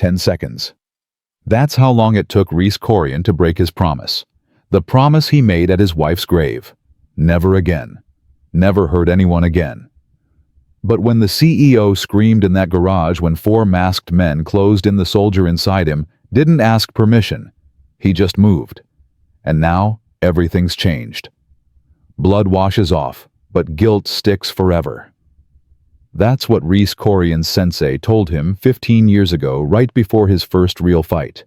10 seconds. That's how long it took Reese Corrian to break his promise. The promise he made at his wife's grave. Never again. Never hurt anyone again. But when the CEO screamed in that garage when 4 masked men closed in the soldier inside him, didn't ask permission. He just moved. And now, everything's changed. Blood washes off, but guilt sticks forever. That's what Reese Corrian's sensei told him 15 years ago, right before his first real fight.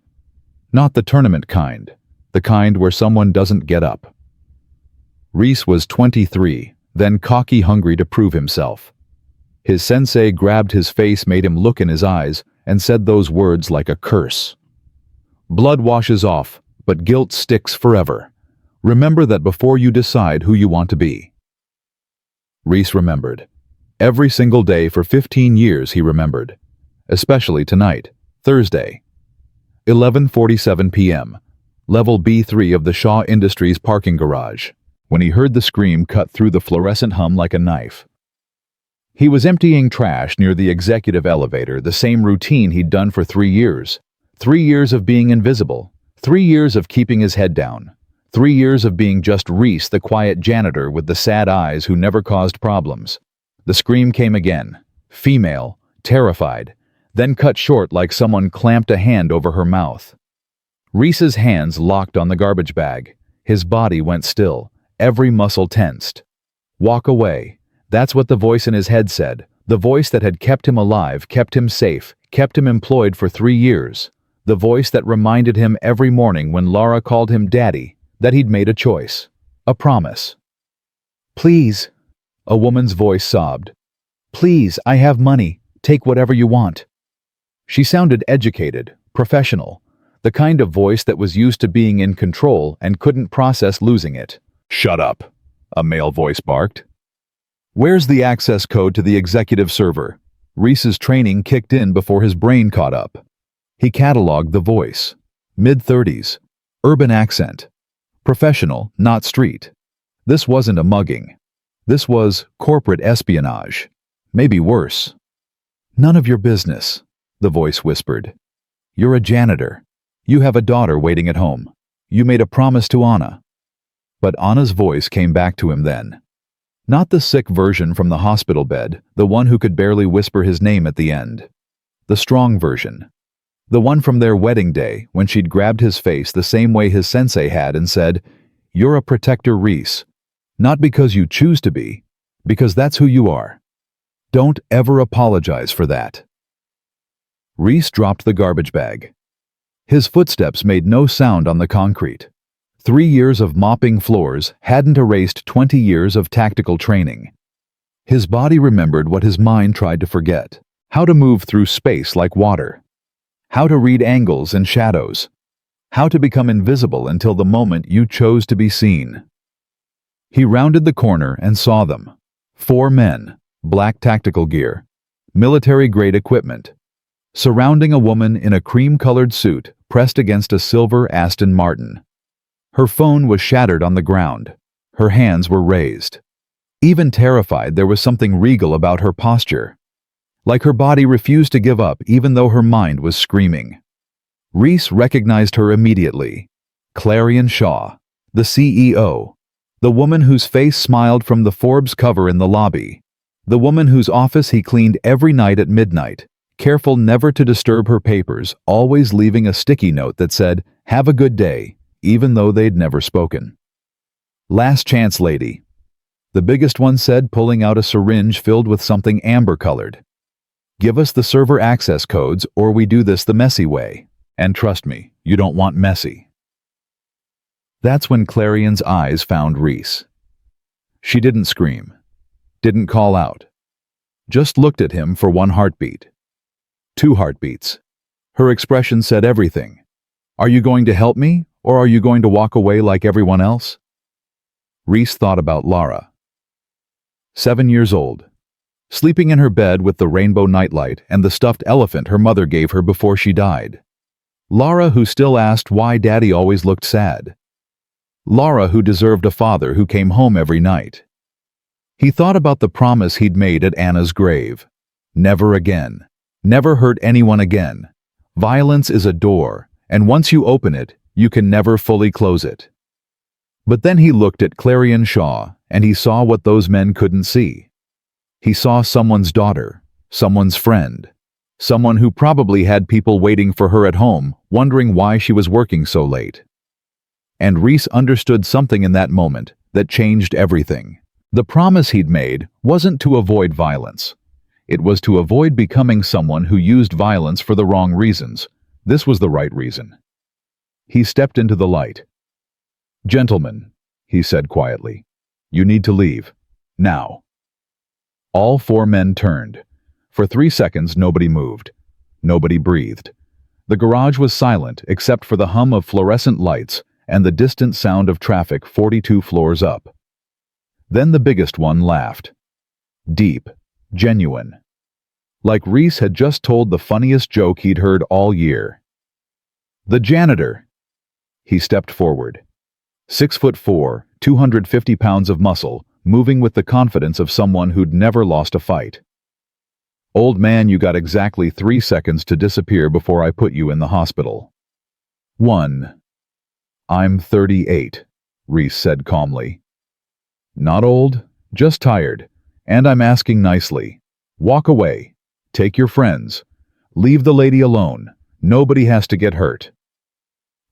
Not the tournament kind, the kind where someone doesn't get up. Reese was 23, then cocky, hungry to prove himself. His sensei grabbed his face, made him look in his eyes, and said those words like a curse. Blood washes off, but guilt sticks forever. Remember that before you decide who you want to be. Reese remembered. Every single day for 15 years he remembered. Especially tonight, Thursday. 11:47 p.m. Level B3 of the Shaw Industries parking garage, when he heard the scream cut through the fluorescent hum like a knife. He was emptying trash near the executive elevator, the same routine he'd done for 3 years. 3 years of being invisible. 3 years of keeping his head down. 3 years of being just Reese, the quiet janitor with the sad eyes who never caused problems. The scream came again. Female, terrified, then cut short like someone clamped a hand over her mouth. Reese's hands locked on the garbage bag. His body went still, every muscle tensed. Walk away. That's what the voice in his head said. The voice that had kept him alive, kept him safe, kept him employed for 3 years. The voice that reminded him every morning when Laura called him daddy that he'd made a choice, a promise. "Please," a woman's voice sobbed. "Please, I have money. Take whatever you want." She sounded educated, professional, the kind of voice that was used to being in control and couldn't process losing it. "Shut up," a male voice barked. "Where's the access code to the executive server?" Reese's training kicked in before his brain caught up. He cataloged the voice. Mid-30s. Urban accent. Professional, not street. This wasn't a mugging. This was corporate espionage. Maybe worse. "None of your business," the voice whispered. "You're a janitor. You have a daughter waiting at home. You made a promise to Anna." But Anna's voice came back to him then. Not the sick version from the hospital bed, the one who could barely whisper his name at the end. The strong version. The one from their wedding day, when she'd grabbed his face the same way his sensei had and said, "You're a protector, Reese. Not because you choose to be, because that's who you are. Don't ever apologize for that." Reese dropped the garbage bag. His footsteps made no sound on the concrete. 3 years of mopping floors hadn't erased 20 years of tactical training. His body remembered what his mind tried to forget: how to move through space like water, how to read angles and shadows, how to become invisible until the moment you chose to be seen. He rounded the corner and saw them. 4 men, black tactical gear, military-grade equipment, surrounding a woman in a cream-colored suit pressed against a silver Aston Martin. Her phone was shattered on the ground. Her hands were raised. Even terrified, there was something regal about her posture. Like her body refused to give up even though her mind was screaming. Reese recognized her immediately. Clarion Shaw, the CEO. The woman whose face smiled from the Forbes cover in the lobby. The woman whose office he cleaned every night at midnight, careful never to disturb her papers, always leaving a sticky note that said, "Have a good day," even though they'd never spoken. "Last chance, lady," the biggest one said, pulling out a syringe filled with something amber-colored. "Give us the server access codes or we do this the messy way. And trust me, you don't want messy." That's when Clarion's eyes found Reese. She didn't scream, didn't call out, just looked at him for 1 heartbeat. 2 heartbeats. Her expression said everything. "Are you going to help me, or are you going to walk away like everyone else?" Reese thought about Laura. 7 years old, sleeping in her bed with the rainbow nightlight and the stuffed elephant her mother gave her before she died. Laura, who still asked why Daddy always looked sad. Laura, who deserved a father who came home every night. He thought about the promise he'd made at Anna's grave. Never again. Never hurt anyone again. Violence is a door, and once you open it, you can never fully close it. But then he looked at Clarion Shaw, and he saw what those men couldn't see. He saw someone's daughter, someone's friend, someone who probably had people waiting for her at home, wondering why she was working so late. And Reese understood something in that moment that changed everything. The promise he'd made wasn't to avoid violence. It was to avoid becoming someone who used violence for the wrong reasons. This was the right reason. He stepped into the light. "Gentlemen," he said quietly, "you need to leave. Now." All four men turned. For 3 seconds, nobody moved. Nobody breathed. The garage was silent except for the hum of fluorescent lights and the distant sound of traffic 42 floors up. Then the biggest one laughed. Deep, genuine. Like Reese had just told the funniest joke he'd heard all year. "The janitor." He stepped forward. 6'4", 250 pounds of muscle, moving with the confidence of someone who'd never lost a fight. "Old man, you got exactly 3 seconds to disappear before I put you in the hospital." 1. "I'm 38, Reese said calmly. "Not old, just tired, and I'm asking nicely. Walk away. Take your friends. Leave the lady alone. Nobody has to get hurt."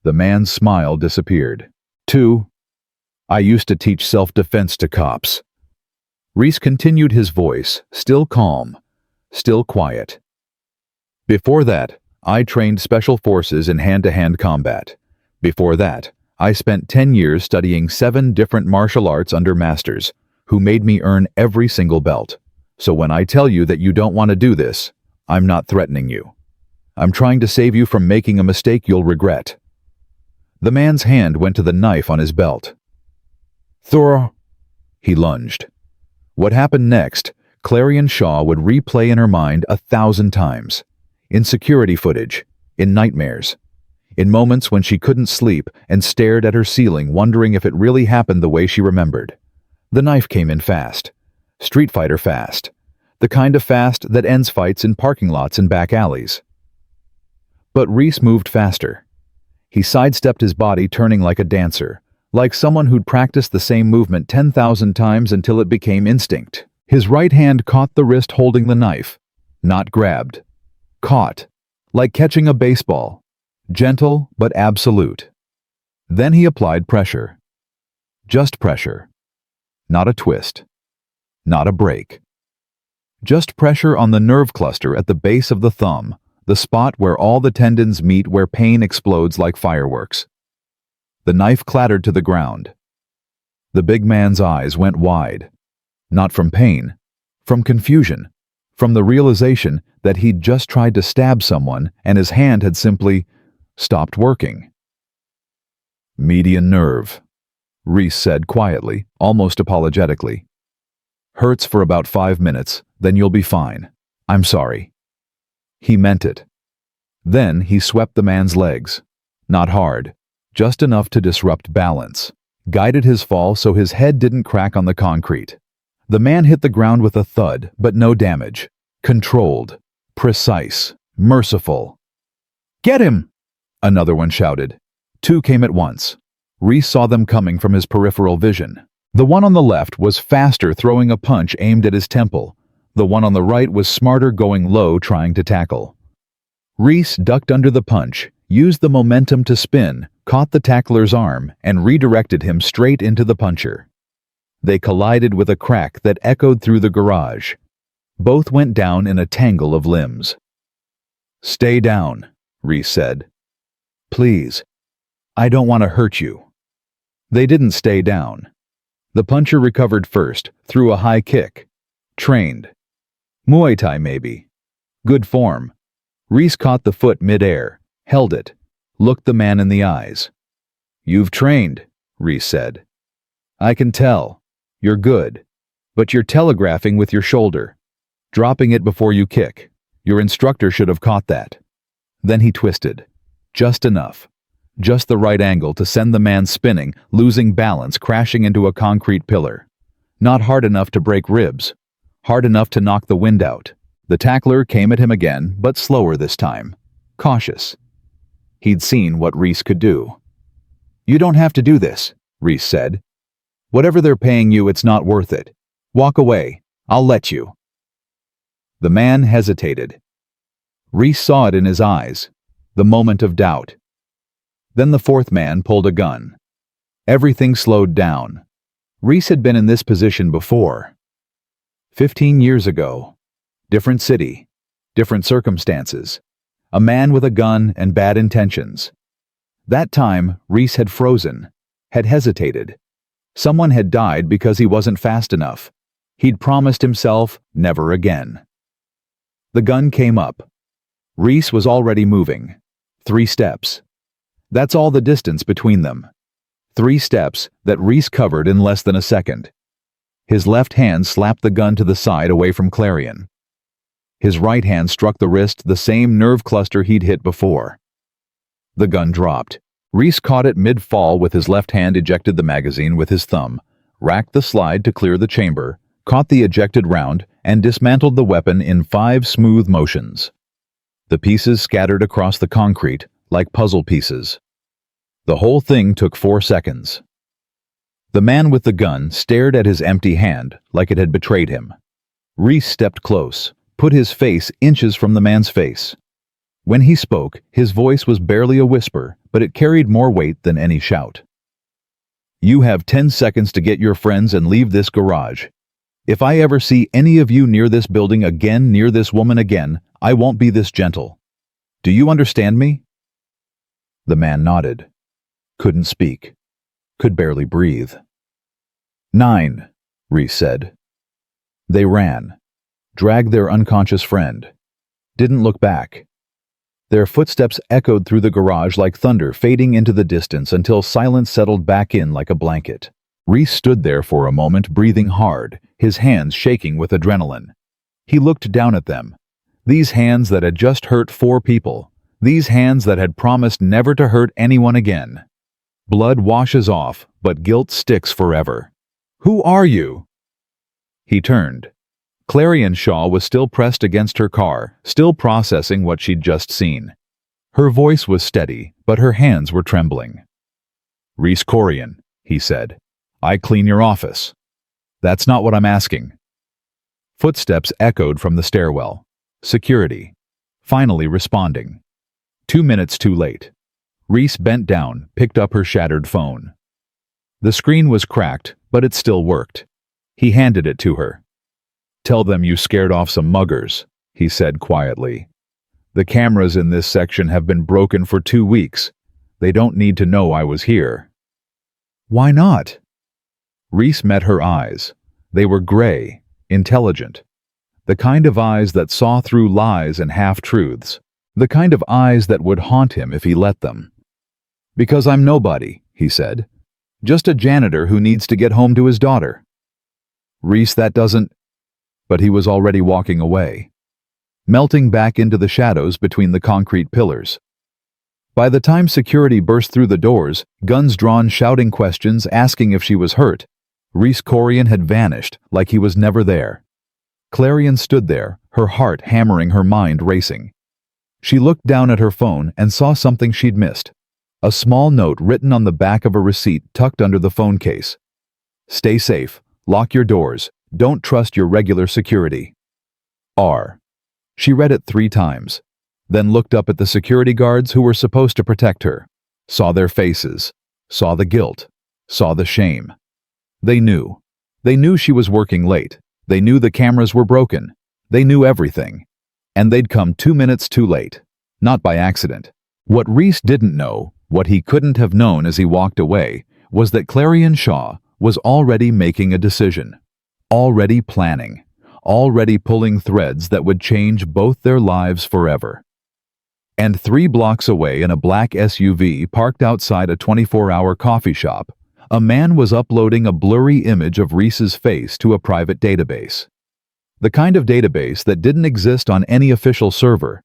The man's smile disappeared. 2. "I used to teach self-defense to cops." Reese continued, his voice, still calm, still quiet. "Before that, I trained special forces in hand-to-hand combat. Before that, I spent 10 years studying 7 different martial arts under masters, who made me earn every single belt. So when I tell you that you don't want to do this, I'm not threatening you. I'm trying to save you from making a mistake you'll regret." The man's hand went to the knife on his belt. "Thor," he lunged. What happened next, Clarion Shaw would replay in her mind 1,000 times. In security footage, in nightmares, in moments when she couldn't sleep and stared at her ceiling wondering if it really happened the way she remembered. The knife came in fast. Street Fighter fast. The kind of fast that ends fights in parking lots and back alleys. But Reese moved faster. He sidestepped his body, turning like a dancer, like someone who'd practiced the same movement 10,000 times until it became instinct. His right hand caught the wrist holding the knife. Not grabbed. Caught. Like catching a baseball. Gentle, but absolute. Then he applied pressure. Just pressure. Not a twist. Not a break. Just pressure on the nerve cluster at the base of the thumb, the spot where all the tendons meet, where pain explodes like fireworks. The knife clattered to the ground. The big man's eyes went wide. Not from pain, from confusion, from the realization that he'd just tried to stab someone and his hand had simply stopped working. "Median nerve," Reese said quietly, almost apologetically. "Hurts for about 5 minutes, then you'll be fine. I'm sorry." He meant it. Then he swept the man's legs. Not hard, just enough to disrupt balance. Guided his fall so his head didn't crack on the concrete. The man hit the ground with a thud, but no damage. Controlled, precise, merciful. "Get him!" another one shouted. 2 came at once. Reese saw them coming from his peripheral vision. The one on the left was faster, throwing a punch aimed at his temple. The one on the right was smarter, going low, trying to tackle. Reese ducked under the punch, used the momentum to spin, caught the tackler's arm, and redirected him straight into the puncher. They collided with a crack that echoed through the garage. Both went down in a tangle of limbs. "Stay down," Reese said. "Please. I don't want to hurt you." They didn't stay down. The puncher recovered first, threw a high kick. Trained. Muay Thai maybe. Good form. Reese caught the foot mid-air, held it, looked the man in the eyes. "You've trained," Reese said. "I can tell. You're good. But you're telegraphing with your shoulder. Dropping it before you kick. Your instructor should have caught that." Then he twisted. Just enough. Just the right angle to send the man spinning, losing balance, crashing into a concrete pillar. Not hard enough to break ribs. Hard enough to knock the wind out. The tackler came at him again, but slower this time. cautious. He'd seen what Reese could do. "You don't have to do this," Reese said. "Whatever they're paying you, it's not worth it. Walk away. I'll let you." The man hesitated. Reese saw it in his eyes, the moment of doubt. Then the fourth man pulled a gun. Everything slowed down. Reese had been in this position before. 15 years ago. Different city, different circumstances. A man with a gun and bad intentions. That time, Reese had frozen, had hesitated. Someone had died because he wasn't fast enough. He'd promised himself never again. The gun came up. Reese was already moving. 3 steps. That's all the distance between them. 3 steps that Reese covered in less than a second. His left hand slapped the gun to the side away from Corrian. His right hand struck the wrist, the same nerve cluster he'd hit before. The gun dropped. Reese caught it mid-fall with his left hand, ejected the magazine with his thumb, racked the slide to clear the chamber, caught the ejected round, and dismantled the weapon in 5 smooth motions. The pieces scattered across the concrete like puzzle pieces. The whole thing took 4 seconds. The man with the gun stared at his empty hand like it had betrayed him. Reese stepped close, put his face inches from the man's face. When he spoke, his voice was barely a whisper, but it carried more weight than any shout. "You have 10 seconds to get your friends and leave this garage. If I ever see any of you near this building again, near this woman again, I won't be this gentle. Do you understand me?" The man nodded. Couldn't speak. Could barely breathe. 9, Reese said. They ran. Dragged their unconscious friend. Didn't look back. Their footsteps echoed through the garage like thunder, fading into the distance until silence settled back in like a blanket. Reese stood there for a moment, breathing hard, his hands shaking with adrenaline. He looked down at them. These hands that had just hurt 4 people. These hands that had promised never to hurt anyone again. Blood washes off, but guilt sticks forever. "Who are you?" He turned. Clarion Shaw was still pressed against her car, still processing what she'd just seen. Her voice was steady, but her hands were trembling. "Reese Corrian," he said. "I clean your office." "That's not what I'm asking." Footsteps echoed from the stairwell. Security. Finally responding. 2 minutes too late. Reese bent down, picked up her shattered phone. The screen was cracked, but it still worked. He handed it to her. "Tell them you scared off some muggers," he said quietly. "The cameras in this section have been broken for 2 weeks. They don't need to know I was here." "Why not?" Reese met her eyes. They were gray, intelligent. The kind of eyes that saw through lies and half-truths. The kind of eyes that would haunt him if he let them. "Because I'm nobody," he said. "Just a janitor who needs to get home to his daughter." "Reese, that doesn't—" But he was already walking away, melting back into the shadows between the concrete pillars. By the time security burst through the doors, guns drawn, shouting questions, asking if she was hurt, Reese Corrian had vanished like he was never there. Clarion stood there, her heart hammering, her mind racing. She looked down at her phone and saw something she'd missed. A small note written on the back of a receipt tucked under the phone case. "Stay safe. Lock your doors. Don't trust your regular security. R." She read it 3 times, then looked up at the security guards who were supposed to protect her. Saw their faces. Saw the guilt. Saw the shame. They knew. They knew she was working late. They knew the cameras were broken. They knew everything. And they'd come 2 minutes too late. Not by accident. What Reese didn't know, what he couldn't have known as he walked away, was that Clarion Shaw was already making a decision. Already planning. Already pulling threads that would change both their lives forever. And 3 blocks away in a black SUV parked outside a 24-hour coffee shop, a man was uploading a blurry image of Reese's face to a private database. The kind of database that didn't exist on any official server.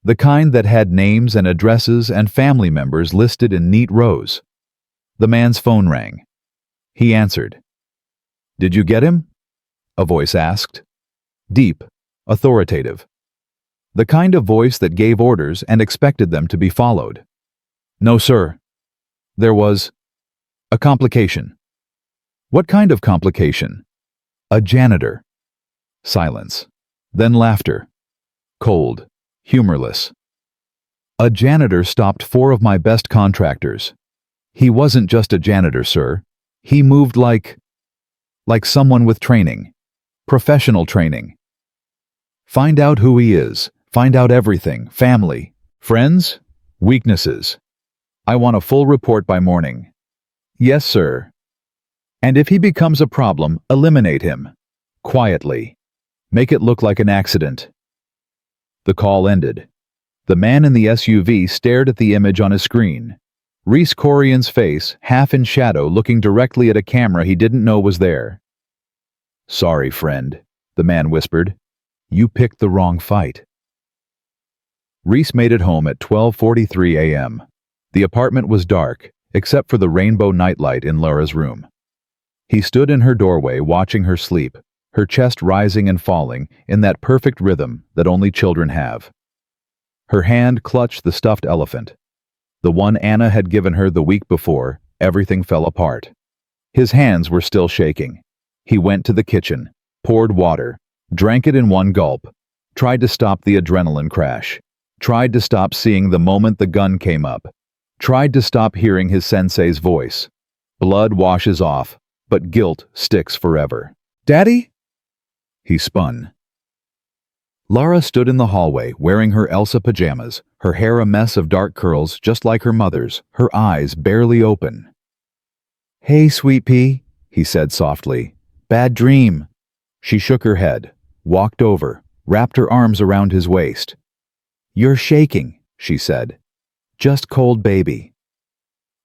The kind that had names and addresses and family members listed in neat rows. The man's phone rang. He answered. "Did you get him?" a voice asked. Deep, authoritative. The kind of voice that gave orders and expected them to be followed. "No, sir. There was a complication." "What kind of complication?" "A janitor." Silence. Then laughter. Cold. Humorless. "A janitor stopped 4 of my best contractors. He wasn't just a janitor, sir. He moved like someone with training. Professional training. Find out who he is. Find out everything. Family. Friends. Weaknesses. I want a full report by morning." "Yes, sir." "And if he becomes a problem, eliminate him. Quietly. Make it look like an accident." The call ended. The man in the SUV stared at the image on his screen. Reese Corrian's face, half in shadow, looking directly at a camera he didn't know was there. "Sorry, friend," the man whispered. "You picked the wrong fight." Reese made it home at 12:43 a.m. The apartment was dark, except for the rainbow nightlight in Laura's room. He stood in her doorway watching her sleep, her chest rising and falling in that perfect rhythm that only children have. Her hand clutched the stuffed elephant. The one Anna had given her the week before. Everything fell apart. His hands were still shaking. He went to the kitchen, poured water, drank it in one gulp, tried to stop the adrenaline crash, tried to stop seeing the moment the gun came up, tried to stop hearing his sensei's voice. Blood washes off, but guilt sticks forever. "Daddy?" He spun. Lara stood in the hallway wearing her Elsa pajamas, her hair a mess of dark curls just like her mother's, her eyes barely open. "Hey, sweet pea," he said softly. "Bad dream." She shook her head, walked over, wrapped her arms around his waist. "You're shaking," she said. "Just cold, baby."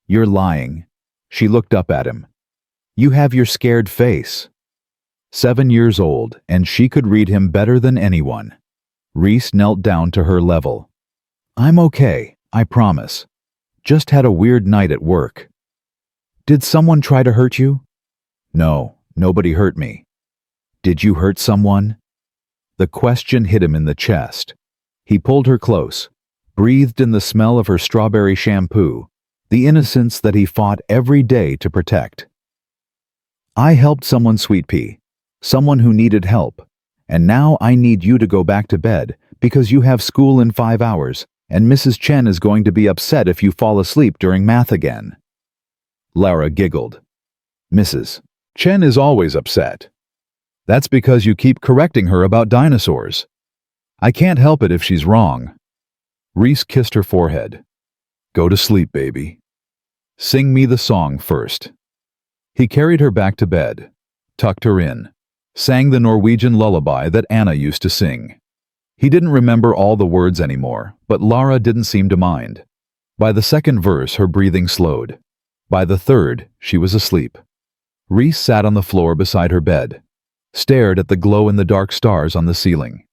"You're lying." She looked up at him. "You have your scared face." 7 years old, and she could read him better than anyone. Reese knelt down to her level. "I'm okay, I promise. Just had a weird night at work." "Did someone try to hurt you?" "No, nobody hurt me." "Did you hurt someone?" The question hit him in the chest. He pulled her close, breathed in the smell of her strawberry shampoo, the innocence that he fought every day to protect. "I helped someone, sweet pea. Someone who needed help. And now I need you to go back to bed because you have school in 5 hours and Mrs. Chen is going to be upset if you fall asleep during math again." Lara giggled. "Mrs. Chen is always upset. That's because you keep correcting her about dinosaurs. I can't help it if she's wrong." Reese kissed her forehead. "Go to sleep, baby. Sing me the song first." He carried her back to bed, tucked her in, sang the Norwegian lullaby that Anna used to sing. He didn't remember all the words anymore, but Lara didn't seem to mind. By the second verse, her breathing slowed. By the third, she was asleep. Reese sat on the floor beside her bed, stared at the glow-in-the-dark stars on the ceiling.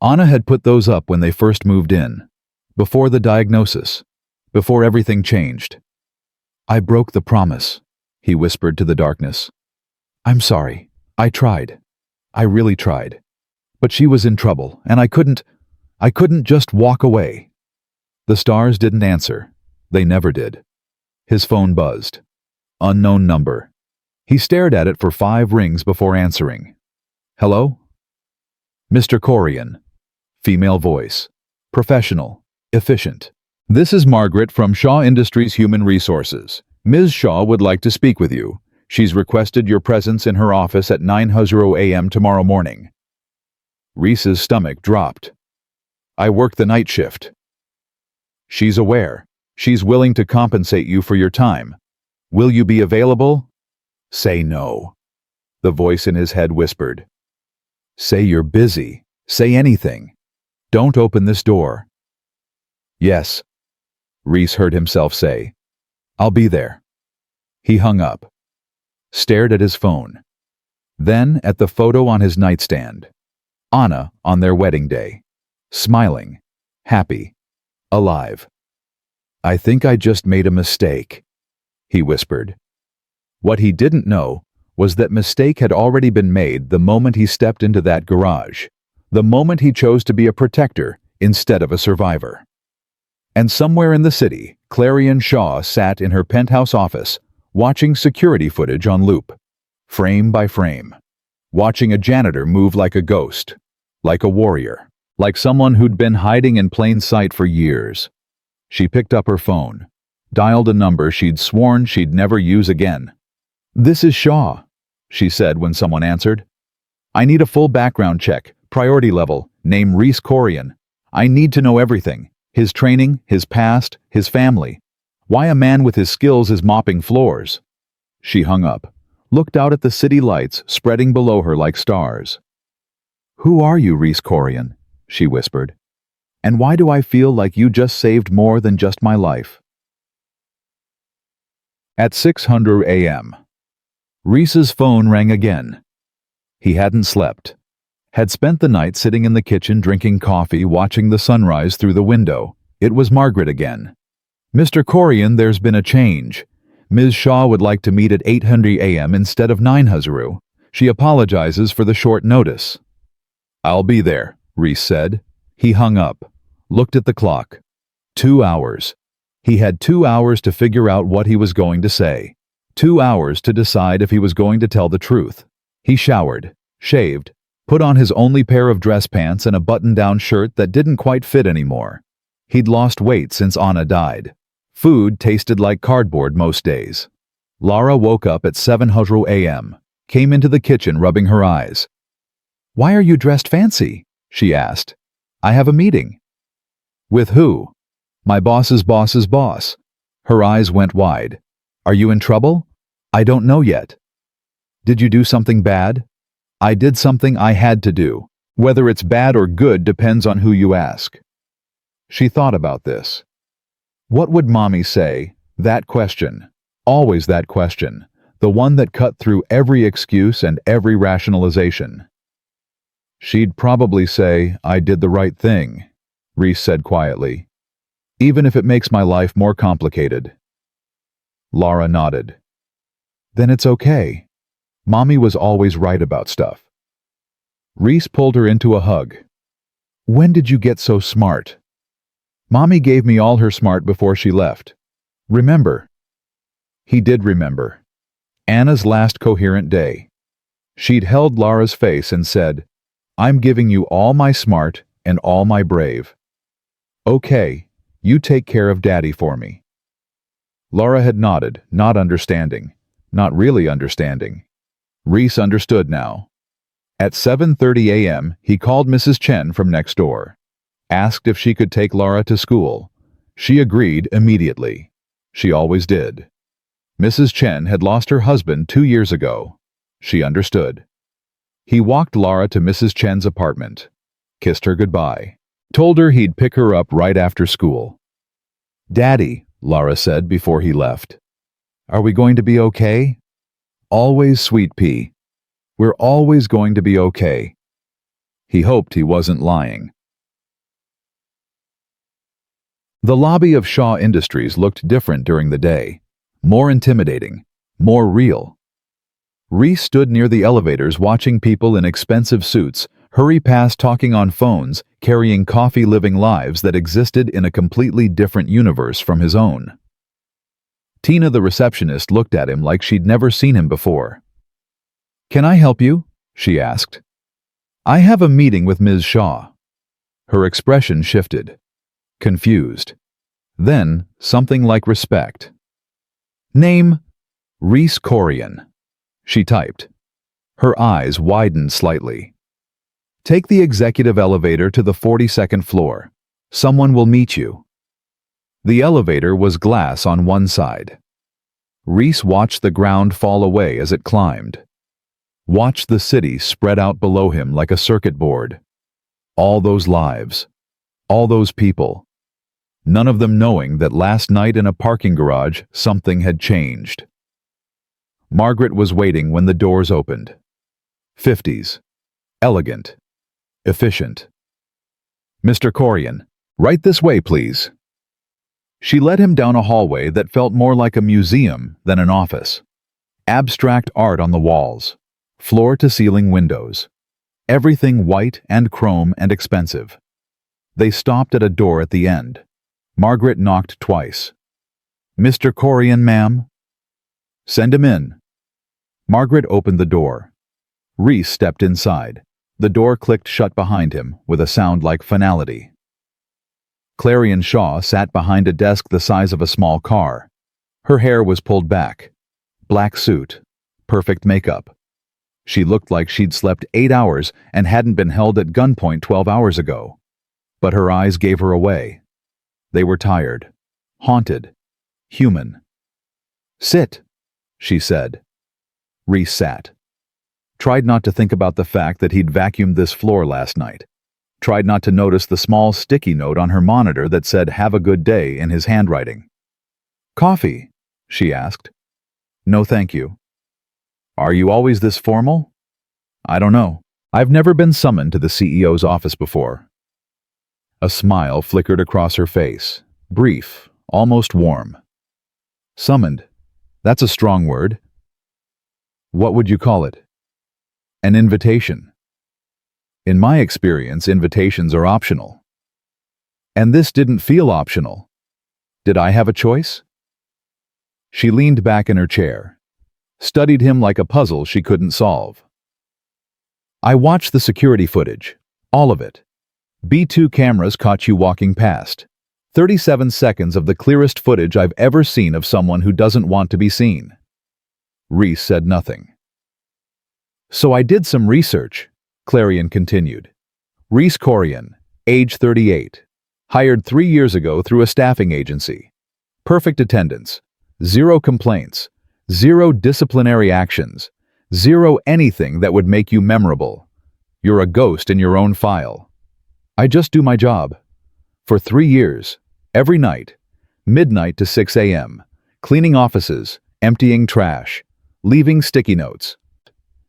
Anna had put those up when they first moved in, before the diagnosis, before everything changed. "I broke the promise," he whispered to the darkness. "I'm sorry. I tried. I really tried. But she was in trouble, and I couldn't just walk away." The stars didn't answer. They never did. His phone buzzed. Unknown number. He stared at it for 5 rings before answering. "Hello?" "Mr. Corrian." Female voice. Professional. Efficient. "This is Margaret from Shaw Industries Human Resources. Ms. Shaw would like to speak with you. She's requested your presence in her office at 9:00 a.m. tomorrow morning." Reese's stomach dropped. "I work the night shift." "She's aware. She's willing to compensate you for your time. Will you be available?" "Say no," the voice in his head whispered. "Say you're busy. Say anything. Don't open this door." "Yes," Reese heard himself say. "I'll be there." He hung up, stared at his phone, then at the photo on his nightstand. Anna on their wedding day, smiling, happy, alive. "I think I just made a mistake," he whispered. What he didn't know was that mistake had already been made the moment he stepped into that garage, The moment he chose to be a protector instead of a survivor. And somewhere in the city, Clarion Shaw sat in her penthouse office, watching security footage on loop, frame by frame. Watching a janitor move like a ghost, like a warrior, like someone who'd been hiding in plain sight for years. She picked up her phone, dialed a number she'd sworn she'd never use again. "This is Shaw," she said when someone answered. "I need a full background check, priority level, name Reese Corrian. I need to know everything, his training, his past, his family. Why a man with his skills is mopping floors." She hung up, looked out at the city lights spreading below her like stars. "Who are you, Reese Corrian?" she whispered. "And why do I feel like you just saved more than just my life?" At 6:00 a.m. Reese's phone rang again. He hadn't slept. Had spent the night sitting in the kitchen drinking coffee, watching the sunrise through the window. It was Margaret again. "Mr. Corrian, there's been a change. Ms. Shaw would like to meet at 8:00 a.m. instead of 9:00. She apologizes for the short notice." "I'll be there," Reese said. He hung up, looked at the clock. 2 hours. He had 2 hours to figure out what he was going to say. 2 hours to decide if he was going to tell the truth. He showered, shaved, put on his only pair of dress pants and a button-down shirt that didn't quite fit anymore. He'd lost weight since Anna died. Food tasted like cardboard most days. Laura woke up at 7:00 a.m., came into the kitchen rubbing her eyes. "Why are you dressed fancy?" she asked. "I have a meeting." "With who?" "My boss's boss's boss." Her eyes went wide. "Are you in trouble?" "I don't know yet." "Did you do something bad?" "I did something I had to do. Whether it's bad or good depends on who you ask." She thought about this. What would Mommy say? That question. Always that question. The one that cut through every excuse and every rationalization. She'd probably say, "I did the right thing," Reese said quietly. "Even if it makes my life more complicated." Laura nodded. "Then it's okay. Mommy was always right about stuff." Reese pulled her into a hug. "When did you get so smart?" "Mommy gave me all her smart before she left. Remember." He did remember. Anna's last coherent day. She'd held Laura's face and said, "I'm giving you all my smart and all my brave. Okay, you take care of Daddy for me." Laura had nodded, not understanding, not really understanding. Reese understood now. At 7:30 a.m., he called Mrs. Chen from next door. Asked if she could take Laura to school. She agreed immediately. She always did. Mrs. Chen had lost her husband 2 years ago. She understood. He walked Laura to Mrs. Chen's apartment, kissed her goodbye, told her he'd pick her up right after school. "Daddy," Laura said before he left, "are we going to be okay?" "Always, sweet pea. We're always going to be okay." He hoped he wasn't lying. The lobby of Shaw Industries looked different during the day. More intimidating. More real. Reese stood near the elevators watching people in expensive suits hurry past talking on phones, carrying coffee, living lives that existed in a completely different universe from his own. Tina, the receptionist, looked at him like she'd never seen him before. "Can I help you?" she asked. "I have a meeting with Ms. Shaw." Her expression shifted. Confused. Then something like respect. "Name?" "Reese Corrian," she typed. Her eyes widened slightly. "Take the executive elevator to the 42nd floor. Someone will meet you." The elevator was glass on one side. Reese watched the ground fall away as it climbed. Watched the city spread out below him like a circuit board. All those lives. All those people. None of them knowing that last night in a parking garage something had changed. Margaret was waiting when the doors opened. 50s. Elegant. Efficient. "Mr. Corrian, right this way, please." She led him down a hallway that felt more like a museum than an office. Abstract art on the walls. Floor-to-ceiling windows. Everything white and chrome and expensive. They stopped at a door at the end. Margaret knocked twice. "Mr. Corrian, ma'am?" "Send him in." Margaret opened the door. Reese stepped inside. The door clicked shut behind him with a sound like finality. Clarion Shaw sat behind a desk the size of a small car. Her hair was pulled back. Black suit. Perfect makeup. She looked like she'd slept 8 hours and hadn't been held at gunpoint 12 hours ago. But her eyes gave her away. They were tired. Haunted. Human. "Sit," she said. Reese sat. Tried not to think about the fact that he'd vacuumed this floor last night. Tried not to notice the small sticky note on her monitor that said "Have a good day" in his handwriting. "Coffee?" she asked. "No, thank you." "Are you always this formal?" "I don't know. I've never been summoned to the CEO's office before." A smile flickered across her face, brief, almost warm. "Summoned? That's a strong word. What would you call it?" "An invitation." "In my experience, invitations are optional." "And this didn't feel optional. Did I have a choice?" She leaned back in her chair, studied him like a puzzle she couldn't solve. "I watched the security footage, all of it. B2 cameras caught you walking past. 37 seconds of the clearest footage I've ever seen of someone who doesn't want to be seen." Reese said nothing. "So I did some research," Clarion continued. "Reese Corrian, age 38, hired 3 years ago through a staffing agency. Perfect attendance, 0 complaints, 0 disciplinary actions, 0 anything that would make you memorable. You're a ghost in your own file. I just do my job. For 3 years, every night, midnight to 6 a.m., cleaning offices, emptying trash, leaving sticky notes."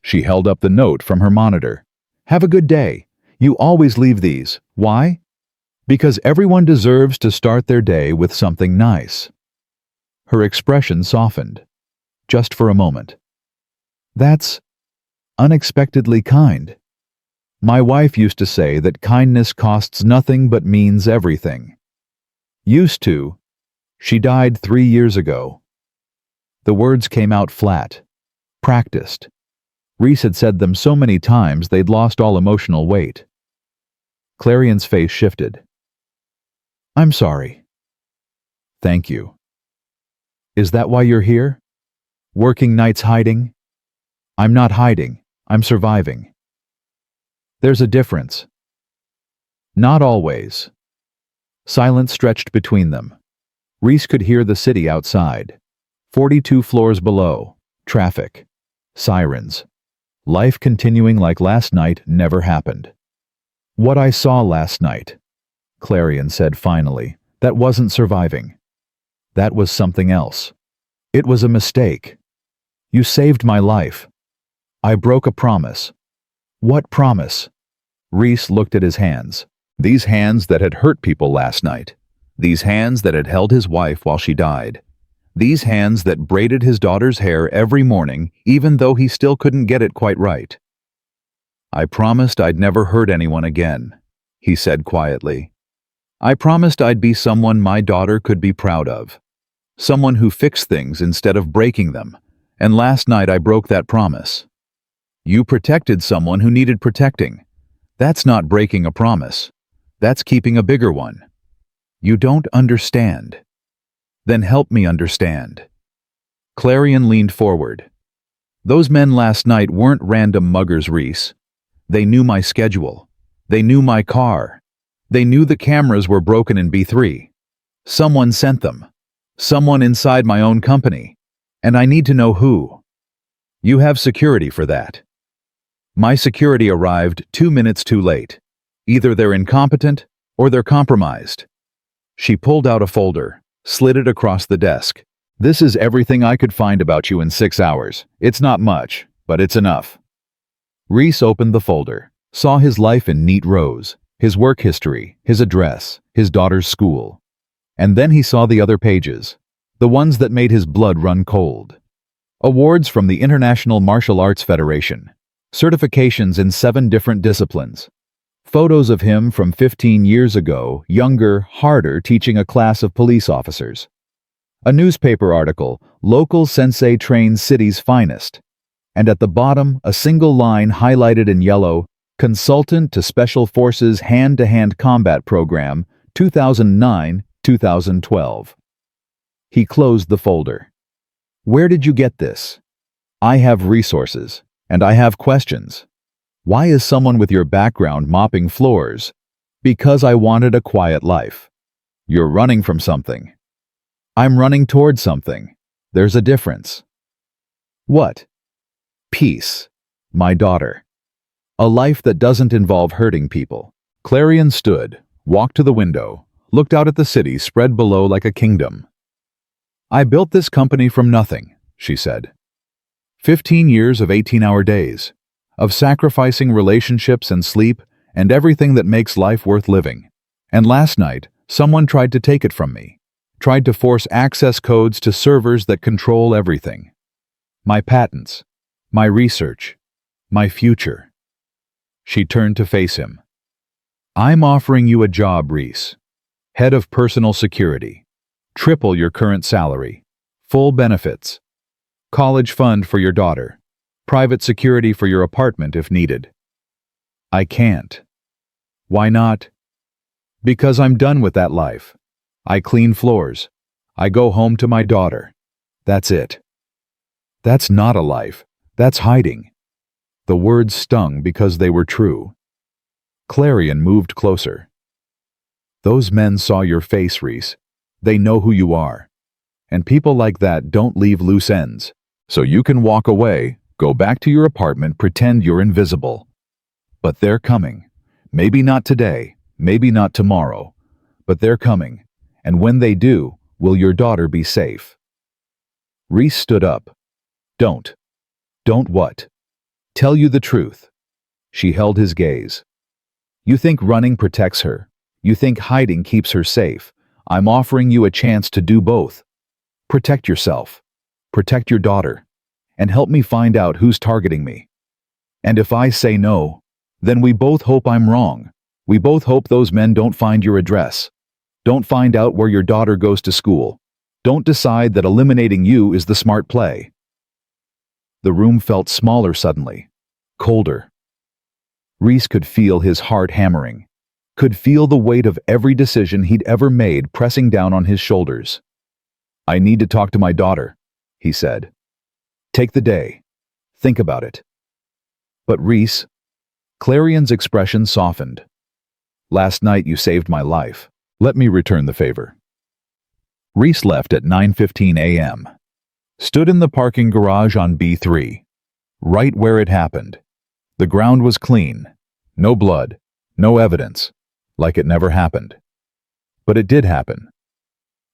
She held up the note from her monitor. "Have a good day. You always leave these. Why? Because everyone deserves to start their day with something nice." Her expression softened, just for a moment. "That's unexpectedly kind. My wife used to say that kindness costs nothing but means everything. Used to. She died 3 years ago." The words came out flat, practiced. Reese had said them so many times they'd lost all emotional weight. Clarion's face shifted. "I'm sorry." "Thank you." "Is that why you're here? Working nights hiding?" "I'm not hiding. I'm surviving." "There's a difference." "Not always." Silence stretched between them. Reese could hear the city outside. 42 floors below. Traffic. Sirens. Life continuing like last night never happened. "What I saw last night," Clarion said finally, "that wasn't surviving. That was something else. It was a mistake. You saved my life. I broke a promise." "What promise?" Reese looked at his hands. These hands that had hurt people last night. These hands that had held his wife while she died. These hands that braided his daughter's hair every morning, even though he still couldn't get it quite right. "I promised I'd never hurt anyone again," he said quietly. "I promised I'd be someone my daughter could be proud of. Someone who fixed things instead of breaking them. And last night I broke that promise. You protected someone who needed protecting. That's not breaking a promise. That's keeping a bigger one. You don't understand. Then help me understand." Clarion leaned forward. "Those men last night weren't random muggers, Reese. They knew my schedule. They knew my car. They knew the cameras were broken in B3. Someone sent them. Someone inside my own company. And I need to know who. You have security for that. My security arrived 2 minutes too late. Either they're incompetent or they're compromised." She pulled out a folder, slid it across the desk. "This is everything I could find about you in 6 hours. It's not much, but it's enough." Reese opened the folder, saw his life in neat rows, his work history, his address, his daughter's school. And then he saw the other pages, the ones that made his blood run cold. Awards from the International Martial Arts Federation, certifications in 7 different disciplines. Photos of him from 15 years ago, younger, harder, teaching a class of police officers. A newspaper article, "Local Sensei Trains City's Finest." And at the bottom, a single line highlighted in yellow, "Consultant to Special Forces Hand-to-Hand Combat Program, 2009-2012. He closed the folder. "Where did you get this?" "I have resources, and I have questions." "Why is someone with your background mopping floors?" "Because I wanted a quiet life." "You're running from something." "I'm running toward something. There's a difference." "What?" "Peace. My daughter. A life that doesn't involve hurting people." Corrian stood, walked to the window, looked out at the city spread below like a kingdom. "I built this company from nothing," she said. 15 years of 18-hour days, of sacrificing relationships and sleep and everything that makes life worth living. And last night, someone tried to take it from me, tried to force access codes to servers that control everything. My patents, my research, my future. She turned to face him. "I'm offering you a job, Reese. Head of Personal Security. Triple your current salary. Full benefits. College fund for your daughter. Private security for your apartment if needed." "I can't." "Why not?" "Because I'm done with that life. I clean floors. I go home to my daughter. That's it." "That's not a life. That's hiding." The words stung because they were true. Corrian moved closer. "Those men saw your face, Reese. They know who you are. And people like that don't leave loose ends. So you can walk away, go back to your apartment, pretend you're invisible. But they're coming. Maybe not today, maybe not tomorrow. But they're coming. And when they do, will your daughter be safe?" Reese stood up. "Don't. Don't what?" "Tell you the truth." She held his gaze. "You think running protects her. You think hiding keeps her safe. I'm offering you a chance to do both. Protect yourself. Protect your daughter. And help me find out who's targeting me. And if I say no, then we both hope I'm wrong. We both hope those men don't find your address. Don't find out where your daughter goes to school. Don't decide that eliminating you is the smart play." The room felt smaller suddenly, colder. Reese could feel his heart hammering, could feel the weight of every decision he'd ever made pressing down on his shoulders. "I need to talk to my daughter," he said. "Take the day. Think about it." "But Reese," Corrian's expression softened. "Last night you saved my life. Let me return the favor." Reese left at 9:15 a.m. Stood in the parking garage on B3, right where it happened. The ground was clean. No blood. No evidence. Like it never happened. But it did happen.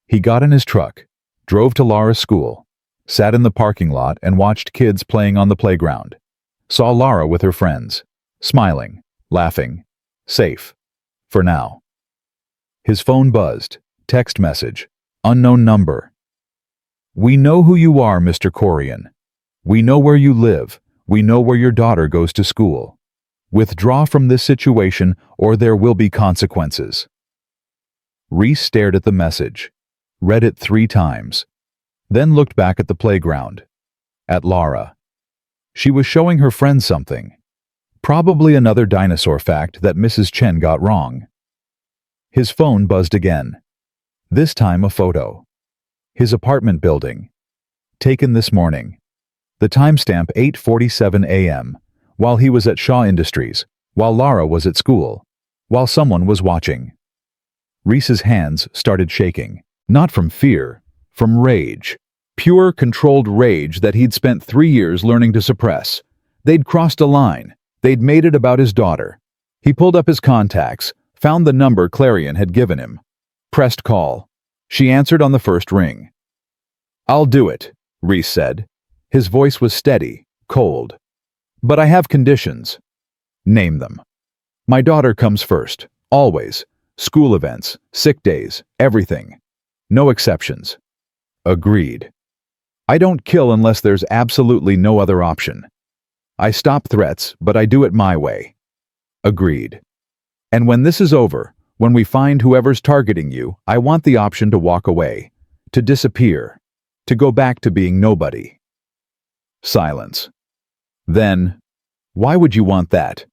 He got in his truck, drove to Lara's school, sat in the parking lot and watched kids playing on the playground. Saw Lara with her friends, smiling, laughing, safe. For now. His phone buzzed. Text message. Unknown number. "We know who you are, Mr. Corrian. We know where you live. We know where your daughter goes to school. Withdraw from this situation or there will be consequences." Reese stared at the message, read it 3 times, then looked back at the playground, at Lara. She was showing her friend something. Probably another dinosaur fact that Mrs. Chen got wrong. His phone buzzed again. This time a photo. His apartment building. Taken this morning. The timestamp 8:47 a.m., while he was at Shaw Industries, while Lara was at school, while someone was watching. Reese's hands started shaking, not from fear, from rage. Pure, controlled rage that he'd spent 3 years learning to suppress. They'd crossed a line. They'd made it about his daughter. He pulled up his contacts, found the number Corrian had given him. Pressed call. She answered on the first ring. "I'll do it," Reese said. His voice was steady, cold. "But I have conditions." "Name them." "My daughter comes first, always. School events, sick days, everything. No exceptions." "Agreed." "I don't kill unless there's absolutely no other option." I stop threats, but I do it my way. Agreed. And when this is over, when we find whoever's targeting you, I want the option to walk away, to disappear, to go back to being nobody. Silence. Then, why would you want that?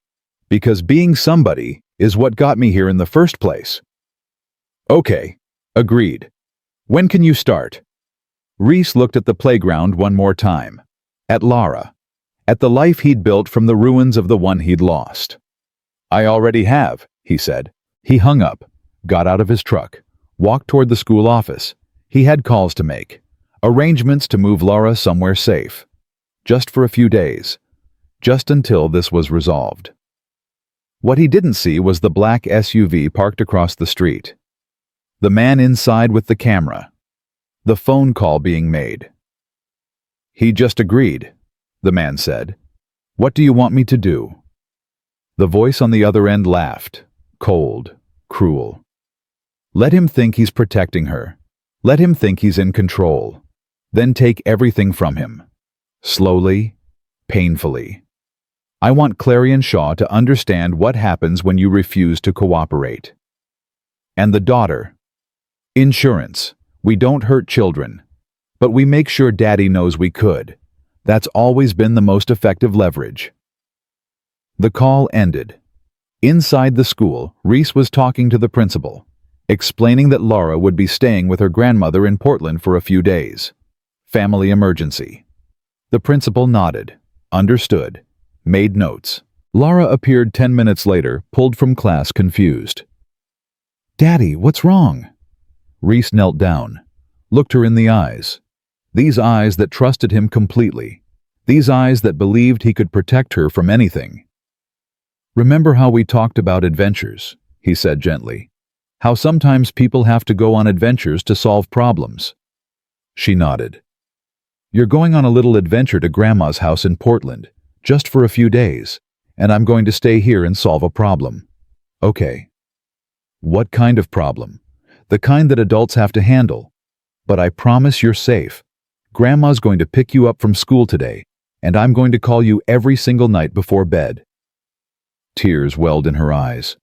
Because being somebody is what got me here in the first place. Okay, agreed. When can you start? Reese looked at the playground one more time. At Lara. At the life he'd built from the ruins of the one he'd lost. I already have, he said. He hung up, got out of his truck, walked toward the school office. He had calls to make. Arrangements to move Lara somewhere safe. Just for a few days. Just until this was resolved. What he didn't see was the black SUV parked across the street. The man inside with the camera. The phone call being made. He just agreed, the man said. What do you want me to do? The voice on the other end laughed, cold, cruel. Let him think he's protecting her. Let him think he's in control. Then take everything from him. Slowly, painfully. I want Clarion Shaw to understand what happens when you refuse to cooperate. And the daughter. Insurance. We don't hurt children. But we make sure Daddy knows we could. That's always been the most effective leverage. The call ended. Inside the school, Reese was talking to the principal, explaining that Lara would be staying with her grandmother in Portland for a few days. Family emergency. The principal nodded, understood, made notes. Lara appeared 10 minutes later, pulled from class confused. Daddy, what's wrong? Reese knelt down, looked her in the eyes. These eyes that trusted him completely. These eyes that believed he could protect her from anything. Remember how we talked about adventures, he said gently. How sometimes people have to go on adventures to solve problems. She nodded. You're going on a little adventure to Grandma's house in Portland, just for a few days, and I'm going to stay here and solve a problem. Okay. What kind of problem? The kind that adults have to handle. But I promise you're safe. Grandma's going to pick you up from school today, and I'm going to call you every single night before bed. Tears welled in her eyes.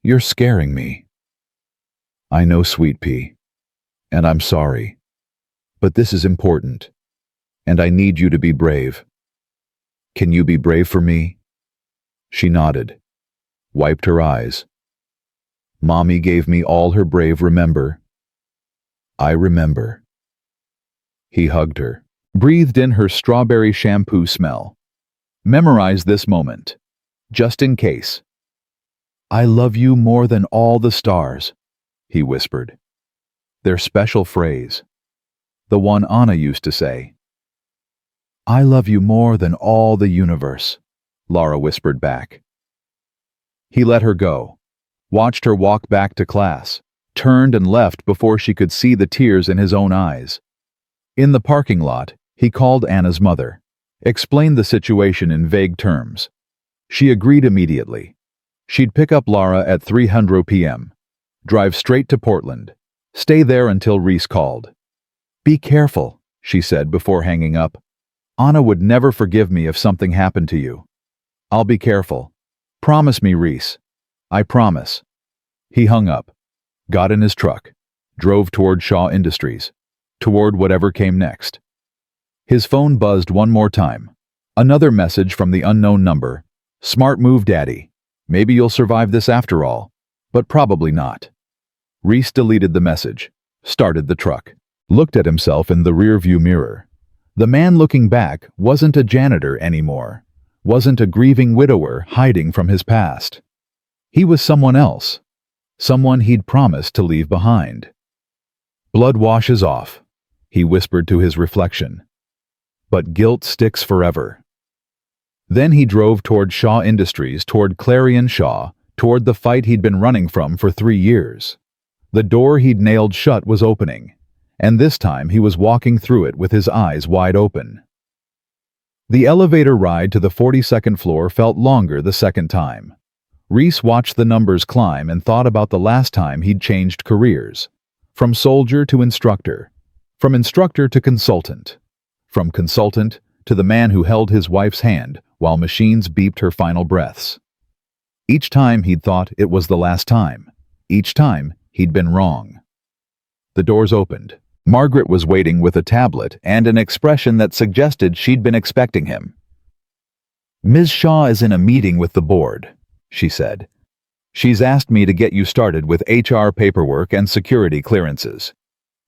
You're scaring me. I know, Sweet Pea, and I'm sorry. But this is important, and I need you to be brave. Can you be brave for me? She nodded, wiped her eyes. Mommy gave me all her brave, remember? I remember. He hugged her, breathed in her strawberry shampoo smell. Memorize this moment, just in case. I love you more than all the stars, he whispered. Their special phrase, the one Anna used to say. I love you more than all the universe, Lara whispered back. He let her go, watched her walk back to class, turned and left before she could see the tears in his own eyes. In the parking lot, he called Anna's mother, explained the situation in vague terms. She agreed immediately. She'd pick up Lara at 3:00 p.m., drive straight to Portland, stay there until Reese called. Be careful, she said before hanging up. Anna would never forgive me if something happened to you. I'll be careful. Promise me, Reese. I promise. He hung up, got in his truck, drove toward Shaw Industries, toward whatever came next. His phone buzzed one more time. Another message from the unknown number. Smart move, Daddy. Maybe you'll survive this after all, but probably not. Reese deleted the message, started the truck, looked at himself in the rearview mirror. The man looking back wasn't a janitor anymore, wasn't a grieving widower hiding from his past. He was someone else, someone he'd promised to leave behind. Blood washes off, he whispered to his reflection. But guilt sticks forever. Then he drove toward Shaw Industries, toward Clarion Shaw, toward the fight he'd been running from for 3 years. The door he'd nailed shut was opening, and this time he was walking through it with his eyes wide open. The elevator ride to the 42nd floor felt longer the second time. Reese watched the numbers climb and thought about the last time he'd changed careers. From soldier to instructor. From instructor to consultant. From consultant to the man who held his wife's hand while machines beeped her final breaths. Each time he'd thought it was the last time. Each time he'd been wrong. The doors opened. Margaret was waiting with a tablet and an expression that suggested she'd been expecting him. "Ms. Shaw is in a meeting with the board," she said. "She's asked me to get you started with HR paperwork and security clearances.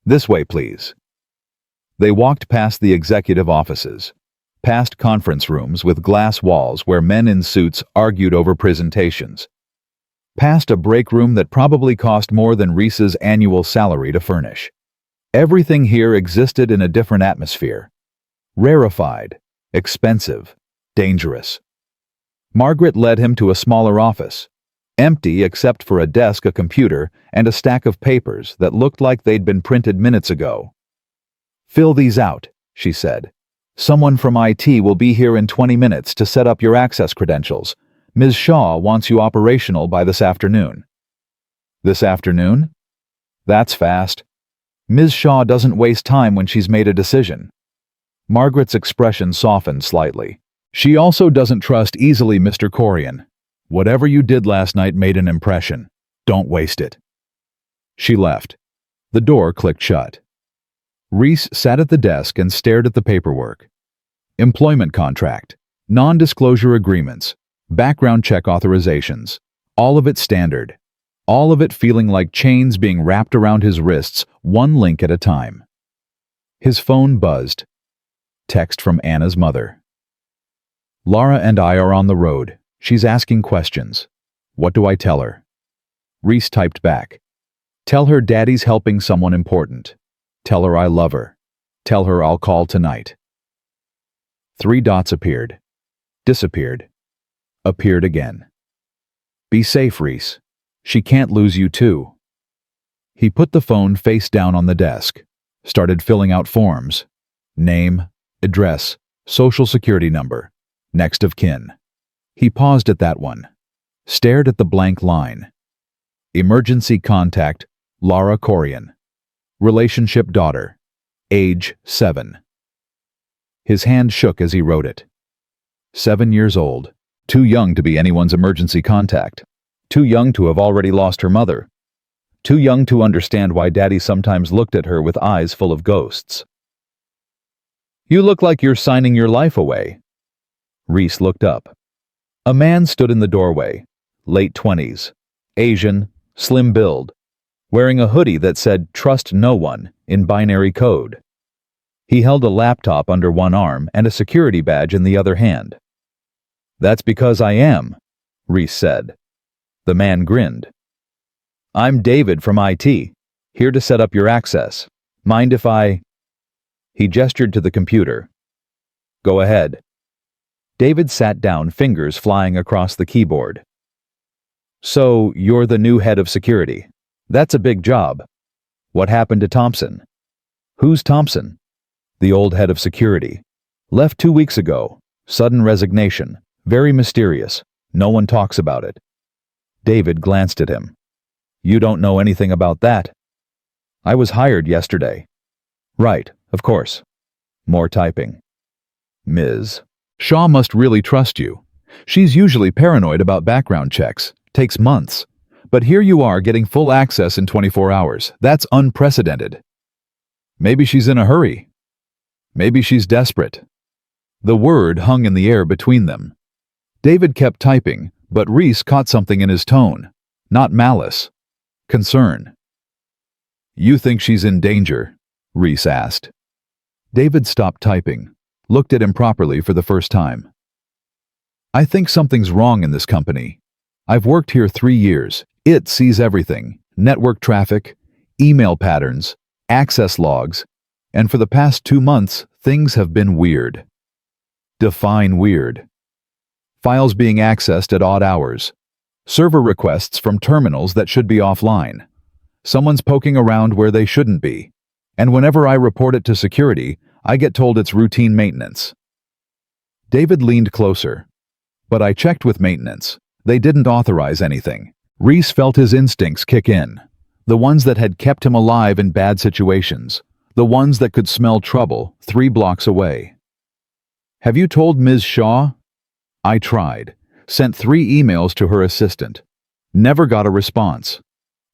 This way, please." They walked past the executive offices, past conference rooms with glass walls where men in suits argued over presentations, past a break room that probably cost more than Reese's annual salary to furnish. Everything here existed in a different atmosphere. Rarefied, expensive, dangerous. Margaret led him to a smaller office, empty except for a desk, a computer, and a stack of papers that looked like they'd been printed minutes ago. "Fill these out," she said. "Someone from IT will be here in 20 minutes to set up your access credentials. Ms. Shaw wants you operational by this afternoon." "This afternoon? That's fast. Ms. Shaw doesn't waste time when she's made a decision." Margaret's expression softened slightly. "She also doesn't trust easily, Mr. Corrian. Whatever you did last night made an impression. Don't waste it." She left. The door clicked shut. Reese sat at the desk and stared at the paperwork. Employment contract, non-disclosure agreements, background check authorizations, all of it standard. All of it feeling like chains being wrapped around his wrists, one link at a time. His phone buzzed. Text from Anna's mother. "Laura and I are on the road. She's asking questions. What do I tell her?" Reese typed back. "Tell her Daddy's helping someone important. Tell her I love her. Tell her I'll call tonight." 3 dots appeared. Disappeared. Appeared again. "Be safe, Reese. She can't lose you too." He put the phone face down on the desk, started filling out forms. Name, address, social security number, next of kin. He paused at that one, stared at the blank line. Emergency contact, Laura Corrian. Relationship daughter, age 7. His hand shook as he wrote it. 7 years old, too young to be anyone's emergency contact. Too young to have already lost her mother. Too young to understand why Daddy sometimes looked at her with eyes full of ghosts. "You look like you're signing your life away." Reese looked up. A man stood in the doorway, late 20s, Asian, slim build, wearing a hoodie that said "Trust No One" in binary code. He held a laptop under one arm and a security badge in the other hand. "That's because I am," Reese said. The man grinned. "I'm David from IT, here to set up your access. Mind if I—" He gestured to the computer. "Go ahead." David sat down, fingers flying across the keyboard. "So, you're the new head of security. That's a big job. What happened to Thompson?" "Who's Thompson?" "The old head of security. Left 2 weeks ago. Sudden resignation. Very mysterious. No one talks about it." David glanced at him. "You don't know anything about that?" "I was hired yesterday." "Right, of course." More typing. "Ms. Shaw must really trust you. She's usually paranoid about background checks. Takes months. But here you are getting full access in 24 hours. That's unprecedented." "Maybe she's in a hurry. Maybe she's desperate." The word hung in the air between them. David kept typing, but Reese caught something in his tone. Not malice. Concern. "You think she's in danger?" Reese asked. David stopped typing, looked at him properly for the first time. "I think something's wrong in this company. I've worked here 3 years. It sees everything. Network traffic, email patterns, access logs, and for the past 2 months, things have been weird." Define weird. Files being accessed at odd hours. Server requests from terminals that should be offline. Someone's poking around where they shouldn't be. And whenever I report it to security, I get told it's routine maintenance. David leaned closer. "But I checked with maintenance. They didn't authorize anything." Reese felt his instincts kick in. The ones that had kept him alive in bad situations. The ones that could smell trouble 3 blocks away. Have you told Ms. Shaw? I tried. Sent 3 emails to her assistant. Never got a response.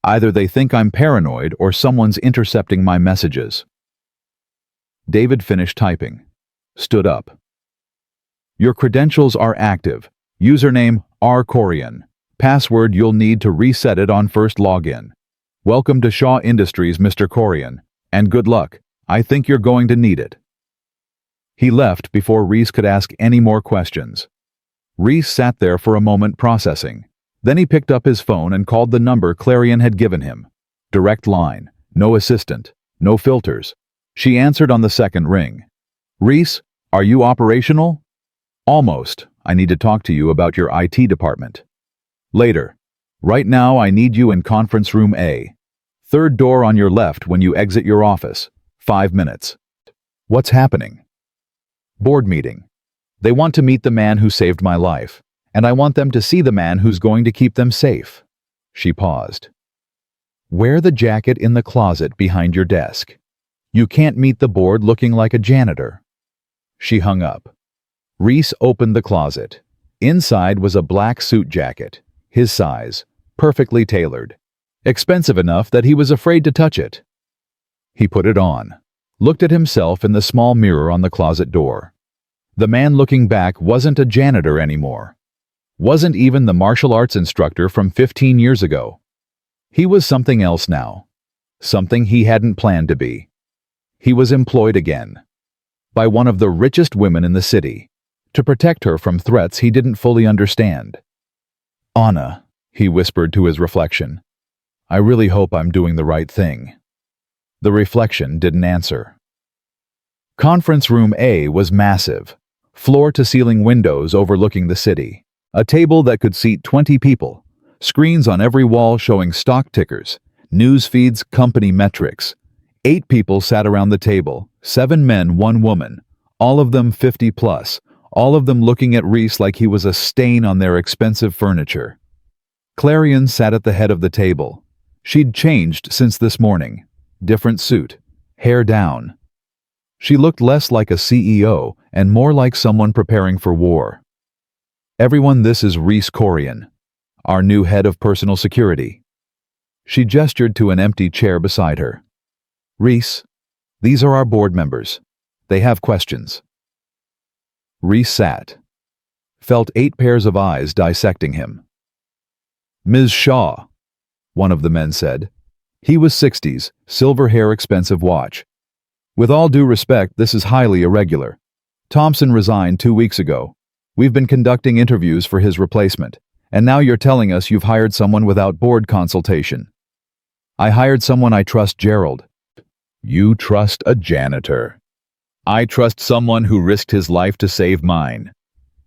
Either they think I'm paranoid or someone's intercepting my messages. David finished typing. Stood up. Your credentials are active. Username R. Corrian. Password you'll need to reset it on first login. Welcome to Shaw Industries, Mr. Corrian. And good luck. I think you're going to need it. He left before Reese could ask any more questions. Reese sat there for a moment processing. Then he picked up his phone and called the number Clarion had given him. Direct line. No assistant. No filters. She answered on the second ring. Reese, are you operational? Almost. I need to talk to you about your IT department. Later. Right now I need you in conference room A. Third door on your left when you exit your office. 5 minutes. What's happening? Board meeting. They want to meet the man who saved my life, and I want them to see the man who's going to keep them safe. She paused. Wear the jacket in the closet behind your desk. You can't meet the board looking like a janitor. She hung up. Reese opened the closet. Inside was a black suit jacket, his size, perfectly tailored. Expensive enough that he was afraid to touch it. He put it on, looked at himself in the small mirror on the closet door. The man looking back wasn't a janitor anymore. Wasn't even the martial arts instructor from 15 years ago. He was something else now. Something he hadn't planned to be. He was employed again. By one of the richest women in the city, to protect her from threats he didn't fully understand. Anna, he whispered to his reflection. I really hope I'm doing the right thing. The reflection didn't answer. Conference room A was massive. Floor-to-ceiling windows overlooking the city. A table that could seat 20 people. Screens on every wall showing stock tickers, news feeds, company metrics. 8 people sat around the table, 7 men, 1 woman, all of them 50 plus, all of them looking at Reese like he was a stain on their expensive furniture. Clarion sat at the head of the table. She'd changed since this morning. Different suit, hair down. She looked less like a CEO and more like someone preparing for war. Everyone, this is Reese Corrian, our new head of personal security. She gestured to an empty chair beside her. Reese, these are our board members. They have questions. Reese sat. Felt 8 pairs of eyes dissecting him. Ms. Shaw, one of the men said. He was 60s, silver hair, expensive watch. With all due respect, this is highly irregular. Thompson resigned 2 weeks ago. We've been conducting interviews for his replacement, and now you're telling us you've hired someone without board consultation. I hired someone I trust, Gerald. You trust a janitor. I trust someone who risked his life to save mine.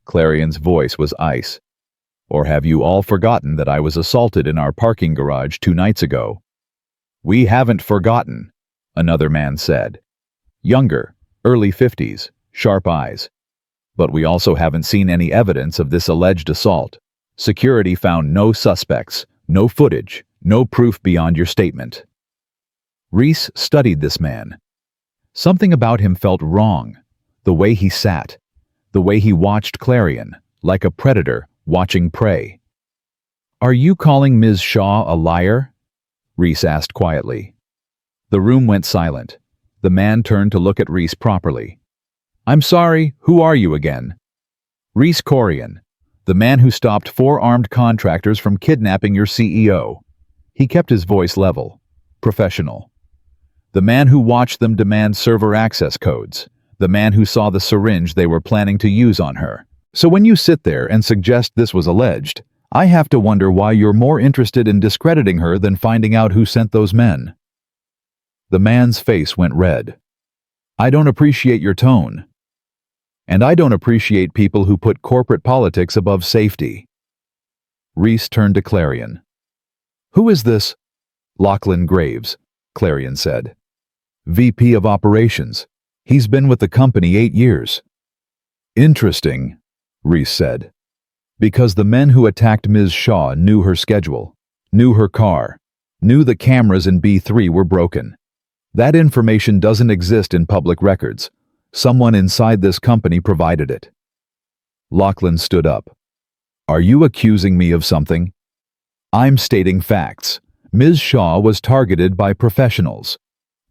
Clarion's voice was ice. Or have you all forgotten that I was assaulted in our parking garage 2 nights ago? We haven't forgotten, another man said. Younger, early 50s, sharp eyes. But we also haven't seen any evidence of this alleged assault. Security found no suspects, no footage, no proof beyond your statement. Reese studied this man. Something about him felt wrong. The way he sat, the way he watched Clarion, like a predator watching prey. Are you calling Ms. Shaw a liar? Reese asked quietly. The room went silent. The man turned to look at Reese properly. I'm sorry, who are you again? Reese Corrian, the man who stopped 4 armed contractors from kidnapping your CEO. He kept his voice level, professional. The man who watched them demand server access codes. The man who saw the syringe they were planning to use on her. So when you sit there and suggest this was alleged, I have to wonder why you're more interested in discrediting her than finding out who sent those men. The man's face went red. I don't appreciate your tone. And I don't appreciate people who put corporate politics above safety. Reese turned to Clarion. Who is this? Lachlan Graves, Clarion said. VP of Operations. He's been with the company 8 years. Interesting, Reese said. Because the men who attacked Ms. Shaw knew her schedule, knew her car, knew the cameras in B3 were broken. That information doesn't exist in public records. Someone inside this company provided it. Lachlan stood up. Are you accusing me of something? I'm stating facts. Ms. Shaw was targeted by professionals.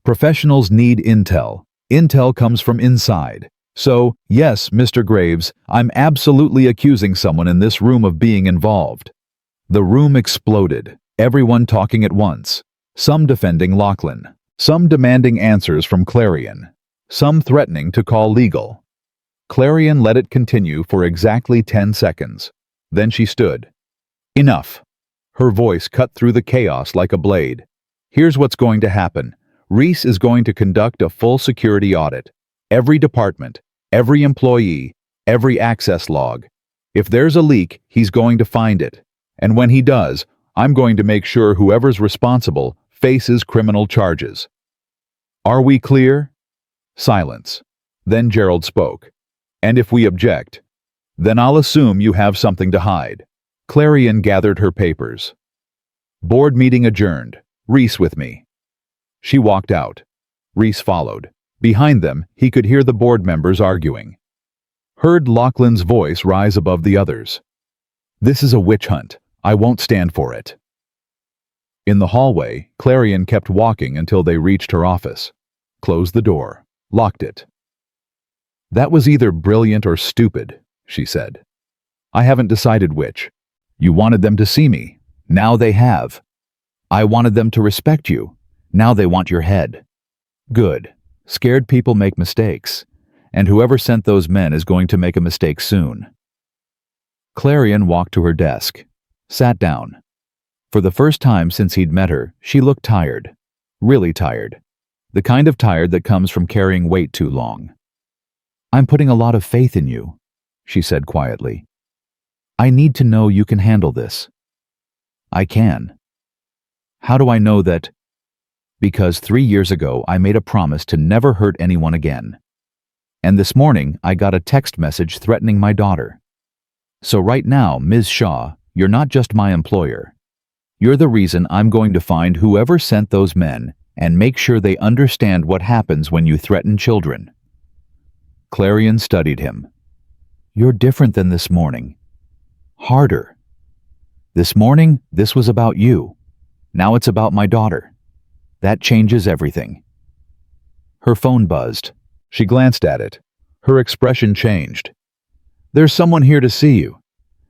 Professionals need intel. Intel comes from inside. So, yes, Mr. Graves, I'm absolutely accusing someone in this room of being involved. The room exploded, everyone talking at once. Some defending Lachlan, some demanding answers from Clarion, some threatening to call legal. Clarion let it continue for exactly 10 seconds. Then she stood. Enough. Her voice cut through the chaos like a blade. Here's what's going to happen. Reese is going to conduct a full security audit. Every department, every employee, every access log. If there's a leak, he's going to find it. And when he does, I'm going to make sure whoever's responsible faces criminal charges. Are we clear? Silence. Then Gerald spoke. And if we object, then I'll assume you have something to hide. Clarion gathered her papers. Board meeting adjourned. Reese with me. She walked out. Reese followed. Behind them, he could hear the board members arguing. Heard Lachlan's voice rise above the others. This is a witch hunt. I won't stand for it. In the hallway, Clarion kept walking until they reached her office. Closed the door. Locked it. That was either brilliant or stupid, she said. I haven't decided which. You wanted them to see me. Now they have. I wanted them to respect you. Now they want your head. Good. Scared people make mistakes. And whoever sent those men is going to make a mistake soon. Clarion walked to her desk. Sat down. For the first time since he'd met her, she looked tired. Really tired. The kind of tired that comes from carrying weight too long. I'm putting a lot of faith in you, she said quietly. I need to know you can handle this. I can. How do I know that? Because 3 years ago I made a promise to never hurt anyone again. And this morning I got a text message threatening my daughter. So right now, Ms. Shaw, you're not just my employer. You're the reason I'm going to find whoever sent those men and make sure they understand what happens when you threaten children. Clarion studied him. You're different than this morning. Harder. This morning, this was about you. Now it's about my daughter. That changes everything. Her phone buzzed. She glanced at it. Her expression changed. There's someone here to see you.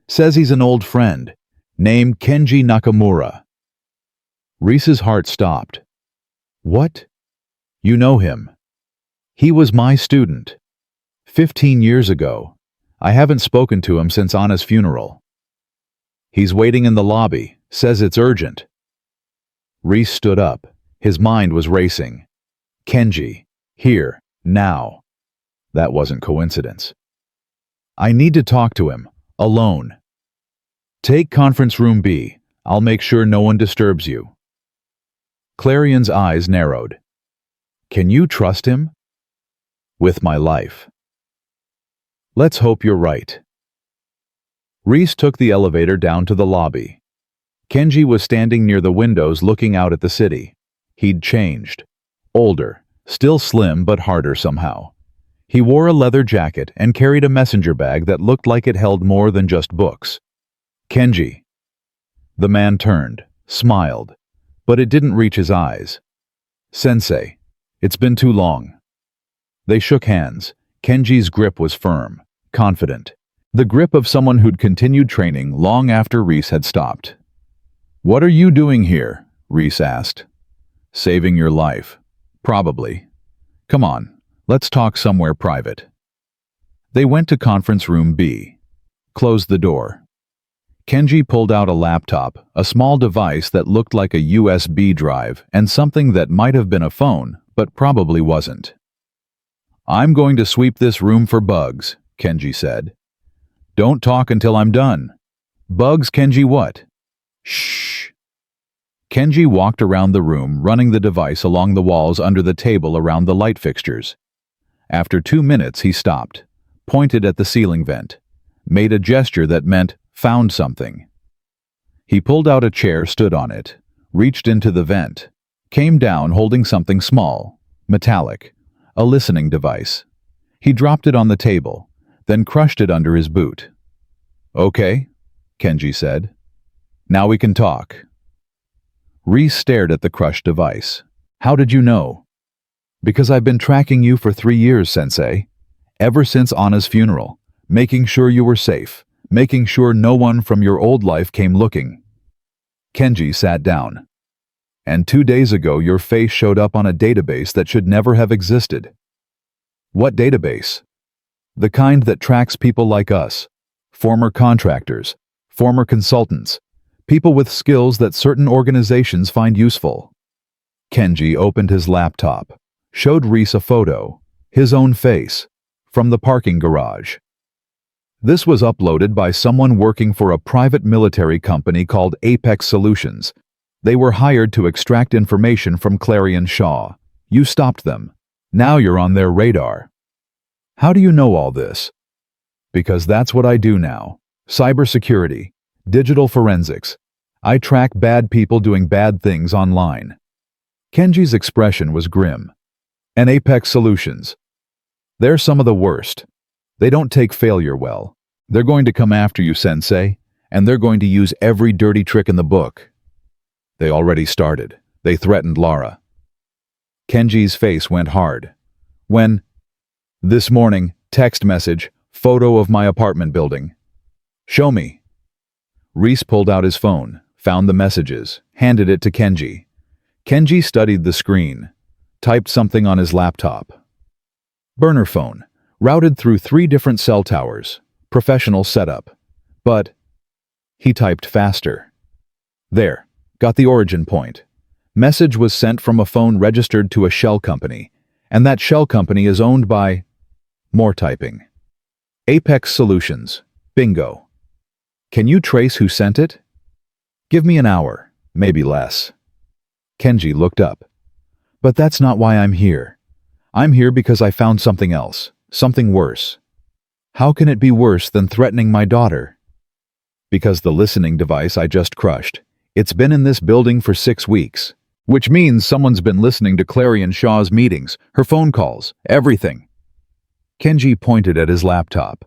Says he's an old friend. Named Kenji Nakamura. Reese's heart stopped. What? You know him. He was my student. 15 years ago. I haven't spoken to him since Anna's funeral. He's waiting in the lobby. Says it's urgent. Reese stood up. His mind was racing. Kenji. Here. Now. That wasn't coincidence. I need to talk to him. Alone. Take conference room B. I'll make sure no one disturbs you. Clarion's eyes narrowed. Can you trust him? With my life. Let's hope you're right. Reese took the elevator down to the lobby. Kenji was standing near the windows looking out at the city. He'd changed. Older, still slim but harder somehow. He wore a leather jacket and carried a messenger bag that looked like it held more than just books. Kenji. The man turned, smiled, but it didn't reach his eyes. Sensei, it's been too long. They shook hands. Kenji's grip was firm, confident. The grip of someone who'd continued training long after Reese had stopped. What are you doing here? Reese asked. Saving your life. Probably. Come on, let's talk somewhere private. They went to conference room B. Closed the door. Kenji pulled out a laptop, a small device that looked like a USB drive and something that might have been a phone, but probably wasn't. I'm going to sweep this room for bugs, Kenji said. Don't talk until I'm done. Bugs, Kenji, what? Shh. Kenji walked around the room, running the device along the walls under the table around the light fixtures. After 2 minutes, he stopped, pointed at the ceiling vent, made a gesture that meant, found something. He pulled out a chair, stood on it, reached into the vent, came down holding something small, metallic, a listening device. He dropped it on the table, then crushed it under his boot. "Okay," Kenji said. "Now we can talk." Reese stared at the crushed device. "How did you know?" "Because I've been tracking you for 3 years, Sensei. Ever since Anna's funeral, making sure you were safe, making sure no one from your old life came looking." Kenji sat down. "And 2 days ago your face showed up on a database that should never have existed." "What database?" "The kind that tracks people like us, former contractors, former consultants, people with skills that certain organizations find useful." Kenji opened his laptop, showed Reese a photo, his own face, from the parking garage. This was uploaded by someone working for a private military company called Apex Solutions. They were hired to extract information from Clarion Shaw. You stopped them. Now you're on their radar. "How do you know all this?" "Because that's what I do now. Cybersecurity, digital forensics. I track bad people doing bad things online." Kenji's expression was grim. "And Apex Solutions? They're some of the worst. They don't take failure well. They're going to come after you, Sensei, and they're going to use every dirty trick in the book." "They already started. They threatened Lara." Kenji's face went hard. "When?" "This morning, text message, photo of my apartment building." "Show me." Reese pulled out his phone, found the messages, handed it to Kenji. Kenji studied the screen, typed something on his laptop. "Burner phone, routed through 3 different cell towers, professional setup. But..." He typed faster. "There, got the origin point. Message was sent from a phone registered to a shell company, and that shell company is owned by..." More typing. "Apex Solutions. Bingo. Can you trace who sent it?" "Give me an hour, maybe less." Kenji looked up. "But that's not why I'm here. I'm here because I found something else, something worse." "How can it be worse than threatening my daughter?" "Because the listening device I just crushed. It's been in this building for 6 weeks. Which means someone's been listening to Clarion Shaw's meetings, her phone calls, everything." Kenji pointed at his laptop.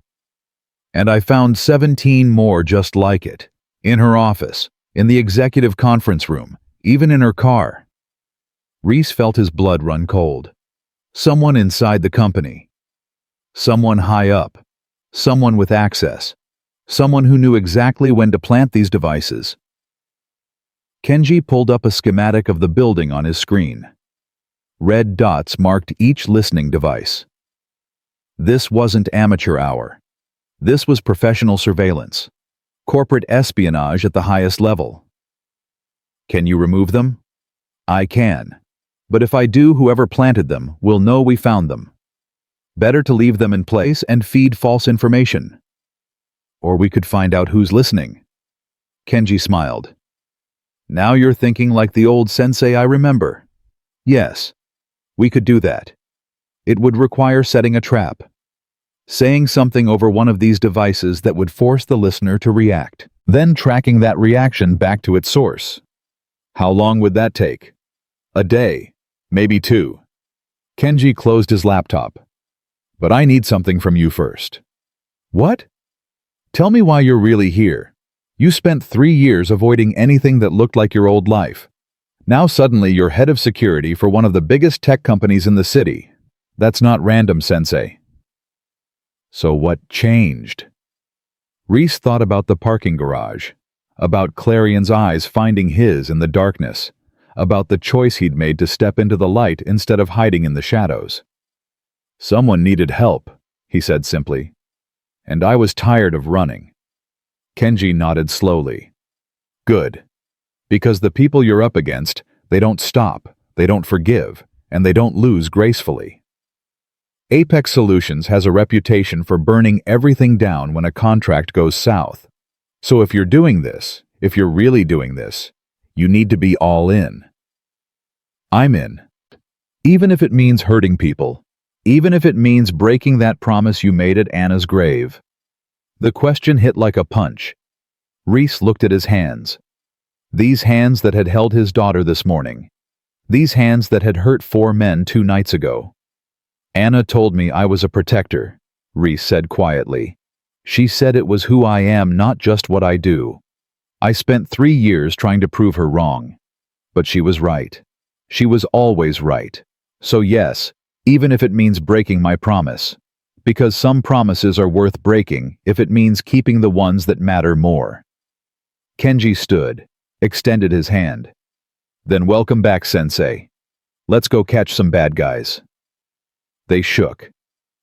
"And I found 17 more just like it. In her office, in the executive conference room, even in her car." Reese felt his blood run cold. Someone inside the company. Someone high up. Someone with access. Someone who knew exactly when to plant these devices. Kenji pulled up a schematic of the building on his screen. Red dots marked each listening device. This wasn't amateur hour. This was professional surveillance. Corporate espionage at the highest level. "Can you remove them?" "I can. But if I do, whoever planted them will know we found them. Better to leave them in place and feed false information. Or we could find out who's listening." Kenji smiled. "Now you're thinking like the old sensei I remember." "Yes, we could do that. It would require setting a trap. Saying something over one of these devices that would force the listener to react, then tracking that reaction back to its source. How long would that take? A day, maybe 2. Kenji closed his laptop. "But I need something from you first." "What?" "Tell me why you're really here. You spent 3 years avoiding anything that looked like your old life. Now suddenly you're head of security for one of the biggest tech companies in the city. That's not random, Sensei." "So what changed?" Reese thought about the parking garage, about Clarion's eyes finding his in the darkness, about the choice he'd made to step into the light instead of hiding in the shadows. "Someone needed help," he said simply. "And I was tired of running." Kenji nodded slowly. "Good. Because the people you're up against, they don't stop, they don't forgive, and they don't lose gracefully. Apex Solutions has a reputation for burning everything down when a contract goes south. So if you're doing this, if you're really doing this, you need to be all in." "I'm in. Even if it means hurting people. Even if it means breaking that promise you made at Anna's grave." The question hit like a punch. Reese looked at his hands. These hands that had held his daughter this morning. These hands that had hurt 4 men 2 nights ago. Anna told me I was a protector, Reese said quietly. She said it was who I am, not just what I do. I spent 3 years trying to prove her wrong. But she was right. She was always right. So yes, even if it means breaking my promise. Because some promises are worth breaking if it means keeping the ones that matter more. Kenji stood, extended his hand. Then welcome back, Sensei. Let's go catch some bad guys. They shook.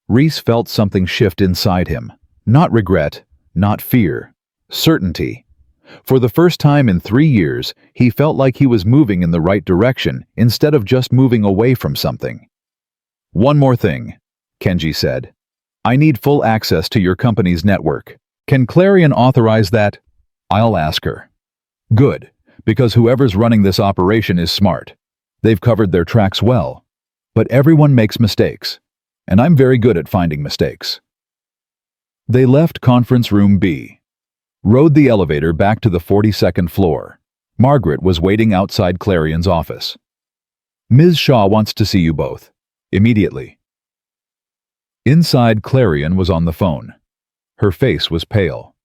Reese felt something shift inside him. Not regret, not fear. Certainty. For the first time in 3 years, he felt like he was moving in the right direction instead of just moving away from something. One more thing, Kenji said. I need full access to your company's network. Can Clarion authorize that? I'll ask her. Good, because whoever's running this operation is smart. They've covered their tracks well. But everyone makes mistakes, and I'm very good at finding mistakes. They left conference room B. Rode the elevator back to the 42nd floor. Margaret was waiting outside Clarion's office. Ms. Shaw wants to see you both. Immediately. Inside, Clarion was on the phone. Her face was pale.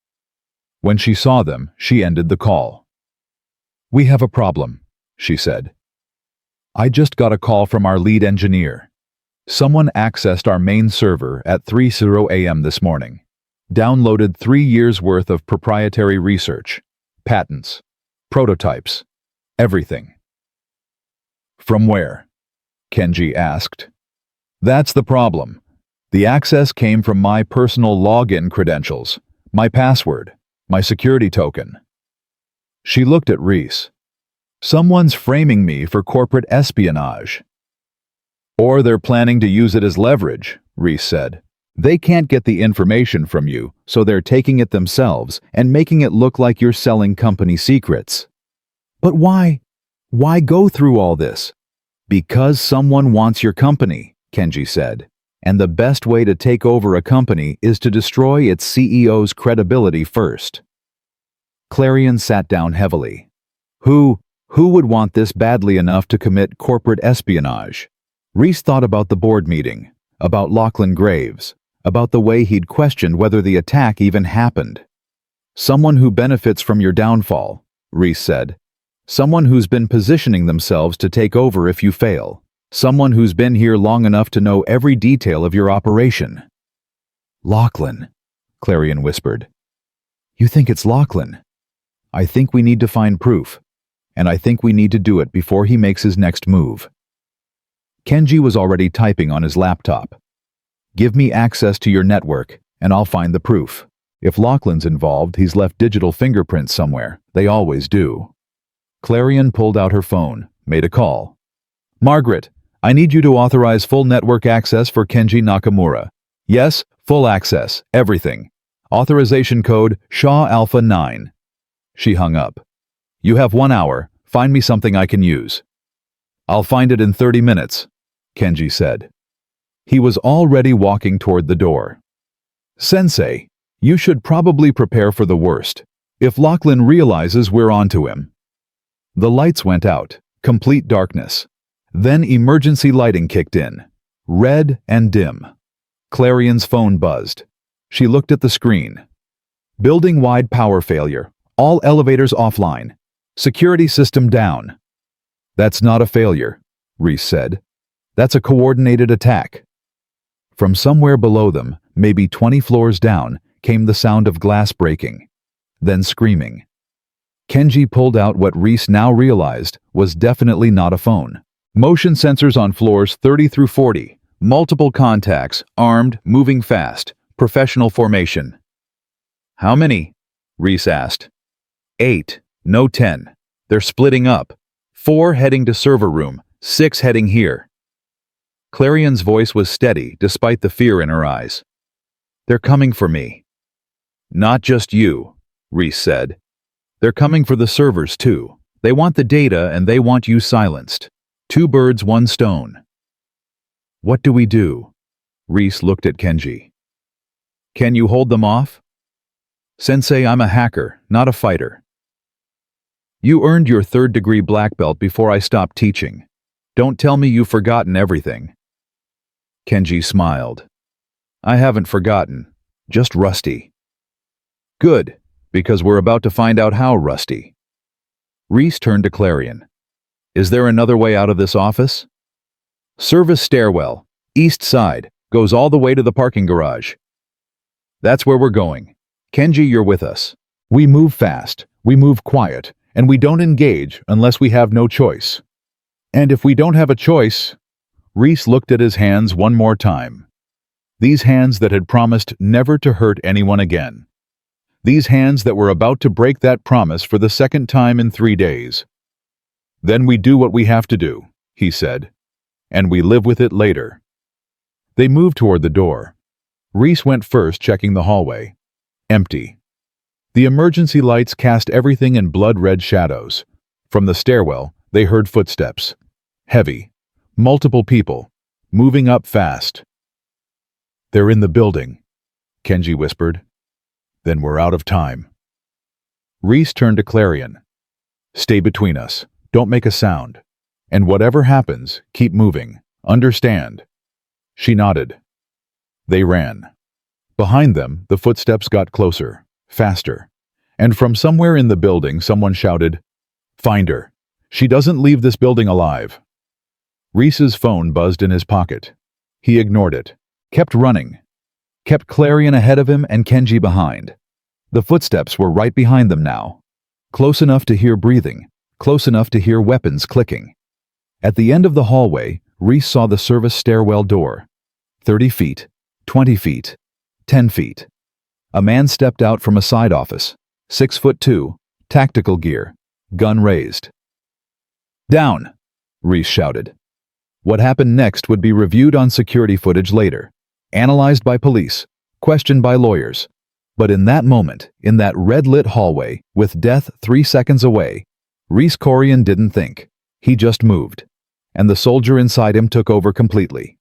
When she saw them, she ended the call. We have a problem, she said. I just got a call from our lead engineer. Someone accessed our main server at 3:00 a.m. this morning. Downloaded 3 years' worth of proprietary research, patents, prototypes, everything. From where? Kenji asked. That's the problem. The access came from my personal login credentials, my password, my security token. She looked at Reese. Someone's framing me for corporate espionage. Or they're planning to use it as leverage, Reese said. They can't get the information from you, so they're taking it themselves and making it look like you're selling company secrets. But why? Why go through all this? Because someone wants your company, Kenji said. And the best way to take over a company is to destroy its CEO's credibility first. Clarion sat down heavily. Who would want this badly enough to commit corporate espionage? Reese thought about the board meeting, about Lachlan Graves, about the way he'd questioned whether the attack even happened. Someone who benefits from your downfall, Reese said. Someone who's been positioning themselves to take over if you fail. Someone who's been here long enough to know every detail of your operation. Lachlan, Clarion whispered. You think it's Lachlan? I think we need to find proof, and I think we need to do it before he makes his next move. Kenji was already typing on his laptop. Give me access to your network, and I'll find the proof. If Lachlan's involved, he's left digital fingerprints somewhere. They always do. Clarion pulled out her phone, made a call. Margaret, I need you to authorize full network access for Kenji Nakamura. Yes, full access, everything. Authorization code Shaw Alpha 9. She hung up. You have 1 hour. Find me something I can use. I'll find it in 30 minutes, Kenji said. He was already walking toward the door. Sensei, you should probably prepare for the worst. If Lachlan realizes we're onto him. The lights went out, complete darkness. Then emergency lighting kicked in, red and dim. Clarion's phone buzzed. She looked at the screen. Building-wide power failure. All elevators offline. Security system down. That's not a failure, Reese said. That's a coordinated attack. From somewhere below them, maybe 20 floors down, came the sound of glass breaking. Then screaming. Kenji pulled out what Reese now realized was definitely not a phone. Motion sensors on floors 30 through 40. Multiple contacts, armed, moving fast. Professional formation. How many? Reese asked. 8, no 10. They're splitting up. 4 heading to server room, 6 heading here. Clarion's voice was steady despite the fear in her eyes. They're coming for me. Not just you, Reese said. They're coming for the servers too. They want the data and they want you silenced. 2 birds, 1 stone. What do we do? Reese looked at Kenji. Can you hold them off? Sensei, I'm a hacker, not a fighter. You earned your 3rd-degree black belt before I stopped teaching. Don't tell me you've forgotten everything. Kenji smiled. I haven't forgotten, just rusty. Good, because we're about to find out how rusty. Reese turned to Clarion. Is there another way out of this office? Service stairwell, east side, goes all the way to the parking garage. That's where we're going. Kenji, you're with us. We move fast, we move quiet, and we don't engage unless we have no choice. And if we don't have a choice... Reese looked at his hands one more time. These hands that had promised never to hurt anyone again. These hands that were about to break that promise for the second time in 3 days. Then we do what we have to do, he said, and we live with it later. They moved toward the door. Reese went first, checking the hallway. Empty. The emergency lights cast everything in blood-red shadows. From the stairwell, they heard footsteps. Heavy. Multiple people. Moving up fast. They're in the building, Kenji whispered. Then we're out of time. Reese turned to Clarion. Stay between us. Don't make a sound. And whatever happens, keep moving. Understand? She nodded. They ran. Behind them, the footsteps got closer, faster. And from somewhere in the building, someone shouted, Find her. She doesn't leave this building alive. Reese's phone buzzed in his pocket. He ignored it, kept running, kept Clarion ahead of him and Kenji behind. The footsteps were right behind them now, close enough to hear breathing, close enough to hear weapons clicking. At the end of the hallway, Reese saw the service stairwell door. 30 feet, 20 feet, 10 feet. A man stepped out from a side office, 6'2", tactical gear, gun raised. Down, Reese shouted. What happened next would be reviewed on security footage later, analyzed by police, questioned by lawyers. But in that moment, in that red-lit hallway, with death 3 seconds away, Reese Corrian didn't think. He just moved. And the soldier inside him took over completely.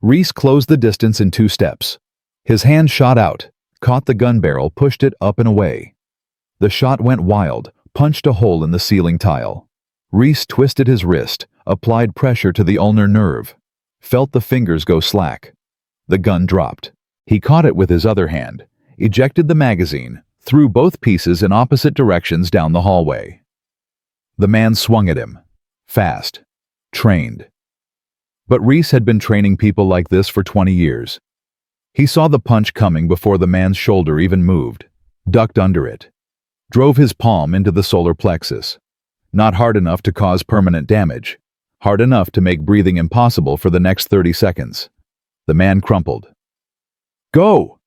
Reese closed the distance in 2 steps. His hand shot out, caught the gun barrel, pushed it up and away. The shot went wild, punched a hole in the ceiling tile. Reese twisted his wrist, applied pressure to the ulnar nerve, felt the fingers go slack. The gun dropped. He caught it with his other hand, ejected the magazine, threw both pieces in opposite directions down the hallway. The man swung at him. Fast. Trained. But Reese had been training people like this for 20 years. He saw the punch coming before the man's shoulder even moved, ducked under it, drove his palm into the solar plexus. Not hard enough to cause permanent damage, hard enough to make breathing impossible for the next 30 seconds. The man crumpled. Go!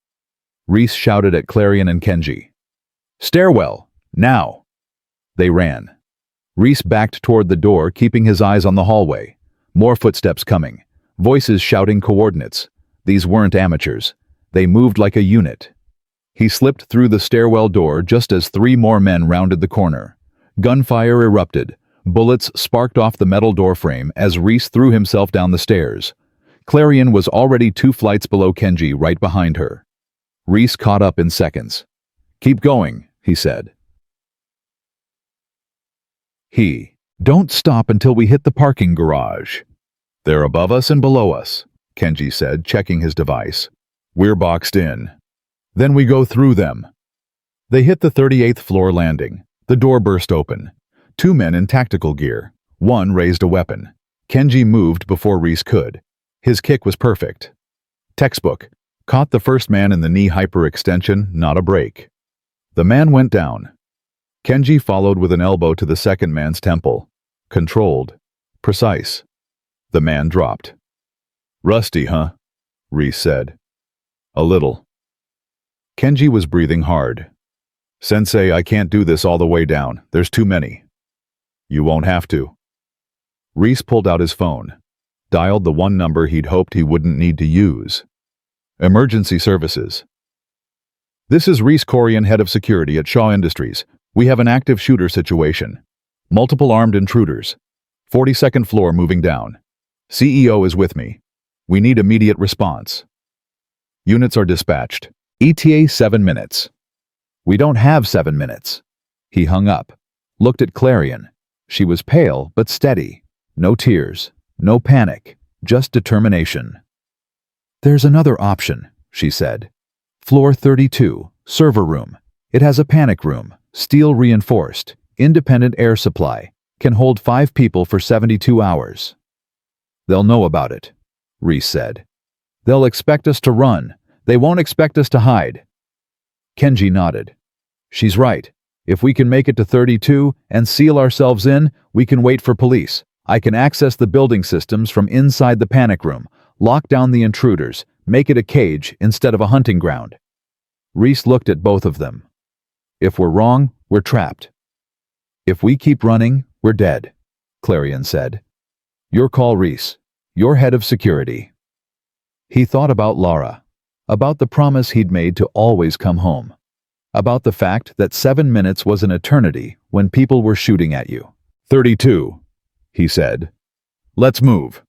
Reese shouted at Clarion and Kenji. Stairwell, now! They ran. Reese backed toward the door, keeping his eyes on the hallway. More footsteps coming, voices shouting coordinates. These weren't amateurs. They moved like a unit. He slipped through the stairwell door just as 3 more men rounded the corner. Gunfire erupted. Bullets sparked off the metal doorframe as Reese threw himself down the stairs. Clarion was already 2 flights below Kenji, right behind her. Reese caught up in seconds. Keep going, he said. Don't stop until we hit the parking garage. They're above us and below us, Kenji said, checking his device. We're boxed in. Then we go through them. They hit the 38th floor landing. The door burst open. 2 men in tactical gear. One raised a weapon. Kenji moved before Reese could. His kick was perfect. Textbook. Caught the first man in the knee hyperextension, not a break. The man went down. Kenji followed with an elbow to the second man's temple. Controlled. Precise. The man dropped. Rusty, huh? Reese said. A little. Kenji was breathing hard. Sensei, I can't do this all the way down. There's too many. You won't have to. Reese pulled out his phone. Dialed the one number he'd hoped he wouldn't need to use. Emergency services. This is Reese Corrian, head of security at Shaw Industries. We have an active shooter situation. Multiple armed intruders. 42nd floor moving down. CEO is with me. We need immediate response. Units are dispatched. ETA 7 minutes. We don't have 7 minutes. He hung up. Looked at Clarion. She was pale but steady. No tears. No panic. Just determination. There's another option, she said. Floor 32, server room. It has a panic room, steel reinforced, independent air supply, can hold 5 people for 72 hours. They'll know about it, Reese said. They'll expect us to run. They won't expect us to hide. Kenji nodded. She's right. If we can make it to 32 and seal ourselves in, we can wait for police. I can access the building systems from inside the panic room, lock down the intruders, make it a cage instead of a hunting ground. Reese looked at both of them. If we're wrong, we're trapped. If we keep running, we're dead, Corrian said. Your call, Reese. You're head of security. He thought about Laura, about the promise he'd made to always come home, about the fact that 7 minutes was an eternity when people were shooting at you. 32, he said. Let's move.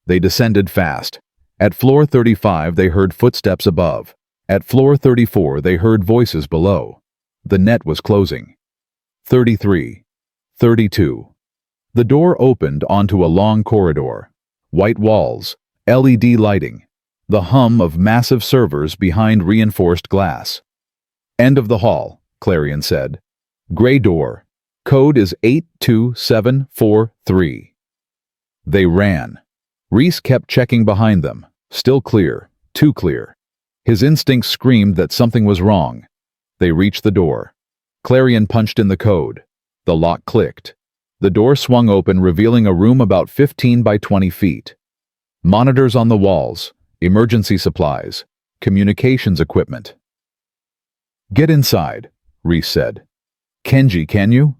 They descended fast. At floor 35, they heard footsteps above. At floor 34, they heard voices below. The net was closing. 33. 32. The door opened onto a long corridor. White walls, LED lighting, the hum of massive servers behind reinforced glass. End of the hall, Corrian said. Gray door. Code is 82743. They ran. Reese kept checking behind them. Still clear. Too clear. His instincts screamed that something was wrong. They reached the door. Corrian punched in the code. The lock clicked. The door swung open, revealing a room about 15 by 20 feet. Monitors on the walls, emergency supplies, communications equipment. Get inside, Reese said. Kenji, can you?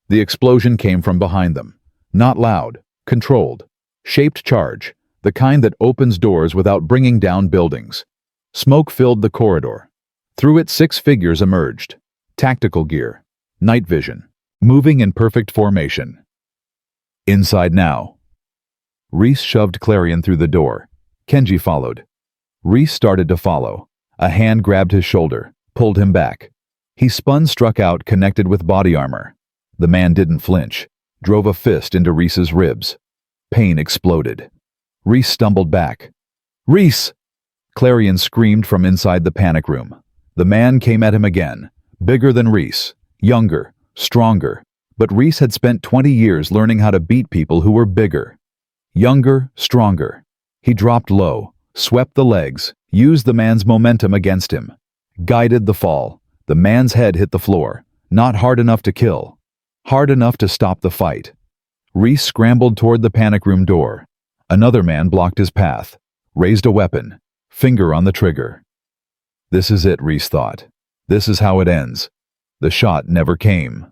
The explosion came from behind them. Not loud, controlled. Shaped charge, the kind that opens doors without bringing down buildings. Smoke filled the corridor. Through it 6 figures emerged. Tactical gear, night vision, moving in perfect formation. Inside now. Reese shoved Corrian through the door. Kenji followed. Reese started to follow. A hand grabbed his shoulder, pulled him back. He spun, struck out, connected with body armor. The man didn't flinch, drove a fist into Reese's ribs. Pain exploded. Reese stumbled back. Reese! Corrian screamed from inside the panic room. The man came at him again, bigger than Reese, younger, stronger, but Reese had spent 20 years learning how to beat people who were bigger. Younger, stronger. He dropped low, swept the legs, used the man's momentum against him. Guided the fall. The man's head hit the floor, not hard enough to kill, hard enough to stop the fight. Reese scrambled toward the panic room door. Another man blocked his path, raised a weapon, finger on the trigger. This is it, Reese thought. This is how it ends. The shot never came.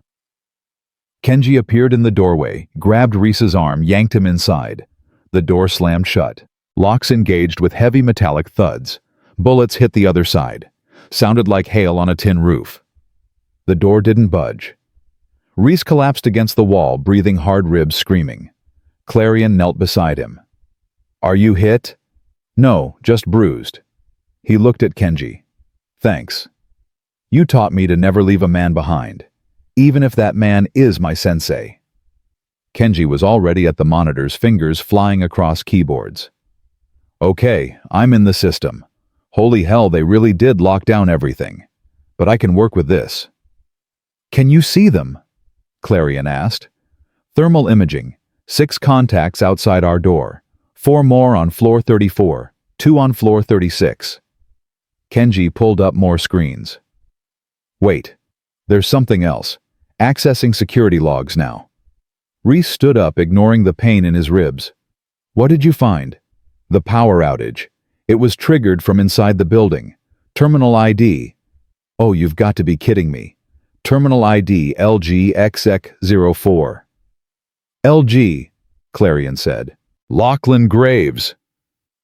Kenji appeared in the doorway, grabbed Reese's arm, yanked him inside. The door slammed shut. Locks engaged with heavy metallic thuds. Bullets hit the other side. Sounded like hail on a tin roof. The door didn't budge. Reese collapsed against the wall, breathing hard ribs, screaming. Corrian knelt beside him. Are you hit? No, just bruised. He looked at Kenji. Thanks. You taught me to never leave a man behind, even if that man is my sensei. Kenji was already at the monitors, fingers flying across keyboards. Okay, I'm in the system. Holy hell, they really did lock down everything. But I can work with this. Can you see them? Corrian asked. Thermal imaging. 6 contacts outside our door. 4 more on floor 34. 2 on floor 36. Kenji pulled up more screens. Wait. There's something else. Accessing security logs now. Reese stood up, ignoring the pain in his ribs. What did you find? The power outage. It was triggered from inside the building. Terminal ID. Oh, you've got to be kidding me. Terminal ID LGXX04. LG, Corrian said. Lachlan Graves.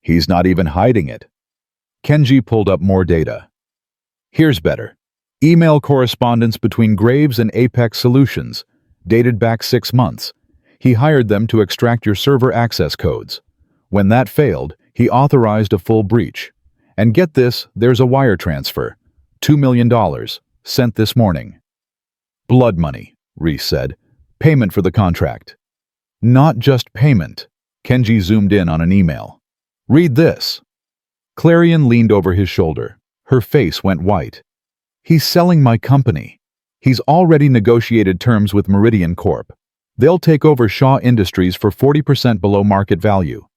He's not even hiding it. Kenji pulled up more data. Here's better. Email correspondence between Graves and Apex Solutions, dated back 6 months. He hired them to extract your server access codes. When that failed, he authorized a full breach. And get this, there's a wire transfer. $2 million, sent this morning. Blood money, Reese said. Payment for the contract. Not just payment. Kenji zoomed in on an email. Read this. Clarion leaned over his shoulder. Her face went white. He's selling my company. He's already negotiated terms with Meridian Corp. They'll take over Shaw Industries for 40% below market value.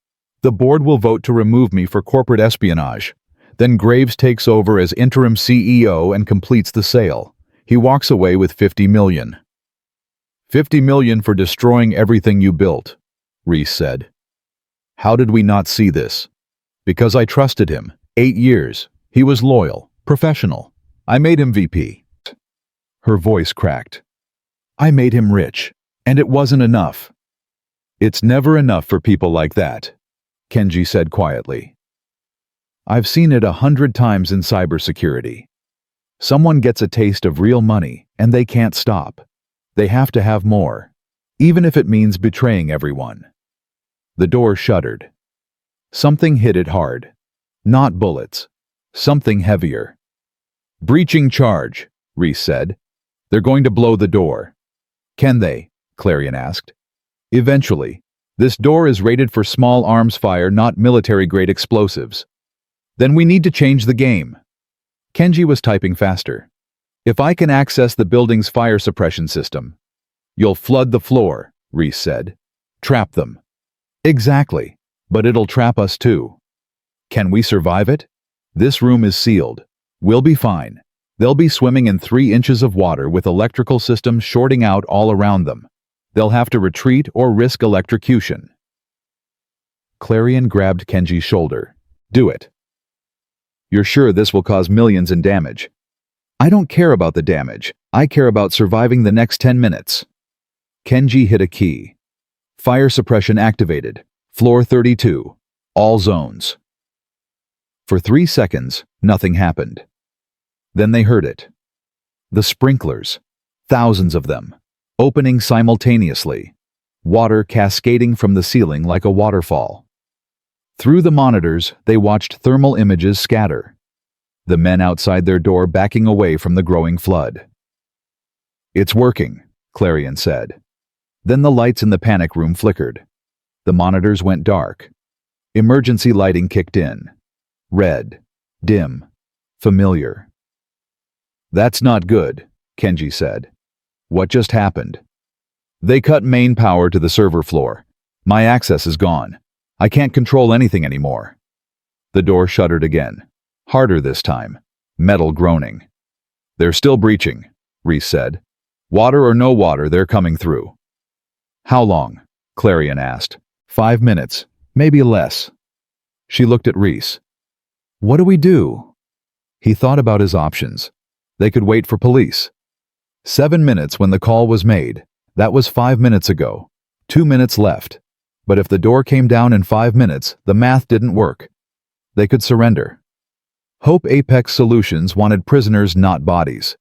The board will vote to remove me for corporate espionage. Then Graves takes over as interim CEO and completes the sale. He walks away with $50 million. $50 million for destroying everything you built, Reese said. How did we not see this? Because I trusted him. 8 years. He was loyal, professional. I made him VP. Her voice cracked. I made him rich, and it wasn't enough. It's never enough for people like that, Kenji said quietly. I've seen it 100 times in cybersecurity. Someone gets a taste of real money, and they can't stop. They have to have more, even if it means betraying everyone. The door shuddered. Something hit it hard. Not bullets. Something heavier. Breaching charge, Reese said. They're going to blow the door. Can they? Clarion asked. Eventually. This door is rated for small arms fire, not military-grade explosives. Then we need to change the game. Kenji was typing faster. If I can access the building's fire suppression system. You'll flood the floor, Reese said. Trap them. Exactly. But it'll trap us too. Can we survive it? This room is sealed. We'll be fine. They'll be swimming in 3 inches of water with electrical systems shorting out all around them. They'll have to retreat or risk electrocution. Clarion grabbed Kenji's shoulder. Do it. You're sure this will cause millions in damage? I don't care about the damage. I care about surviving the next 10 minutes. Kenji hit a key. Fire suppression activated. Floor 32. All zones. For 3 seconds, nothing happened. Then they heard it. The sprinklers. Thousands of them. Opening simultaneously. Water cascading from the ceiling like a waterfall. Through the monitors, they watched thermal images scatter. The men outside their door backing away from the growing flood. It's working, Clarion said. Then the lights in the panic room flickered. The monitors went dark. Emergency lighting kicked in. Red. Dim. Familiar. That's not good, Kenji said. What just happened? They cut main power to the server floor. My access is gone. I can't control anything anymore. The door shuddered again. Harder this time. Metal groaning. They're still breaching, Reese said. Water or no water, they're coming through. How long? Clarion asked. 5 minutes, maybe less. She looked at Reese. What do we do? He thought about his options. They could wait for police. 7 minutes when the call was made. That was 5 minutes ago. 2 minutes left. But if the door came down in 5 minutes, the math didn't work. They could surrender. Hope Apex Solutions wanted prisoners, not bodies.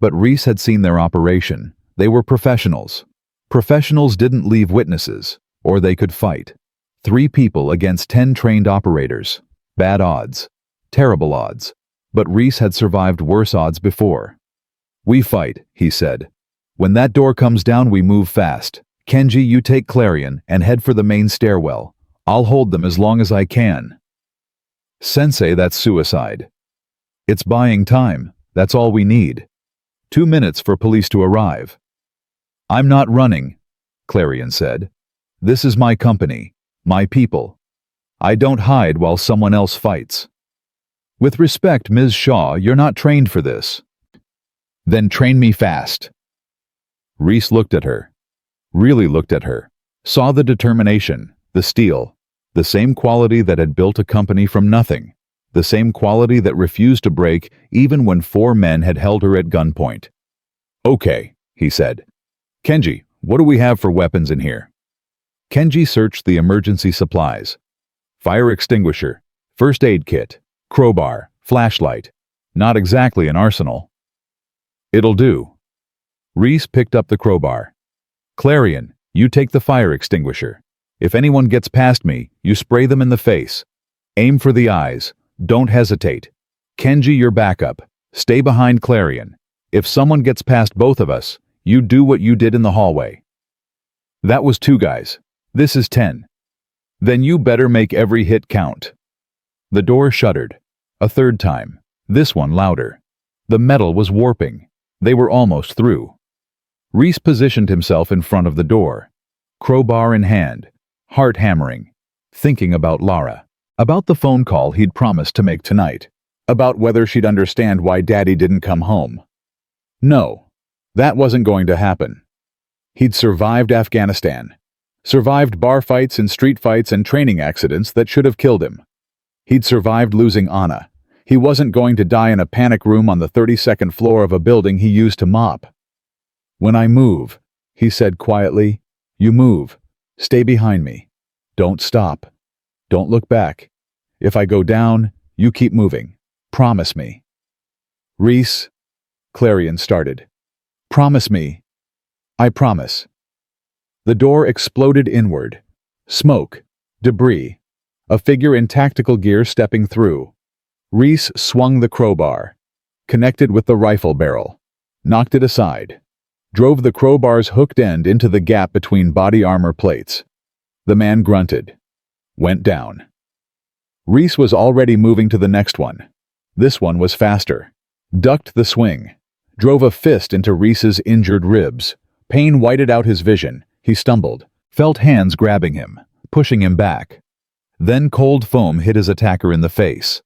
But Reese had seen their operation. They were professionals. Professionals didn't leave witnesses, or they could fight. 3 people against 10 trained operators. Bad odds. Terrible odds. But Reese had survived worse odds before. We fight, he said. When that door comes down, we move fast. Kenji, you take Clarion and head for the main stairwell. I'll hold them as long as I can. Sensei, that's suicide. It's buying time. That's all we need. 2 minutes for police to arrive. I'm not running, Clarion said. This is my company, my people. I don't hide while someone else fights. With respect, Ms. Shaw, you're not trained for this. Then train me fast. Reese looked at her. Really looked at her. Saw the determination, the steel, the same quality that had built a company from nothing, the same quality that refused to break even when 4 men had held her at gunpoint. Okay, he said. Kenji, what do we have for weapons in here? Kenji searched the emergency supplies. Fire extinguisher, first aid kit, crowbar, flashlight. Not exactly an arsenal. It'll do. Reese picked up the crowbar. Clarion, you take the fire extinguisher. If anyone gets past me, you spray them in the face. Aim for the eyes. Don't hesitate. Kenji, your backup. Stay behind Clarion. If someone gets past both of us, you do what you did in the hallway. That was 2 guys. This is 10. Then you better make every hit count. The door shuddered. A third time. This one louder. The metal was warping. They were almost through. Reese positioned himself in front of the door, crowbar in hand, heart hammering, thinking about Lara, about the phone call he'd promised to make tonight, about whether she'd understand why Daddy didn't come home. No, that wasn't going to happen. He'd survived Afghanistan, survived bar fights and street fights and training accidents that should have killed him. He'd survived losing Anna. He wasn't going to die in a panic room on the 32nd floor of a building he used to mop. When I move, he said quietly, you move. Stay behind me. Don't stop. Don't look back. If I go down, you keep moving. Promise me. Reese, Corrian started. Promise me. I promise. The door exploded inward. Smoke. Debris. A figure in tactical gear stepping through. Reese swung the crowbar, connected with the rifle barrel, knocked it aside, drove the crowbar's hooked end into the gap between body armor plates. The man grunted, went down. Reese was already moving to the next one. This one was faster, ducked the swing, drove a fist into Reese's injured ribs. Pain whited out his vision. He stumbled, felt hands grabbing him, pushing him back. Then cold foam hit his attacker in the face.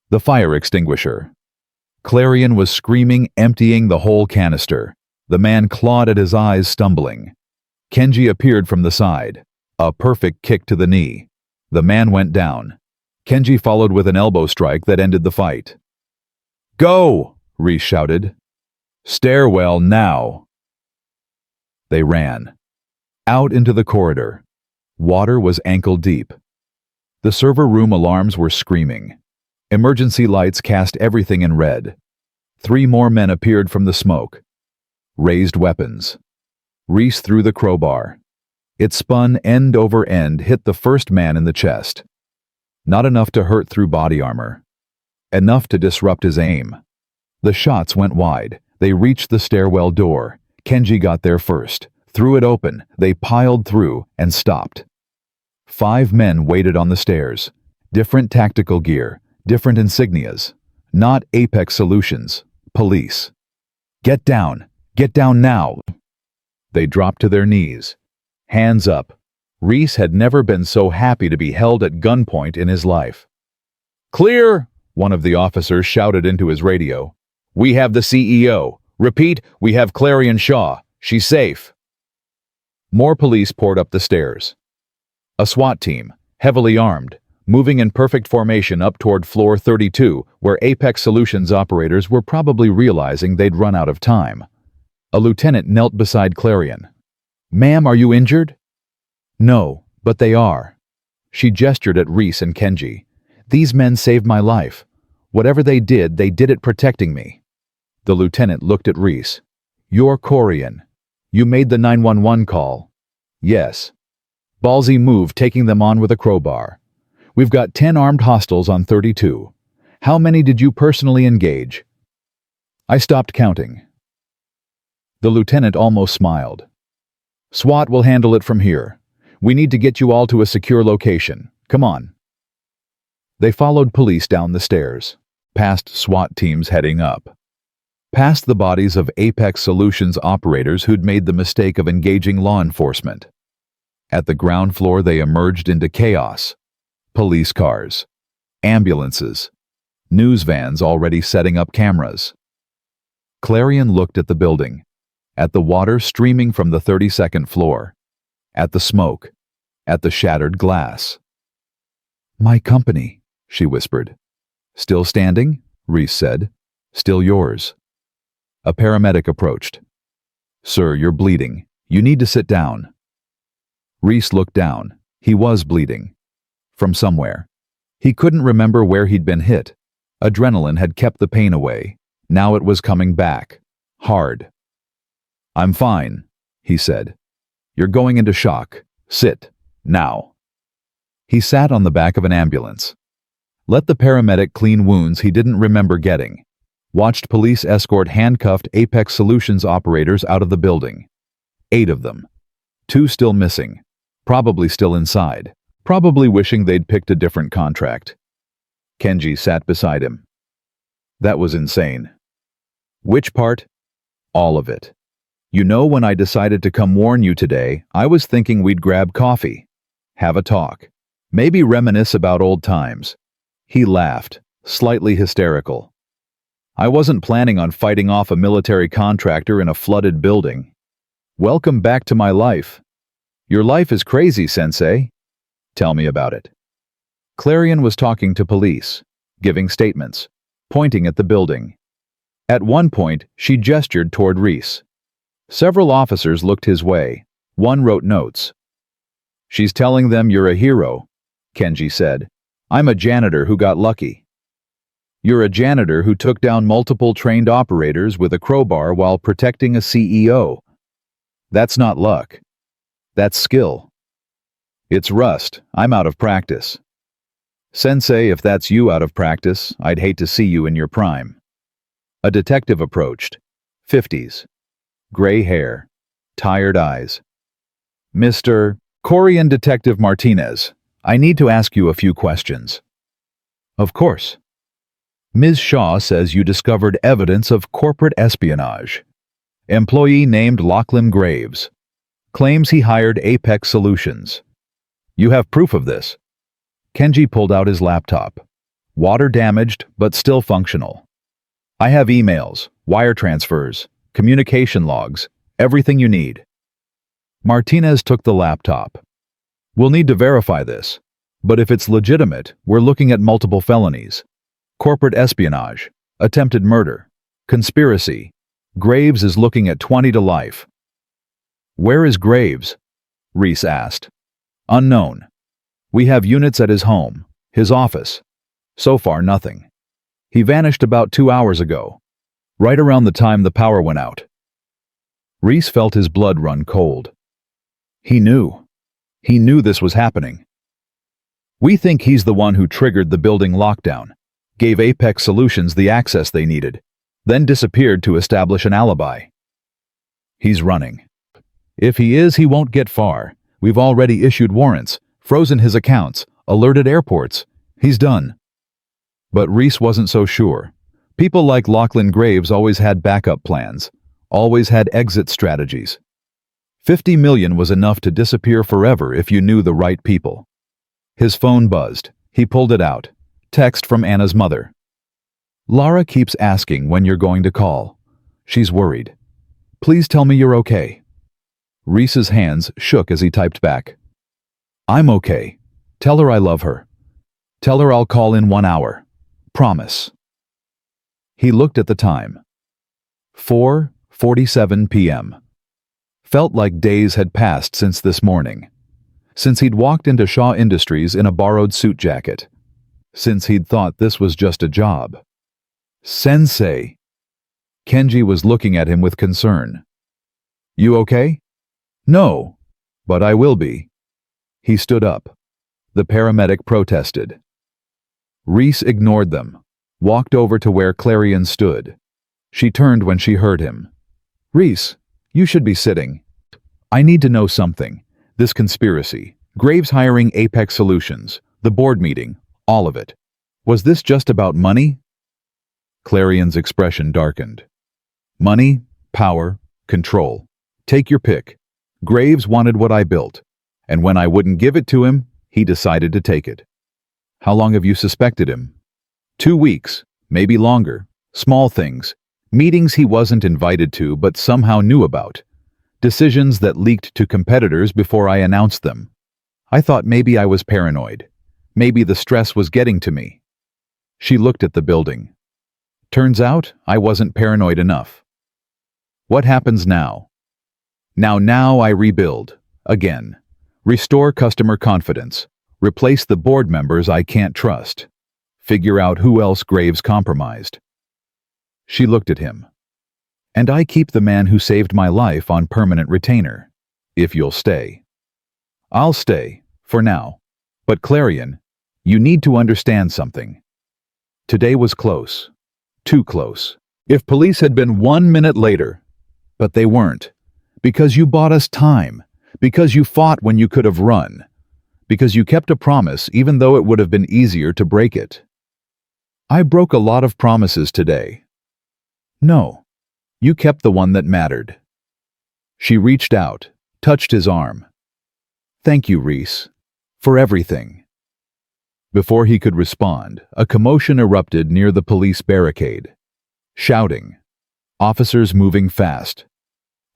The fire extinguisher. Corrian was screaming, emptying the whole canister. The man clawed at his eyes, stumbling. Kenji appeared from the side. A perfect kick to the knee. The man went down. Kenji followed with an elbow strike that ended the fight. Go! Reese shouted. Stairwell now. They ran. Out into the corridor. Water was ankle deep. The server room alarms were screaming. Emergency lights cast everything in red. 3 more men appeared from the smoke. Raised weapons. Reese threw the crowbar. It spun end over end, hit the first man in the chest. Not enough to hurt through body armor. Enough to disrupt his aim. The shots went wide. They reached the stairwell door. Kenji got there first. Threw it open. They piled through and stopped. 5 men waited on the stairs. Different tactical gear. Different insignias. Not Apex Solutions. Police. Get down. Get down now. They dropped to their knees. Hands up. Reese had never been so happy to be held at gunpoint in his life. Clear! One of the officers shouted into his radio. We have the CEO. Repeat, we have Corrian Shaw. She's safe. More police poured up the stairs. A SWAT team, heavily armed, moving in perfect formation up toward floor 32, where Apex Solutions operators were probably realizing they'd run out of time. A lieutenant knelt beside Corrian. Ma'am, are you injured? No, but they are. She gestured at Reese and Kenji. These men saved my life. Whatever they did it protecting me. The lieutenant looked at Reese. You're Corrian. You made the 911 call. Yes. Ballsy move, taking them on with a crowbar. We've got 10 armed hostiles on 32. How many did you personally engage? I stopped counting. The lieutenant almost smiled. SWAT will handle it from here. We need to get you all to a secure location. Come on. They followed police down the stairs, past SWAT teams heading up, past the bodies of Apex Solutions operators who'd made the mistake of engaging law enforcement. At the ground floor, they emerged into chaos. Police cars, ambulances, news vans already setting up cameras. Corrian looked at the building, at the water streaming from the 32nd floor, at the smoke, at the shattered glass. My company, she whispered. Still standing? Reese said. Still yours. A paramedic approached. Sir, you're bleeding. You need to sit down. Reese looked down. He was bleeding. From somewhere. He couldn't remember where he'd been hit. Adrenaline had kept the pain away. Now it was coming back. Hard. I'm fine, he said. You're going into shock. Sit. Now. He sat on the back of an ambulance. Let the paramedic clean wounds he didn't remember getting. Watched police escort handcuffed Apex Solutions operators out of the building. 8 of them. 2 still missing. Probably still inside. probably wishing they'd picked a different contract. Kenji sat beside him. That was insane. Which part? All of it. You know, when I decided to come warn you today, I was thinking we'd grab coffee, have a talk, maybe reminisce about old times. He laughed, slightly hysterical. I wasn't planning on fighting off a military contractor in a flooded building. Welcome back to my life. Your life is crazy, Sensei. Tell me about it. Corrian was talking to police, giving statements, pointing at the building. At one point, she gestured toward Reese. Several officers looked his way. One wrote notes. She's telling them you're a hero, Kenji said. I'm a janitor who got lucky. You're a janitor who took down multiple trained operators with a crowbar while protecting a CEO. That's not luck. That's skill. It's rust. I'm out of practice. Sensei, if that's you out of practice, I'd hate to see you in your prime. A detective approached. 50s. Gray hair. Tired eyes. Mr. Corrian, Detective Martinez, I need to ask you a few questions. Of course. Ms. Shaw says you discovered evidence of corporate espionage. Employee named Lachlan Graves. Claims he hired Apex Solutions. You have proof of this. Kenji pulled out his laptop. Water damaged, but still functional. I have emails, wire transfers, communication logs, everything you need. Martinez took the laptop. We'll need to verify this, but if it's legitimate, we're looking at multiple felonies. Corporate espionage, attempted murder, conspiracy. Graves is looking at 20 to life. Where is Graves? Reese asked. Unknown. We have units at his home, his office. So far, nothing. He vanished about 2 hours ago, right around the time the power went out. Reese felt his blood run cold. He knew. He knew this was happening. We think he's the one who triggered the building lockdown, gave Apex Solutions the access they needed, then disappeared to establish an alibi. He's running. If he is, he won't get far. We've already issued warrants, frozen his accounts, alerted airports. He's done. But Reese wasn't so sure. People like Lachlan Graves always had backup plans, always had exit strategies. 50 million was enough to disappear forever if you knew the right people. His phone buzzed. He pulled it out. Text from Anna's mother. Lara keeps asking when you're going to call. She's worried. Please tell me you're okay. Reese's hands shook as he typed back. I'm okay. Tell her I love her. Tell her I'll call in 1 hour. Promise. He looked at the time. 4:47 p.m. Felt like days had passed since this morning. Since he'd walked into Shaw Industries in a borrowed suit jacket. Since he'd thought this was just a job. Sensei. Kenji was looking at him with concern. You okay? No, but I will be. He stood up. The paramedic protested. Reese ignored them, walked over to where Corrian stood. She turned when she heard him. Reese, you should be sitting. I need to know something. This conspiracy, Graves hiring Apex Solutions, the board meeting, all of it. Was this just about money? Corrian's expression darkened. Money, power, control. Take your pick. Graves wanted what I built, and when I wouldn't give it to him, he decided to take it. How long have you suspected him? 2 weeks, maybe longer. Small things. Meetings he wasn't invited to but somehow knew about. Decisions that leaked to competitors before I announced them. I thought maybe I was paranoid. Maybe the stress was getting to me. She looked at the building. Turns out I wasn't paranoid enough. What happens now? Now I rebuild. Again. Restore customer confidence. Replace the board members I can't trust. Figure out who else Graves compromised. She looked at him. And I keep the man who saved my life on permanent retainer. If you'll stay. I'll stay, for now. But Corrian, you need to understand something. Today was close. Too close. If police had been 1 minute later. But they weren't. Because you bought us time. Because you fought when you could have run. Because you kept a promise even though it would have been easier to break it. I broke a lot of promises today. No, you kept the one that mattered. She reached out, touched his arm. Thank you, Reese, for everything. Before he could respond, a commotion erupted near the police barricade. Shouting. Officers moving fast.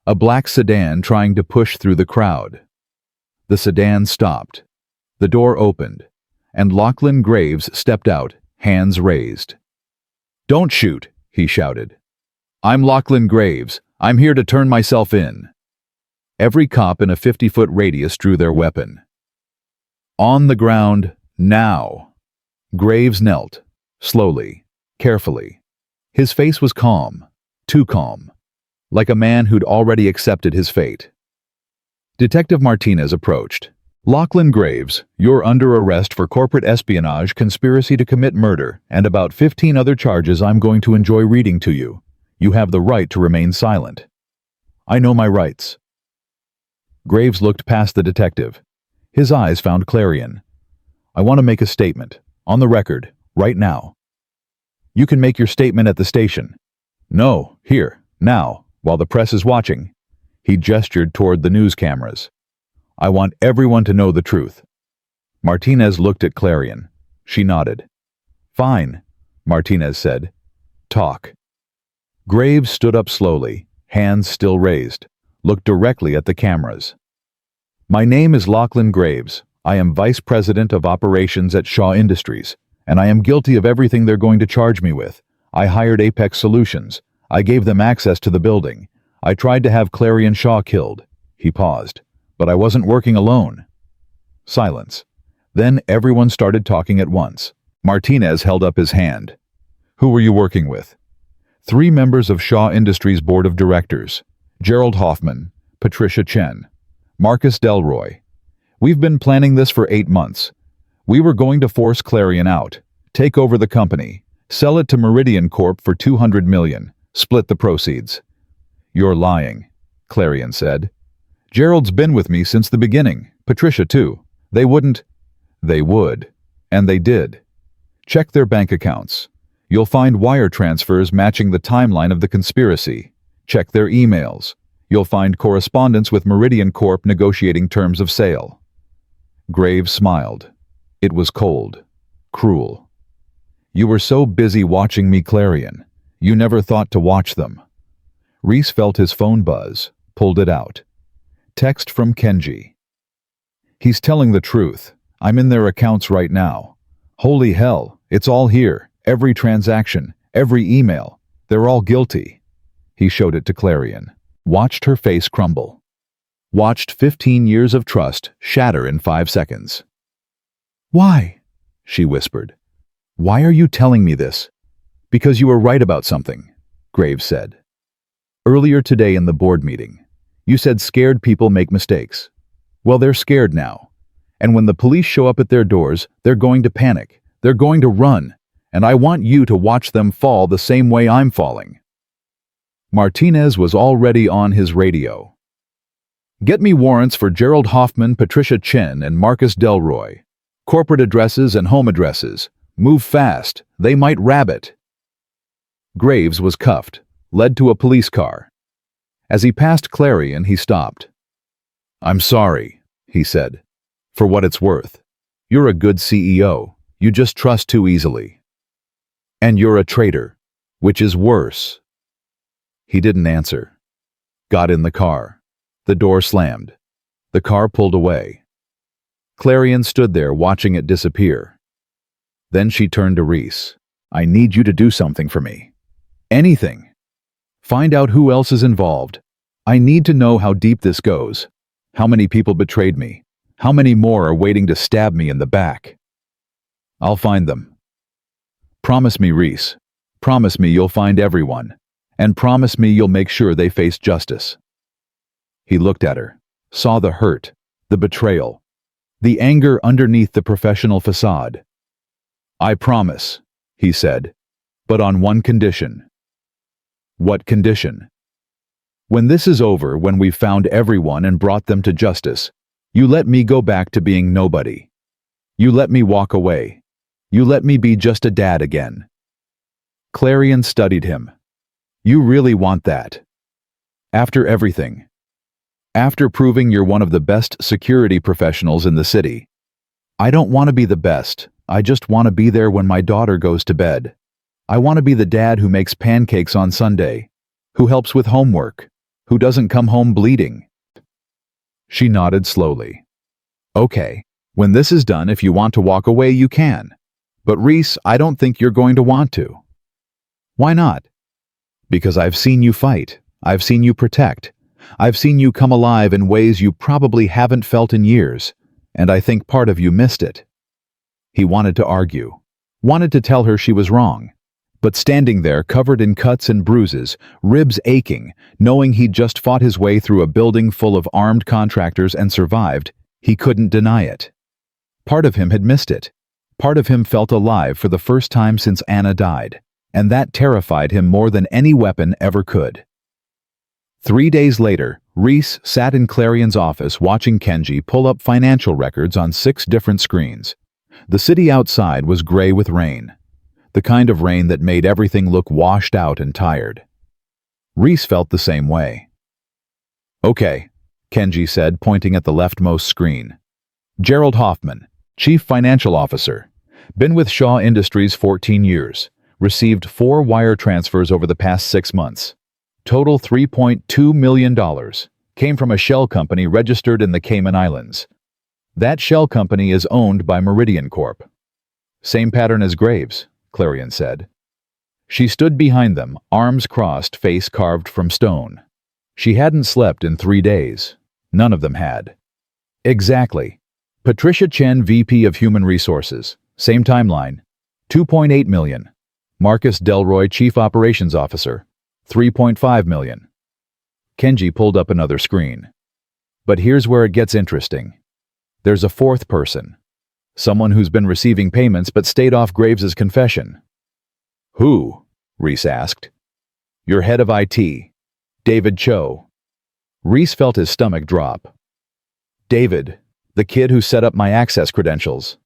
A black sedan trying to push through the crowd. The sedan stopped. The door opened, and Lachlan Graves stepped out, hands raised. Don't shoot, he shouted. I'm Lachlan Graves. I'm here to turn myself in. Every cop in a 50-foot radius drew their weapon. On the ground, now. Graves knelt, slowly, carefully. His face was calm, too calm, like a man who'd already accepted his fate. Detective Martinez approached. Lachlan Graves, you're under arrest for corporate espionage, conspiracy to commit murder, and about 15 other charges I'm going to enjoy reading to you. You have the right to remain silent. I know my rights. Graves looked past the detective. His eyes found Clarion. I want to make a statement, on the record, right now. You can make your statement at the station. No, here, now, while the press is watching. He gestured toward the news cameras. I want everyone to know the truth. Martinez looked at Clarion. She nodded. Fine, Martinez said. Talk. Graves stood up slowly, hands still raised, looked directly at the cameras. My name is Lachlan Graves. I am Vice President of Operations at Shaw Industries, and I am guilty of everything they're going to charge me with. I hired Apex Solutions. I gave them access to the building. I tried to have Clarion Shaw killed. He paused. But I wasn't working alone. Silence. Then everyone started talking at once. Martinez held up his hand. Who were you working with? 3 members of Shaw Industries Board of Directors. Gerald Hoffman, Patricia Chen, Marcus Delroy. We've been planning this for 8 months. We were going to force Clarion out, take over the company, sell it to Meridian Corp for $200 million, split the proceeds. You're lying, Clarion said. Gerald's been with me since the beginning, Patricia too. They wouldn't. They would. And they did. Check their bank accounts. You'll find wire transfers matching the timeline of the conspiracy. Check their emails. You'll find correspondence with Meridian Corp negotiating terms of sale. Graves smiled. It was cold, cruel. You were so busy watching me, Clarion. You never thought to watch them. Reese felt his phone buzz, pulled it out. Text from Kenji. He's telling the truth. I'm in their accounts right now. Holy hell, it's all here. Every transaction, every email. They're all guilty. He showed it to Clarion. Watched her face crumble. Watched 15 years of trust shatter in 5 seconds. Why? She whispered. Why are you telling me this? Because you were right about something, Graves said. Earlier today in the board meeting, you said scared people make mistakes. Well, they're scared now. And when the police show up at their doors, they're going to panic. They're going to run. And I want you to watch them fall the same way I'm falling. Martinez was already on his radio. Get me warrants for Gerald Hoffman, Patricia Chen, and Marcus Delroy. Corporate addresses and home addresses. Move fast. They might rabbit. Graves was cuffed, led to a police car. As he passed Clarion, he stopped. I'm sorry, he said. For what it's worth. You're a good CEO. You just trust too easily. And you're a traitor, which is worse. He didn't answer. Got in the car. The door slammed. The car pulled away. Clarion stood there watching it disappear. Then she turned to Reese. I need you to do something for me. Anything. Find out who else is involved. I need to know how deep this goes. How many people betrayed me? How many more are waiting to stab me in the back? I'll find them. Promise me, Reese. Promise me you'll find everyone. And promise me you'll make sure they face justice. He looked at her, saw the hurt, the betrayal, the anger underneath the professional facade. I promise, he said, but on one condition. What condition? When this is over, when we've found everyone and brought them to justice, you let me go back to being nobody. You let me walk away. You let me be just a dad again. Corrian studied him. You really want that? After everything. After proving you're one of the best security professionals in the city. I don't want to be the best. I just want to be there when my daughter goes to bed. I want to be the dad who makes pancakes on Sunday, who helps with homework, who doesn't come home bleeding. She nodded slowly. Okay, when this is done, if you want to walk away, you can. But Reese, I don't think you're going to want to. Why not? Because I've seen you fight. I've seen you protect. I've seen you come alive in ways you probably haven't felt in years, and I think part of you missed it. He wanted to argue, wanted to tell her she was wrong, but standing there covered in cuts and bruises, ribs aching, knowing he'd just fought his way through a building full of armed contractors and survived, he couldn't deny it. Part of him had missed it. Part of him felt alive for the first time since Anna died, and that terrified him more than any weapon ever could. 3 days later, Reese sat in Corrian's office watching Kenji pull up financial records on 6 different screens. The city outside was gray with rain, the kind of rain that made everything look washed out and tired. Reese felt the same way. Okay, Kenji said, pointing at the leftmost screen. Gerald Hoffman, Chief Financial Officer, been with Shaw Industries 14 years, received 4 wire transfers over the past 6 months. Total $3.2 million, came from a shell company registered in the Cayman Islands. That shell company is owned by Meridian Corp. Same pattern as Graves, Corrian said. She stood behind them, arms crossed, face carved from stone. She hadn't slept in 3 days. None of them had. Exactly. Patricia Chen, VP of Human Resources. Same timeline. 2.8 million. Marcus Delroy, Chief Operations Officer. 3.5 million. Kenji pulled up another screen. But here's where it gets interesting. There's a 4th person. Someone who's been receiving payments but stayed off Graves's confession. Who? Reese asked. Your head of IT, David Cho. Reese felt his stomach drop. David, the kid who set up my access credentials.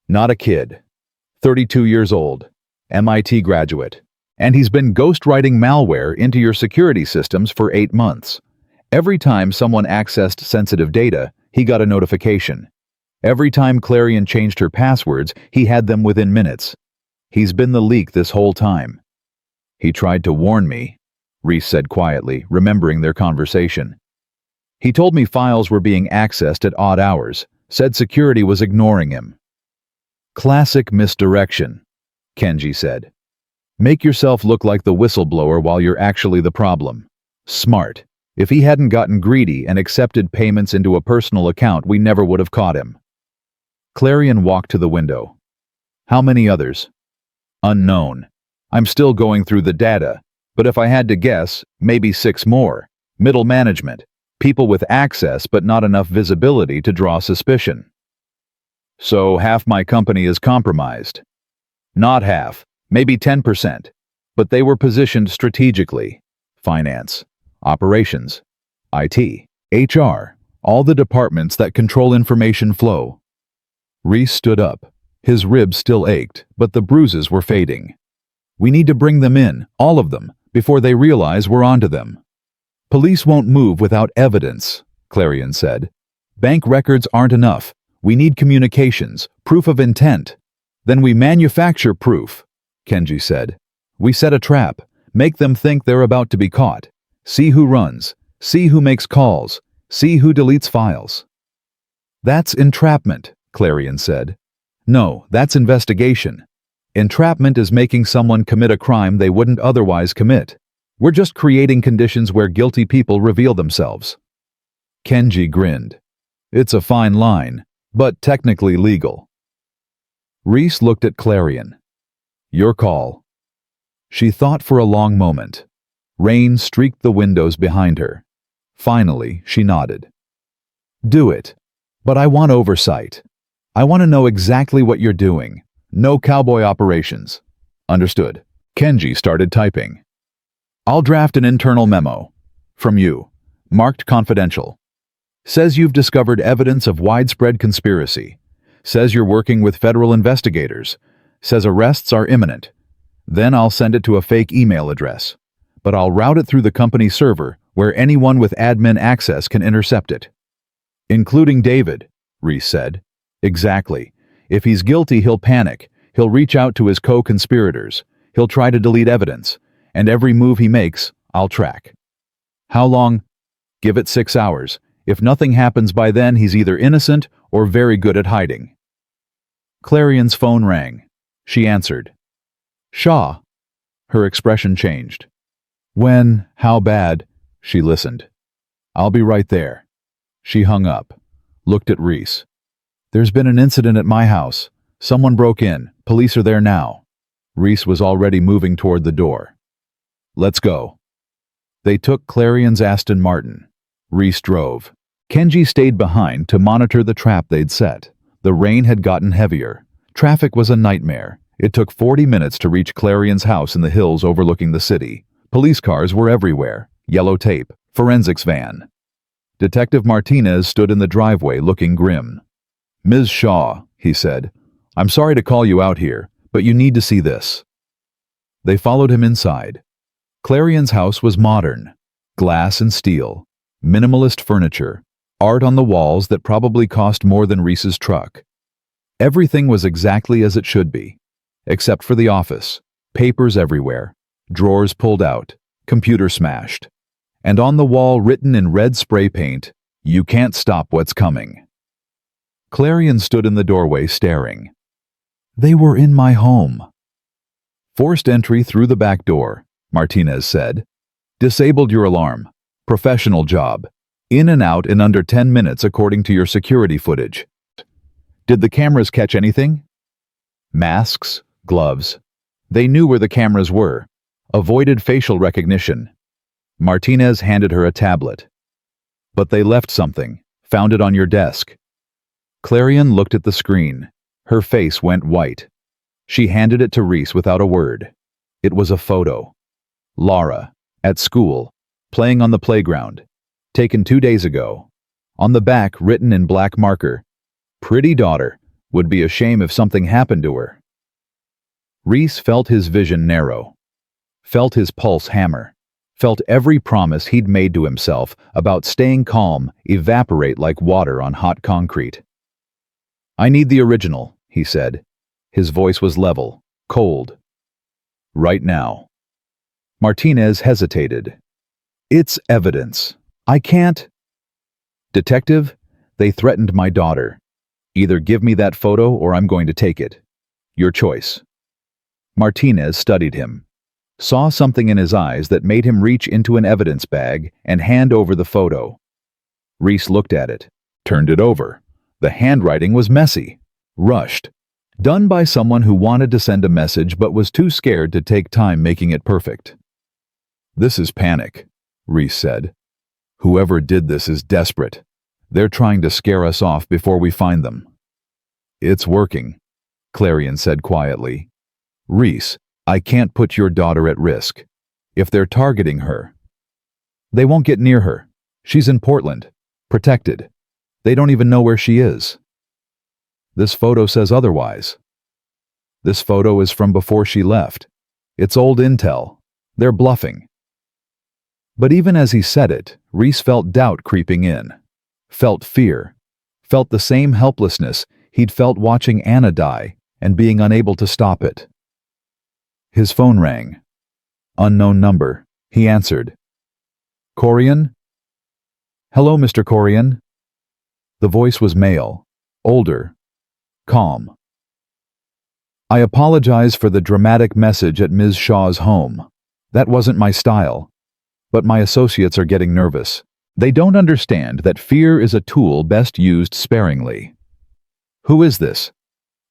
Not a kid. 32 years old, MIT graduate. And he's been ghostwriting malware into your security systems for 8 months. Every time someone accessed sensitive data, he got a notification. Every time Corrian changed her passwords, he had them within minutes. He's been the leak this whole time. He tried to warn me, Reese said quietly, remembering their conversation. He told me files were being accessed at odd hours, said security was ignoring him. Classic misdirection, Kenji said. Make yourself look like the whistleblower while you're actually the problem. Smart. If he hadn't gotten greedy and accepted payments into a personal account, we never would have caught him. Corrian walked to the window. How many others? Unknown. I'm still going through the data, but if I had to guess, maybe 6 more. Middle management. People with access but not enough visibility to draw suspicion. So half my company is compromised. Not half, maybe 10%, but they were positioned strategically. Finance, operations, IT, HR, all the departments that control information flow. Reese stood up. His ribs still ached, but the bruises were fading. We need to bring them in, all of them, before they realize we're onto them. Police won't move without evidence, Corrian said. Bank records aren't enough. We need communications, proof of intent. Then we manufacture proof, Kenji said. We set a trap, make them think they're about to be caught. See who runs, see who makes calls, see who deletes files. That's entrapment, Corrian said. No, that's investigation. Entrapment is making someone commit a crime they wouldn't otherwise commit. We're just creating conditions where guilty people reveal themselves. Kenji grinned. It's a fine line, but technically legal. Reese looked at Corrian. Your call. She thought for a long moment. Rain streaked the windows behind her. Finally, she nodded. Do it. But I want oversight. I want to know exactly what you're doing. No cowboy operations. Understood. Kenji started typing. I'll draft an internal memo. From you. Marked confidential. Says you've discovered evidence of widespread conspiracy. Says you're working with federal investigators. Says arrests are imminent. Then I'll send it to a fake email address. But I'll route it through the company server where anyone with admin access can intercept it. Including David, Reese said. Exactly. If he's guilty, he'll panic. He'll reach out to his co-conspirators. He'll try to delete evidence. And every move he makes, I'll track. How long? Give it 6 hours. If nothing happens by then, he's either innocent or very good at hiding. Clarion's phone rang. She answered. Shaw. Her expression changed. When? How bad? She listened. I'll be right there. She hung up, looked at Reese. There's been an incident at my house. Someone broke in. Police are there now. Reese was already moving toward the door. Let's go. They took Clarion's Aston Martin. Reese drove. Kenji stayed behind to monitor the trap they'd set. The rain had gotten heavier. Traffic was a nightmare. It took 40 minutes to reach Clarion's house in the hills overlooking the city. Police cars were everywhere. Yellow tape. Forensics van. Detective Martinez stood in the driveway looking grim. Ms. Shaw, he said, I'm sorry to call you out here, but you need to see this. They followed him inside. Clarion's house was modern. Glass and steel. Minimalist furniture. Art on the walls that probably cost more than Reese's truck. Everything was exactly as it should be, except for the office. Papers everywhere. Drawers pulled out. Computer smashed. And on the wall written in red spray paint, "You can't stop what's coming." Clarion stood in the doorway staring. They were in my home. Forced entry through the back door, Martinez said. Disabled your alarm. Professional job. In and out in under 10 minutes according to your security footage. Did the cameras catch anything? Masks, gloves. They knew where the cameras were. Avoided facial recognition. Martinez handed her a tablet. But they left something. Found it on your desk. Clarion looked at the screen. Her face went white. She handed it to Reese without a word. It was a photo. Laura, at school, playing on the playground. Taken 2 days ago. On the back, written in black marker, "Pretty daughter. Would be a shame if something happened to her." Reese felt his vision narrow. Felt his pulse hammer. Felt every promise he'd made to himself about staying calm evaporate like water on hot concrete. I need the original, he said. His voice was level, cold. Right now. Martinez hesitated. It's evidence. I can't. Detective, they threatened my daughter. Either give me that photo or I'm going to take it. Your choice. Martinez studied him. Saw something in his eyes that made him reach into an evidence bag and hand over the photo. Reese looked at it, turned it over. The handwriting was messy, rushed, done by someone who wanted to send a message but was too scared to take time making it perfect. This is panic, Reese said. Whoever did this is desperate. They're trying to scare us off before we find them. It's working, Clarion said quietly. Reese, I can't put your daughter at risk. If they're targeting her, they won't get near her. She's in Portland, protected. They don't even know where she is. This photo says otherwise. This photo is from before she left. It's old intel. They're bluffing. But even as he said it, Reese felt doubt creeping in. Felt fear. Felt the same helplessness he'd felt watching Anna die and being unable to stop it. His phone rang. Unknown number. He answered. Corrian? Hello, Mr. Corrian. The voice was male, older, calm. I apologize for the dramatic message at Ms. Shaw's home. That wasn't my style. But my associates are getting nervous. They don't understand that fear is a tool best used sparingly. Who is this?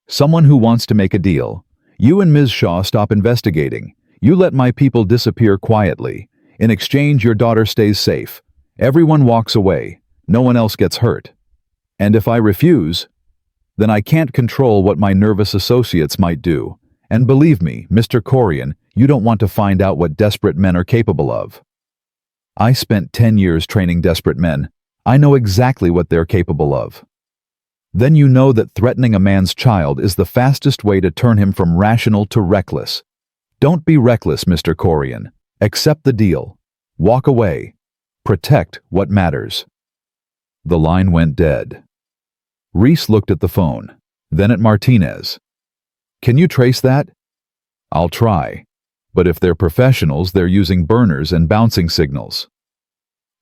Someone who wants to make a deal. You and Ms. Shaw stop investigating. You let my people disappear quietly. In exchange, your daughter stays safe. Everyone walks away. No one else gets hurt. And if I refuse, then I can't control what my nervous associates might do. And believe me, Mr. Corrian, you don't want to find out what desperate men are capable of. I spent 10 years training desperate men. I know exactly what they're capable of. then you know that threatening a man's child is the fastest way to turn him from rational to reckless. Don't be reckless, Mr. Corrian. Accept the deal. Walk away. Protect what matters. The line went dead. Reese looked at the phone, then at Martinez. Can you trace that? I'll try. But if they're professionals, they're using burners and bouncing signals.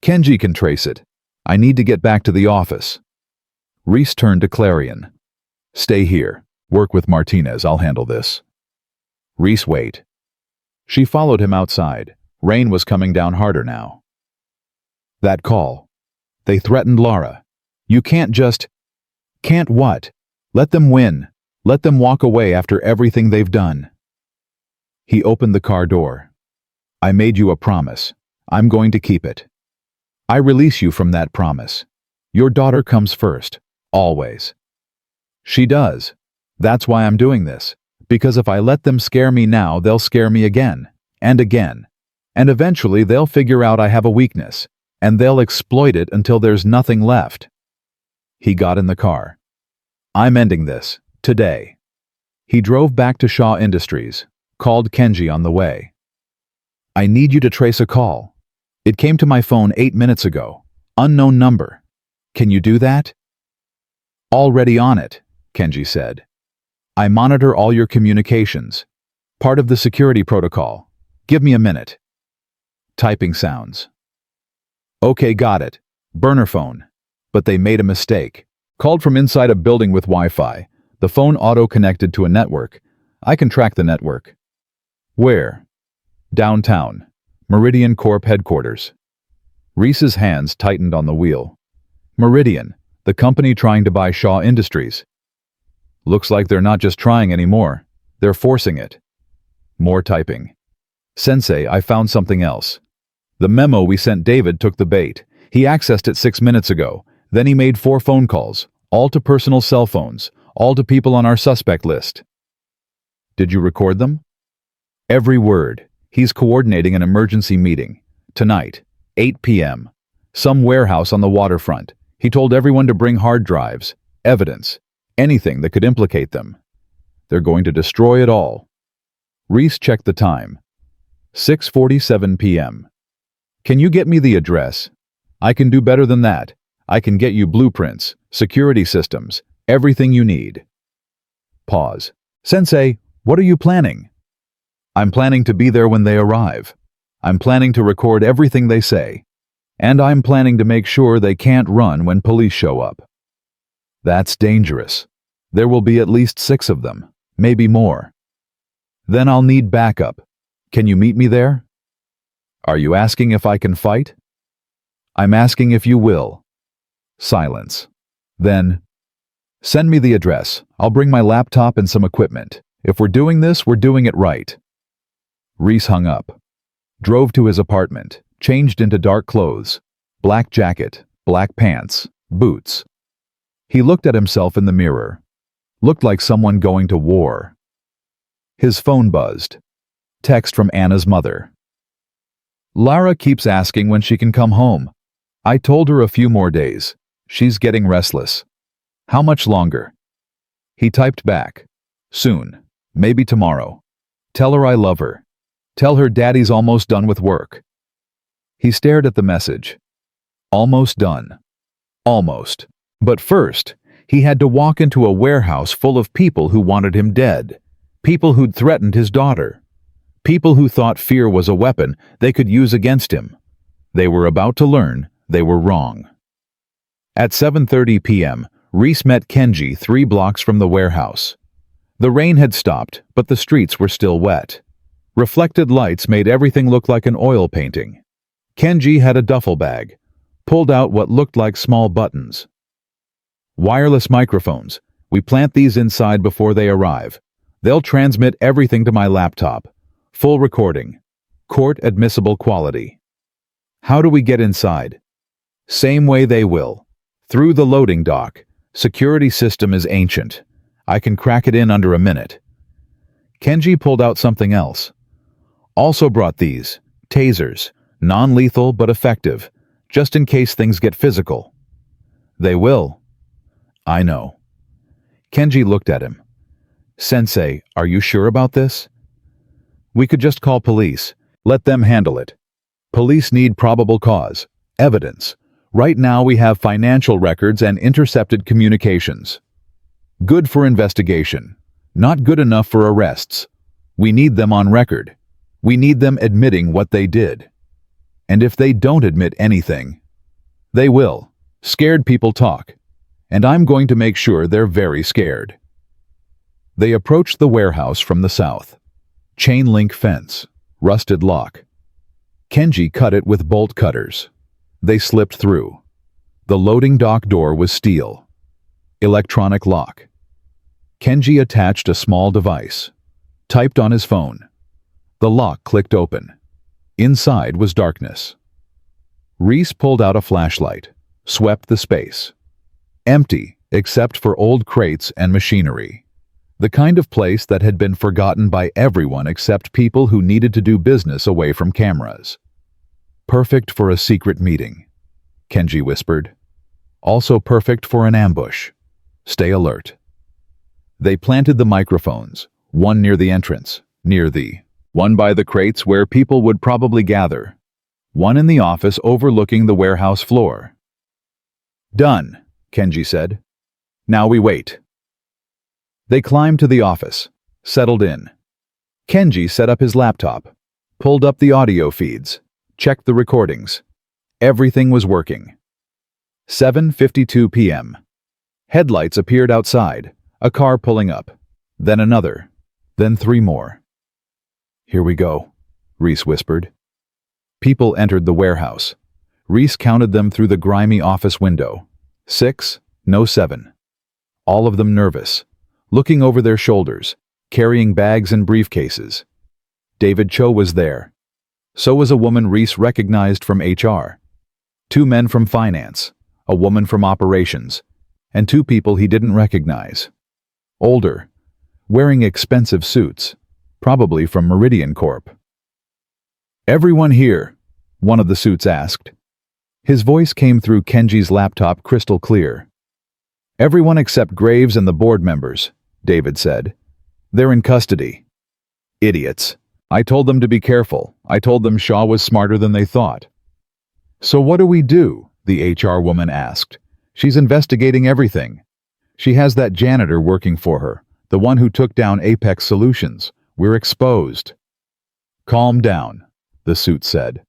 Kenji can trace it. I need to get back to the office. Reese turned to Clarion. Stay here. Work with Martinez. I'll handle this. Reese, wait. She followed him outside. Rain was coming down harder now. That call. They threatened Lara. You can't just... Can't what? Let them win. Let them walk away after everything they've done. He opened the car door. I made you a promise. I'm going to keep it. I release you from that promise. Your daughter comes first. Always. She does. That's why I'm doing this. Because if I let them scare me now, they'll scare me again. And again. And eventually they'll figure out I have a weakness. And they'll exploit it until there's nothing left. He got in the car. I'm ending this. Today. He drove back to Shaw Industries. Called Kenji on the way. I need you to trace a call. It came to my phone 8 minutes ago. Unknown number. Can you do that? Already on it, Kenji said. I monitor all your communications. Part of the security protocol. Give me a minute. Typing sounds. Okay, got it. Burner phone. But they made a mistake. Called from inside a building with Wi-Fi. The phone auto-connected to a network. I can track the network. Where? Downtown. Meridian Corp headquarters. Reese's hands tightened on the wheel. Meridian, the company trying to buy Shaw Industries. Looks like they're not just trying anymore. They're forcing it. More typing. Sensei, I found something else. The memo we sent David took the bait. He accessed it 6 minutes ago. Then he made 4 phone calls, all to personal cell phones, all to people on our suspect list. Did you record them? Every word. He's coordinating an emergency meeting. Tonight, 8 p.m. Some warehouse on the waterfront. He told everyone to bring hard drives, evidence, anything that could implicate them. They're going to destroy it all. Reese checked the time. 6:47 p.m. Can you get me the address? I can do better than that. I can get you blueprints, security systems, everything you need. Pause. Sensei, what are you planning? I'm planning to be there when they arrive. I'm planning to record everything they say. And I'm planning to make sure they can't run when police show up. That's dangerous. There will be at least 6 of them, maybe more. Then I'll need backup. Can you meet me there? Are you asking if I can fight? I'm asking if you will. Silence. Then, send me the address. I'll bring my laptop and some equipment. If we're doing this, we're doing it right. Reese hung up. Drove to his apartment, changed into dark clothes, black jacket, black pants, boots. He looked at himself in the mirror. Looked like someone going to war. His phone buzzed. Text from Anna's mother. Lara keeps asking when she can come home. I told her a few more days. She's getting restless. How much longer? He typed back. Soon. Maybe tomorrow. Tell her I love her. Tell her Daddy's almost done with work. He stared at the message. Almost done. Almost. But first, he had to walk into a warehouse full of people who wanted him dead. People who'd threatened his daughter. People who thought fear was a weapon they could use against him. They were about to learn they were wrong. At 7:30 p.m., Reese met Kenji 3 blocks from the warehouse. The rain had stopped, but the streets were still wet. Reflected lights made everything look like an oil painting. Kenji had a duffel bag, pulled out what looked like small buttons. Wireless microphones. We plant these inside before they arrive. They'll transmit everything to my laptop. Full recording. Court admissible quality. How do we get inside? Same way they will. Through the loading dock. Security system is ancient. I can crack it in under a minute. Kenji pulled out something else. Also brought these. Tasers. Non-lethal but effective. Just in case things get physical. They will. I know. Kenji looked at him. "Sensei, are you sure about this?" "We could just call police. Let them handle it. Police need probable cause, evidence. Right now we have financial records and intercepted communications. Good for investigation. Not good enough for arrests. We need them on record. We need them admitting what they did. And if they don't admit anything, they will. Scared people talk. And I'm going to make sure they're very scared." They approached the warehouse from the south. Chain-link fence, rusted lock. Kenji cut it with bolt cutters. They slipped through. The loading dock door was steel. Electronic lock. Kenji attached a small device. Typed on his phone. The lock clicked open. Inside was darkness. Reese pulled out a flashlight, swept the space. Empty, except for old crates and machinery. The kind of place that had been forgotten by everyone except people who needed to do business away from cameras. "Perfect for a secret meeting," Kenji whispered. "Also perfect for an ambush. Stay alert." They planted the microphones, one near the entrance, one by the crates where people would probably gather, one in the office overlooking the warehouse floor. "Done," Kenji said. "Now we wait." They climbed to the office, settled in. Kenji set up his laptop, pulled up the audio feeds, checked the recordings. Everything was working. 7:52 p.m. Headlights appeared outside, a car pulling up, then another, then 3 more. "Here we go," Reese whispered. People entered the warehouse. Reese counted them through the grimy office window. 6, no 7. All of them nervous, looking over their shoulders, carrying bags and briefcases. David Cho was there. So was a woman Reese recognized from HR. 2 men from finance, a woman from operations, and 2 people he didn't recognize. Older, wearing expensive suits, probably from Meridian Corp. "Everyone here?" one of the suits asked. His voice came through Kenji's laptop crystal clear. "Everyone except Graves and the board members," David said. "They're in custody." "Idiots. I told them to be careful. I told them Shaw was smarter than they thought." "So what do we do?" the HR woman asked. "She's investigating everything. She has that janitor working for her, the one who took down Apex Solutions. We're exposed." "Calm down," the suit said.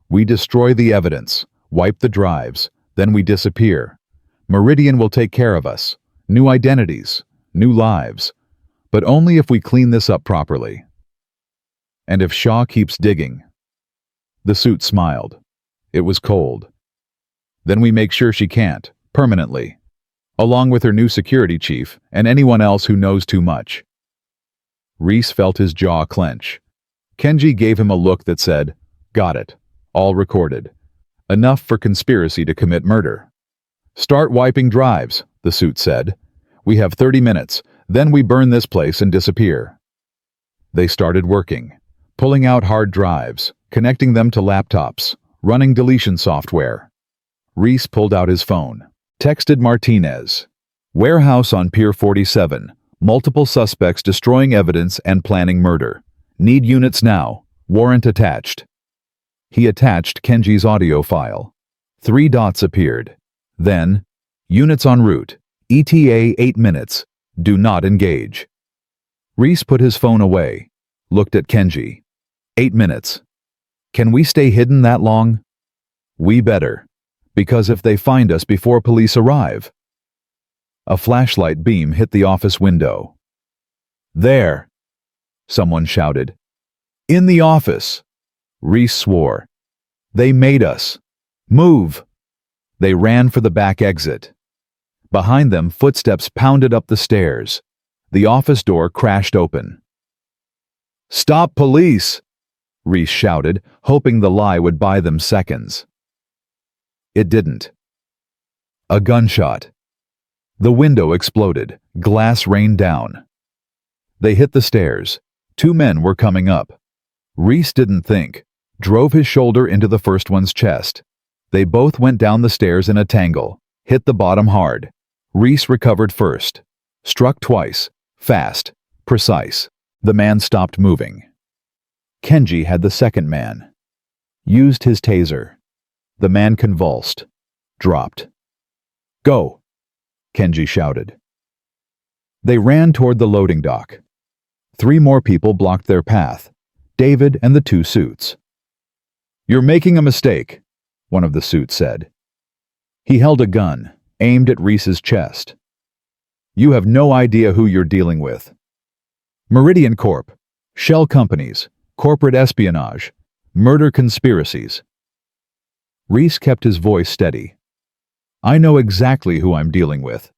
"We destroy the evidence, wipe the drives, then we disappear. Meridian will take care of us. New identities, new lives. But only if we clean this up properly. And if Shaw keeps digging." The suit smiled. It was cold. "Then we make sure she can't, permanently. Along with her new security chief and anyone else who knows too much." Reese felt his jaw clench. Kenji gave him a look that said, "Got it. All recorded. Enough for conspiracy to commit murder." "Start wiping drives," the suit said. "We have 30 minutes, then we burn this place and disappear." They started working, pulling out hard drives, connecting them to laptops, running deletion software. Reese pulled out his phone, texted Martinez. "Warehouse on Pier 47. Multiple suspects destroying evidence and planning murder. Need units now. Warrant attached." He attached Kenji's audio file. 3 dots appeared. Then, "Units en route. ETA 8 minutes. Do not engage." Reese put his phone away, looked at Kenji. 8 minutes. Can we stay hidden that long? We better. Because if they find us before police arrive. A flashlight beam hit the office window. "There!" someone shouted. "In the office!" Reese swore. "They made us. Move!" They ran for the back exit. Behind them, footsteps pounded up the stairs. The office door crashed open. "Stop, police!" Reese shouted, hoping the lie would buy them seconds. It didn't. A gunshot. The window exploded. Glass rained down. They hit the stairs. 2 men were coming up. Reese didn't think. Drove his shoulder into the first one's chest. They both went down the stairs in a tangle. Hit the bottom hard. Reese recovered first. Struck twice. Fast. Precise. The man stopped moving. Kenji had the second man. Used his taser. The man convulsed. Dropped. "Go!" Kenji shouted. They ran toward the loading dock. 3 more people blocked their path. David and the 2 suits. "You're making a mistake," one of the suits said. He held a gun, aimed at Reese's chest. "You have no idea who you're dealing with. Meridian Corp, shell companies, corporate espionage, murder conspiracies." Reese kept his voice steady. "I know exactly who I'm dealing with.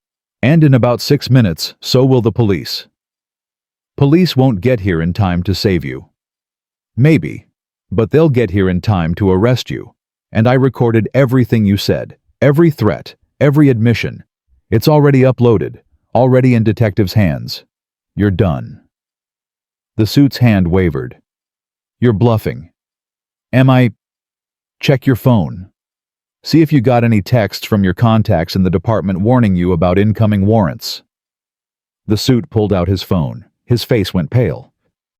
And in about 6 minutes, so will the police. Police won't get here in time to save you. Maybe, but they'll get here in time to arrest you. And I recorded everything you said, every threat, every admission. It's already uploaded, already in detectives' hands. You're done." The suit's hand wavered. "You're bluffing." "Am I?" "Check your phone. See if you got any texts from your contacts in the department warning you about incoming warrants." The suit pulled out his phone. His face went pale.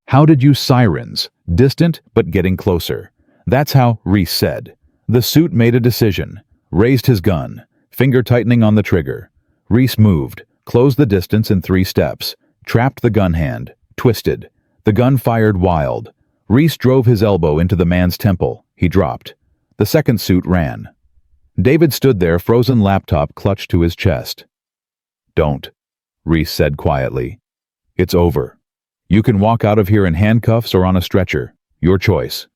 "How did you sirens? Distant, but getting closer." That's how, Reese said. The suit made a decision, raised his gun, finger tightening on the trigger. Reese moved, closed the distance in 3 steps, trapped the gun hand, twisted. The gun fired wild. Reese drove his elbow into the man's temple. He dropped. The second suit ran. David stood there, frozen laptop clutched to his chest. "Don't," Reese said quietly. "It's over. You can walk out of here in handcuffs or on a stretcher. Your choice."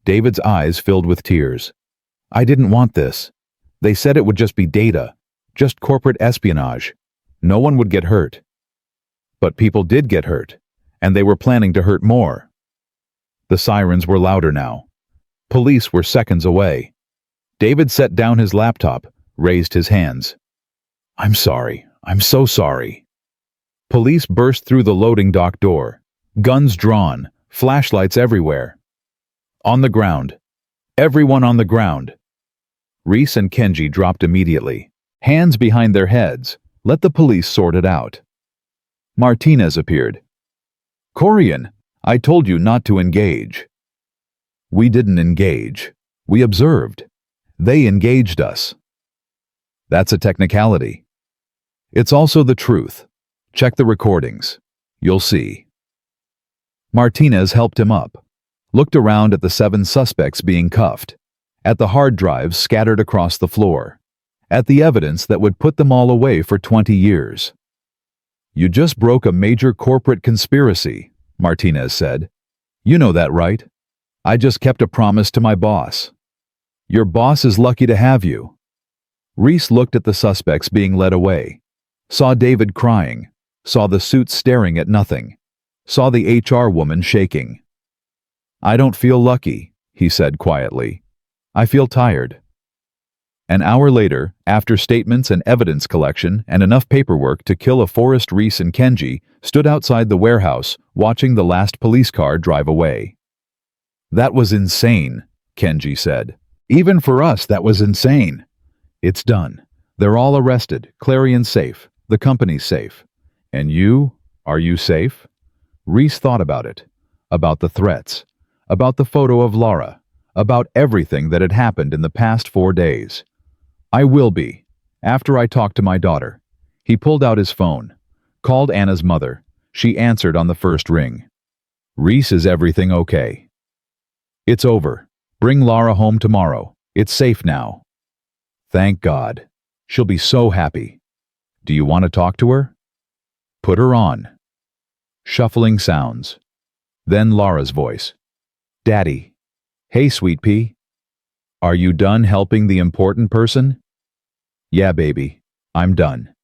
David's eyes filled with tears. "I didn't want this. They said it would just be data, just corporate espionage. No one would get hurt." But people did get hurt, and they were planning to hurt more. The sirens were louder now. Police were seconds away. David set down his laptop, raised his hands. "I'm sorry. I'm so sorry." Police burst through the loading dock door. Guns drawn, flashlights everywhere. On the ground. Everyone on the ground. Reese and Kenji dropped immediately. Hands behind their heads. Let the police sort it out. Martinez appeared. "Corrian, I told you not to engage." "We didn't engage. We observed. They engaged us." "That's a technicality. It's also the truth. Check the recordings. You'll see." Martinez helped him up, looked around at the 7 suspects being cuffed, at the hard drives scattered across the floor, at the evidence that would put them all away for 20 years. "You just broke a major corporate conspiracy," Martinez said. "You know that, right? I just kept a promise to my boss. Your boss is lucky to have you." Reese looked at the suspects being led away, saw David crying, saw the suits staring at nothing, saw the HR woman shaking. "I don't feel lucky," he said quietly. "I feel tired." An hour later, after statements and evidence collection and enough paperwork to kill a Forrest, Reese and Kenji stood outside the warehouse watching the last police car drive away. "That was insane," Kenji said. "Even for us, that was insane. It's done. They're all arrested. Clarion's safe. The company's safe. And you? Are you safe?" Reese thought about it. About the threats. About the photo of Laura. About everything that had happened in the past 4 days. "I will be. After I talk to my daughter." He pulled out his phone. Called Anna's mother. She answered on the first ring. "Reese, is everything okay?" "It's over. Bring Laura home tomorrow. It's safe now." "Thank God. She'll be so happy. Do you want to talk to her?" "Put her on." Shuffling sounds. Then Laura's voice. "Daddy. Hey, sweet pea. Are you done helping the important person?" "Yeah, baby. I'm done.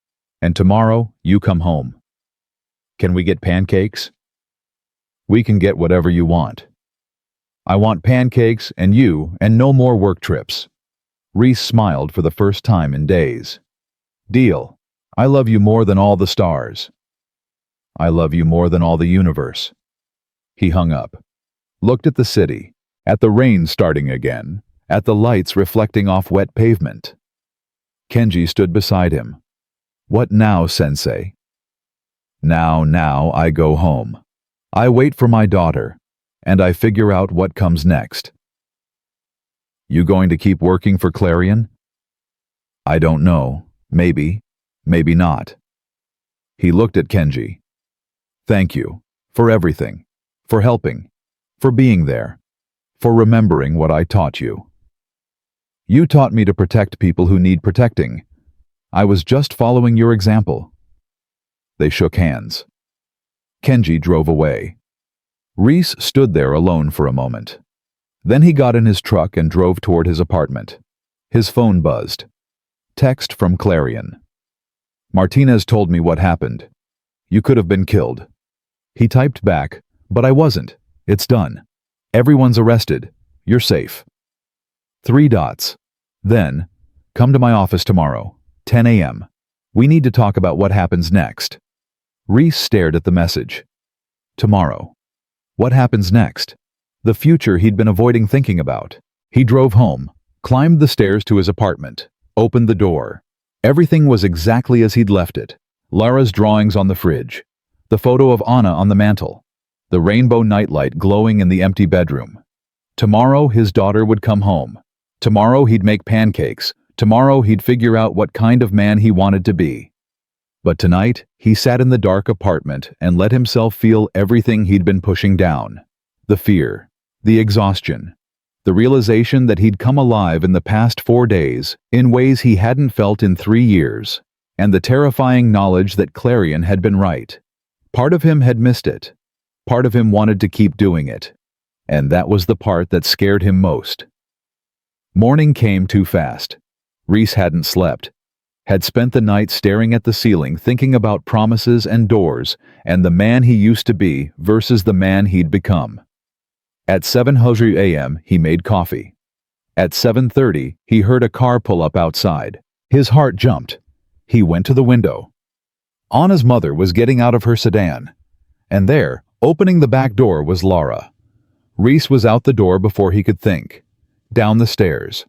And tomorrow, you come home." "Can we get pancakes?" "We can get whatever you want." "I want pancakes and you and no more work trips." Reese smiled for the first time in days. "Deal. I love you more than all the stars." "I love you more than all the universe." He hung up, looked at the city, at the rain starting again, at the lights reflecting off wet pavement. Kenji stood beside him. "What now, Sensei?" Now I go home. I wait for my daughter, and I figure out what comes next. You going to keep working for Clarion? I don't know. Maybe. Maybe not. He looked at Kenji. Thank you. For everything. For helping. For being there. For remembering what I taught you. You taught me to protect people who need protecting. I was just following your example. They shook hands. Kenji drove away. Reese stood there alone for a moment. Then he got in his truck and drove toward his apartment. His phone buzzed. Text from Clarion. Martinez told me what happened. You could have been killed. He typed back, but I wasn't. It's done. Everyone's arrested. You're safe. 3 dots. Then, come to my office tomorrow, 10 a.m. We need to talk about what happens next. Reese stared at the message. Tomorrow. What happens next? The future he'd been avoiding thinking about. He drove home, climbed the stairs to his apartment, opened the door. Everything was exactly as he'd left it. Lara's drawings on the fridge, the photo of Anna on the mantel, the rainbow nightlight glowing in the empty bedroom. Tomorrow his daughter would come home. Tomorrow he'd make pancakes. Tomorrow he'd figure out what kind of man he wanted to be. But tonight, he sat in the dark apartment and let himself feel everything he'd been pushing down. The fear, the exhaustion, the realization that he'd come alive in the past 4 days in ways he hadn't felt in 3 years, and the terrifying knowledge that Clarion had been right. Part of him had missed it. Part of him wanted to keep doing it. And that was the part that scared him most. Morning came too fast. Reese hadn't slept, had spent the night staring at the ceiling thinking about promises and doors and the man he used to be versus the man he'd become. At 7:00 a.m. he made coffee. At 7:30 he heard a car pull up outside. His heart jumped. He went to the window. Anna's mother was getting out of her sedan. And there, opening the back door, was Lara. Reese was out the door before he could think. Down the stairs.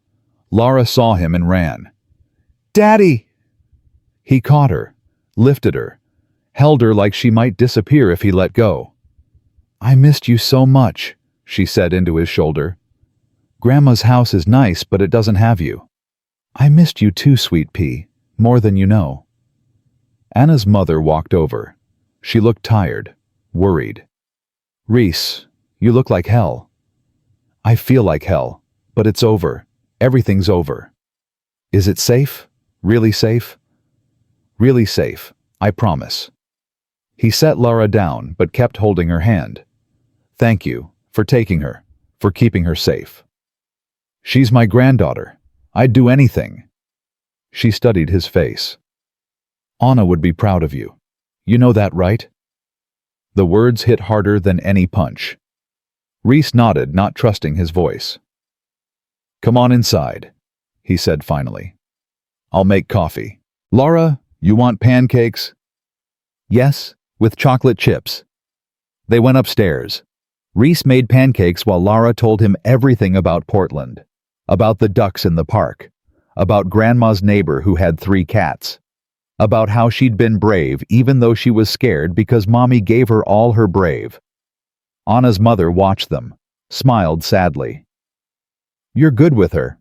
Lara saw him and ran. "Daddy!" He caught her, lifted her, held her like she might disappear if he let go. "I missed you so much," she said into his shoulder. "Grandma's house is nice, but it doesn't have you." "I missed you too, sweet pea, more than you know." Anna's mother walked over. She looked tired, worried. "Reese, you look like hell." "I feel like hell. But it's over. Everything's over." "Is it safe? Really safe?" "Really safe. I promise." He set Lara down, but kept holding her hand. "Thank you, for taking her, for keeping her safe." "She's my granddaughter. I'd do anything." She studied his face. "Anna would be proud of you. You know that, right?" The words hit harder than any punch. Reese nodded, not trusting his voice. "Come on inside," he said finally. "I'll make coffee. Lara, you want pancakes?" "Yes, with chocolate chips." They went upstairs. Reese made pancakes while Lara told him everything about Portland, about the ducks in the park, about Grandma's neighbor who had 3 cats, about how she'd been brave even though she was scared because Mommy gave her all her brave. Anna's mother watched them, smiled sadly. "You're good with her."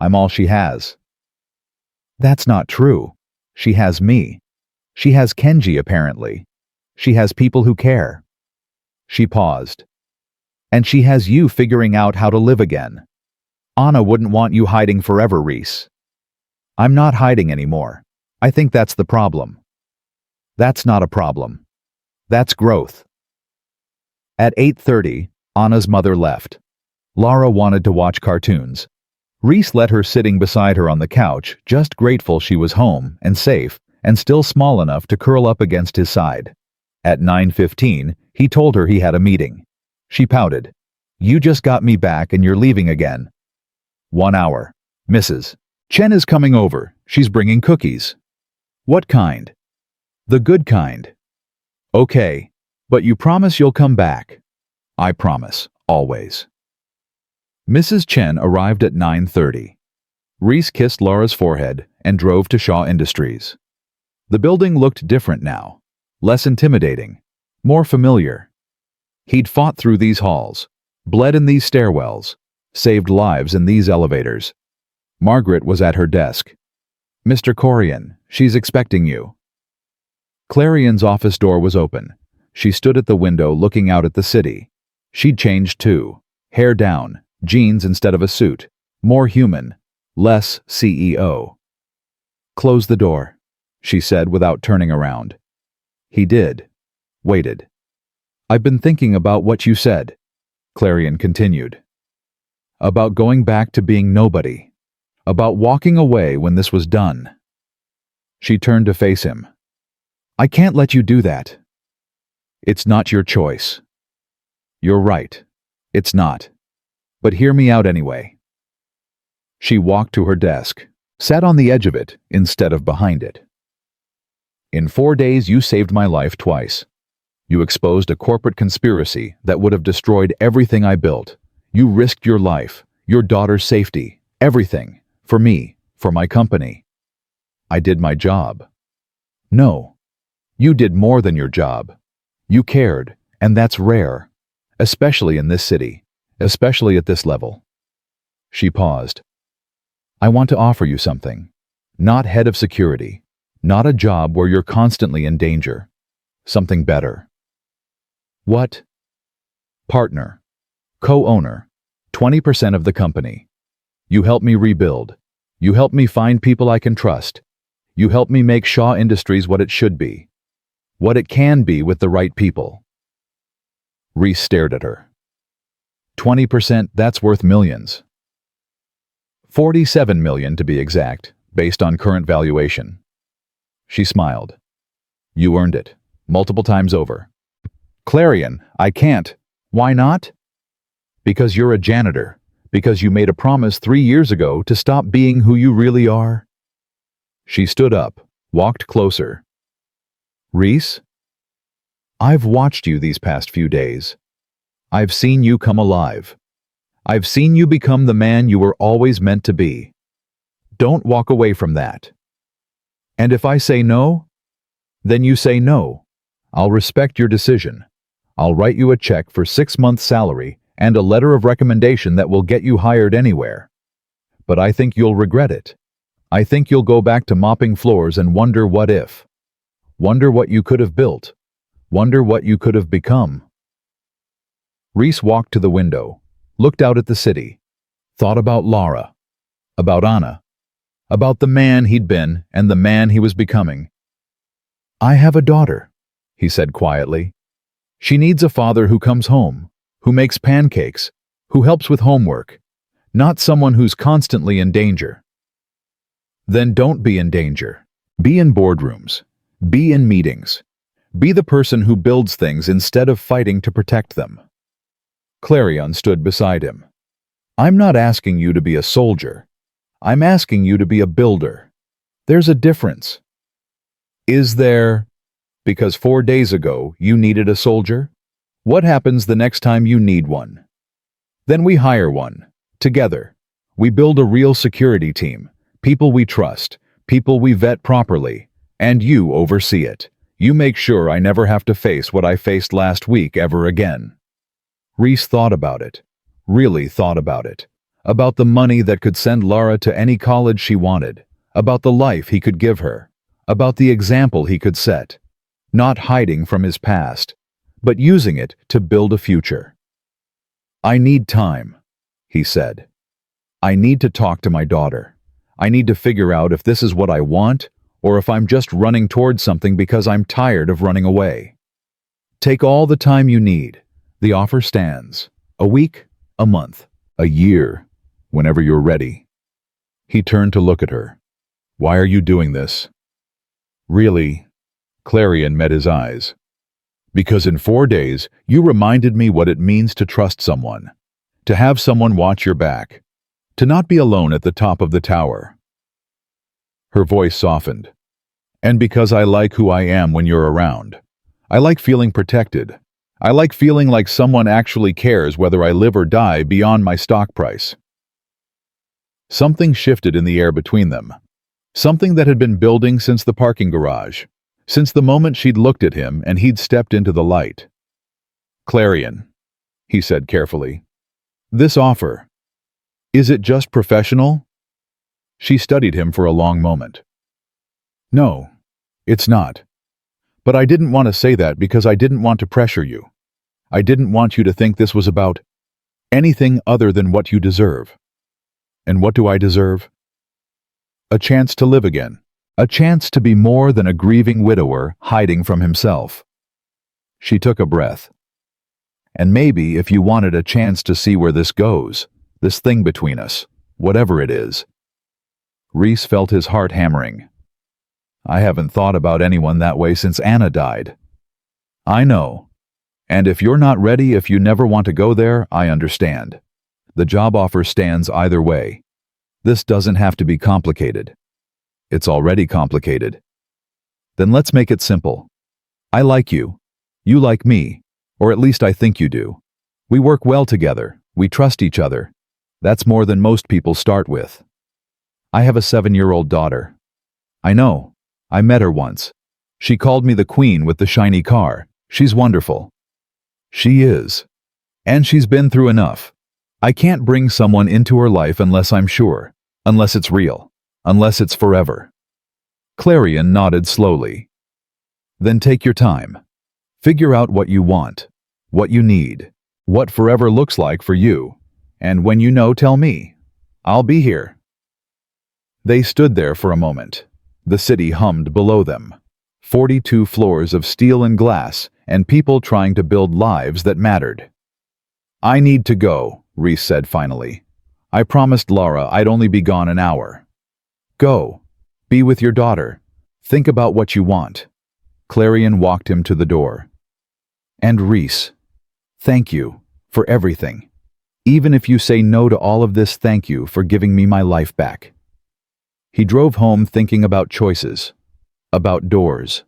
"I'm all she has." "That's not true. She has me. She has Kenji, apparently. She has people who care." She paused. "And she has you figuring out how to live again. Anna wouldn't want you hiding forever, Reese." "I'm not hiding anymore. I think that's the problem." "That's not a problem. That's growth." At 8:30, Anna's mother left. Lara wanted to watch cartoons. Reese let her sitting beside her on the couch, just grateful she was home and safe and still small enough to curl up against his side. At 9:15, he told her he had a meeting. She pouted. "You just got me back and you're leaving again." 1 hour. "Mrs. Chen is coming over. She's bringing cookies." "What kind?" "The good kind." "Okay, but you promise you'll come back." "I promise, always." Mrs. Chen arrived at 9:30. Reese kissed Lara's forehead and drove to Shaw Industries. The building looked different now. less intimidating, more familiar. He'd fought through these halls, bled in these stairwells, saved lives in these elevators. Margaret was at her desk. "Mr. Corrian, she's expecting you." Clarion's office door was open. She stood at the window looking out at the city. She'd changed too. Hair down, jeans instead of a suit. More human, less CEO. "Close the door," she said without turning around. He did. Waited. "I've been thinking about what you said," Clarion continued. "About going back to being nobody. About walking away when this was done." She turned to face him. "I can't let you do that." "It's not your choice." "You're right. It's not. But hear me out anyway." She walked to her desk, sat on the edge of it instead of behind it. "In 4 days you saved my life twice. You exposed a corporate conspiracy that would have destroyed everything I built. You risked your life, your daughter's safety, everything, for me, for my company. I did my job." "No. You did more than your job. You cared, and that's rare, especially in this city, especially at this level." She paused. "I want to offer you something. Not head of security, not a job where you're constantly in danger. Something better." "What?" "Partner. Co-owner. 20% of the company. You help me rebuild. You help me find people I can trust. You help me make Shaw Industries what it should be. What it can be with the right people." Reese stared at her. 20%, that's worth millions. 47 million to be exact, based on current valuation. She smiled. "You earned it, multiple times over." "Clarion, I can't." "Why not?" "Because you're a janitor. Because you made a promise 3 years ago to stop being who you really are." She stood up, walked closer. "Reese, I've watched you these past few days. I've seen you come alive. I've seen you become the man you were always meant to be. Don't walk away from that. And if I say no, then you say no. I'll respect your decision. I'll write you a check for 6 months' salary and a letter of recommendation that will get you hired anywhere. But I think you'll regret it. I think you'll go back to mopping floors and wonder what if. Wonder what you could have built. Wonder what you could have become." Reese walked to the window, looked out at the city, thought about Laura, about Anna, about the man he'd been and the man he was becoming. "I have a daughter," he said quietly. "She needs a father who comes home, who makes pancakes, who helps with homework, not someone who's constantly in danger." "Then don't be in danger. Be in boardrooms. Be in meetings. Be the person who builds things instead of fighting to protect them." Clarion stood beside him. "I'm not asking you to be a soldier. I'm asking you to be a builder. There's a difference." "Is there? Because 4 days ago you needed a soldier? What happens the next time you need one?" "Then we hire one. Together. We build a real security team. People we trust. People we vet properly. And you oversee it. You make sure I never have to face what I faced last week ever again." Reese thought about it. Really thought about it. About the money that could send Laura to any college she wanted. About the life he could give her. About the example he could set. Not hiding from his past, but using it to build a future. "I need time," he said. "I need to talk to my daughter. I need to figure out if this is what I want, or if I'm just running towards something because I'm tired of running away. Take all the time you need. The offer stands. A week, a month, a year, whenever you're ready." He turned to look at her. "Why are you doing this?" "Really?" Clarion met his eyes. "Because in 4 days, you reminded me what it means to trust someone. To have someone watch your back. To not be alone at the top of the tower." Her voice softened. "And because I like who I am when you're around. I like feeling protected. I like feeling like someone actually cares whether I live or die beyond my stock price." Something shifted in the air between them. Something that had been building since the parking garage. since the moment she'd looked at him and he'd stepped into the light. "Clarion," he said carefully, "this offer, is it just professional?" She studied him for a long moment. "No, it's not. But I didn't want to say that because I didn't want to pressure you. I didn't want you to think this was about anything other than what you deserve." "And what do I deserve?" "A chance to live again. A chance to be more than a grieving widower hiding from himself." She took a breath. "And maybe if you wanted a chance to see where this goes, this thing between us, whatever it is." Reese felt his heart hammering. "I haven't thought about anyone that way since Anna died." "I know. And if you're not ready, if you never want to go there, I understand. The job offer stands either way. This doesn't have to be complicated. It's already complicated. Then let's make it simple. I like you. You like me. Or at least I think you do. We work well together. We trust each other. That's more than most people start with. I have a 7-year-old daughter. I know. I met her once. She called me the queen with the shiny car. She's wonderful." "She is. And she's been through enough. I can't bring someone into her life unless I'm sure, unless it's real, unless it's forever." Clarion nodded slowly. "Then take your time. Figure out what you want, what you need, what forever looks like for you. And when you know, tell me. I'll be here." They stood there for a moment. The city hummed below them. 42 floors of steel and glass, and people trying to build lives that mattered. "I need to go," Reese said finally. "I promised Laura I'd only be gone an hour." "Go. Be with your daughter. Think about what you want." Clarion walked him to the door. "And Reese, thank you for everything. Even if you say no to all of this, thank you for giving me my life back." He drove home thinking about choices, about doors,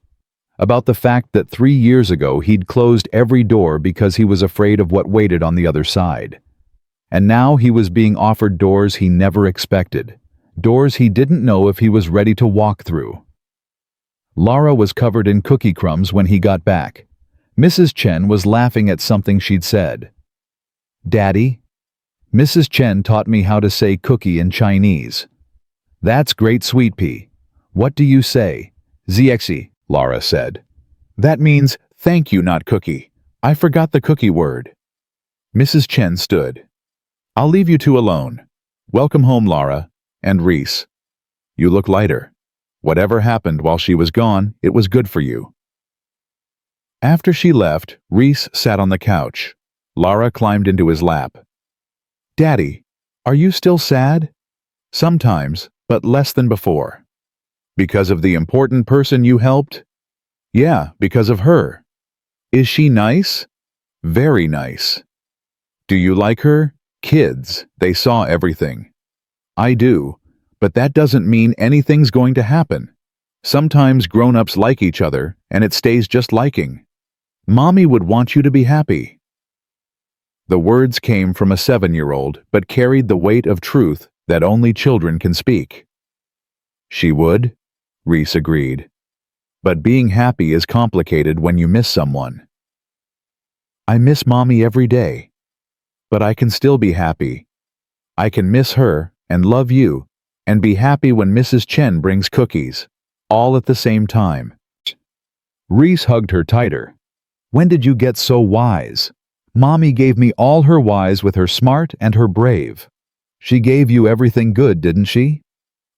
about the fact that 3 years ago he'd closed every door because he was afraid of what waited on the other side. And now he was being offered doors he never expected, doors he didn't know if he was ready to walk through. Lara was covered in cookie crumbs when he got back. Mrs. Chen was laughing at something she'd said. "Daddy, Mrs. Chen taught me how to say cookie in Chinese." "That's great, sweet pea. What do you say?" "Zexi," Lara said. "That means thank you, not cookie. I forgot the cookie word." Mrs. Chen stood. "I'll leave you two alone. Welcome home, Lara. And Reese. You look lighter. Whatever happened while she was gone, it was good for you." After she left, Reese sat on the couch. Lara climbed into his lap. "Daddy, are you still sad?" "Sometimes, but less than before." "Because of the important person you helped?" "Yeah, because of her." "Is she nice?" "Very nice." "Do you like her?" "Kids, they saw everything." "I do, but that doesn't mean anything's going to happen. Sometimes grown-ups like each other, and it stays just liking. Mommy would want you to be happy." The words came from a 7-year-old, but carried the weight of truth that only children can speak. "She would," Reese agreed. "But being happy is complicated when you miss someone." "I miss Mommy every day. But I can still be happy. I can miss her and love you and be happy when Mrs. Chen brings cookies, all at the same time." Reese hugged her tighter. "When did you get so wise? Mommy gave me all her wise with her smart and her brave. She gave you everything good, didn't she?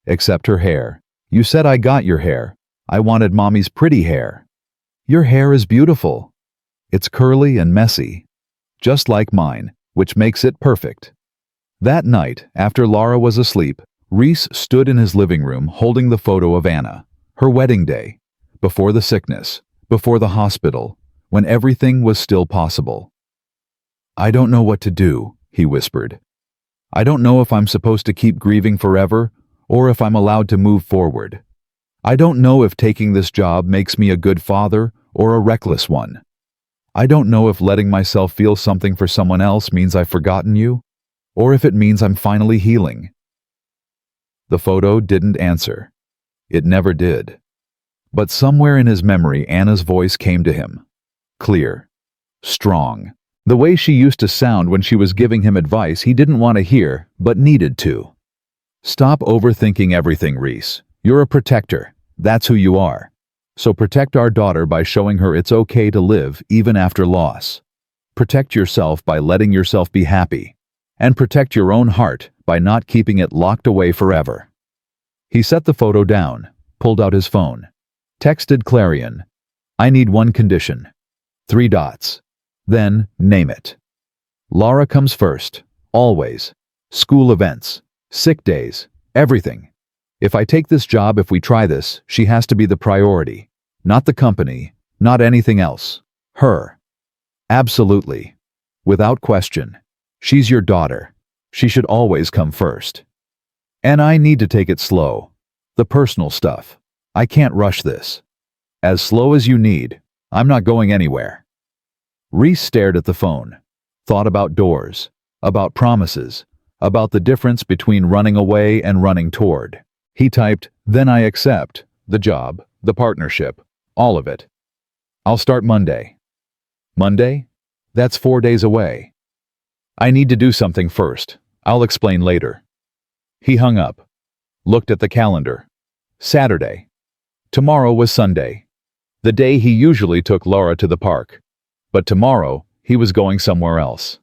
Except her hair. You said I got your hair. I wanted Mommy's pretty hair. Your hair is beautiful. It's curly and messy, just like mine, which makes it perfect." That night, after Lara was asleep, Reese stood in his living room holding the photo of Anna, her wedding day, before the sickness, before the hospital, when everything was still possible. "I don't know what to do," he whispered. "I don't know if I'm supposed to keep grieving forever or if I'm allowed to move forward. I don't know if taking this job makes me a good father or a reckless one. I don't know if letting myself feel something for someone else means I've forgotten you, or if it means I'm finally healing." The photo didn't answer. It never did. But somewhere in his memory, Anna's voice came to him. Clear. Strong. The way she used to sound when she was giving him advice he didn't want to hear, but needed to. Stop overthinking everything, Reese. You're a protector. That's who you are. So protect our daughter by showing her it's okay to live even after loss. Protect yourself by letting yourself be happy. And protect your own heart by not keeping it locked away forever. He set the photo down, pulled out his phone. Texted Clarion. I need one condition. 3 dots. Then, name it. Laura comes first. Always. School events. Sick days. Everything. If I take this job, if we try this, she has to be the priority. Not the company. Not anything else. Her. Absolutely. Without question. She's your daughter. She should always come first. And I need to take it slow. The personal stuff. I can't rush this. As slow as you need. I'm not going anywhere. Reese stared at the phone. Thought about doors. About promises. About the difference between running away and running toward. He typed, then I accept. The job. The partnership. All of it. I'll start Monday. Monday? That's 4 days away. I need to do something first. I'll explain later. He hung up. Looked at the calendar. Saturday. Tomorrow was Sunday. The day he usually took Laura to the park. But tomorrow, he was going somewhere else.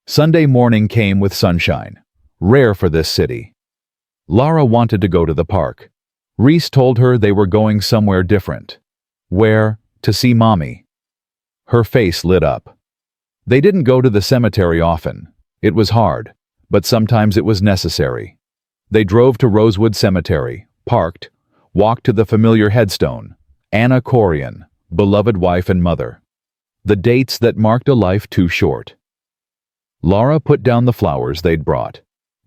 Sunday morning came with sunshine. Rare for this city. Laura wanted to go to the park. Reese told her they were going somewhere different. Where? To see Mommy. Her face lit up. They didn't go to the cemetery often. It was hard, but sometimes it was necessary. They drove to Rosewood Cemetery, parked, walked to the familiar headstone. Anna Corrian, beloved wife and mother. The dates that marked a life too short. Laura put down the flowers they'd brought.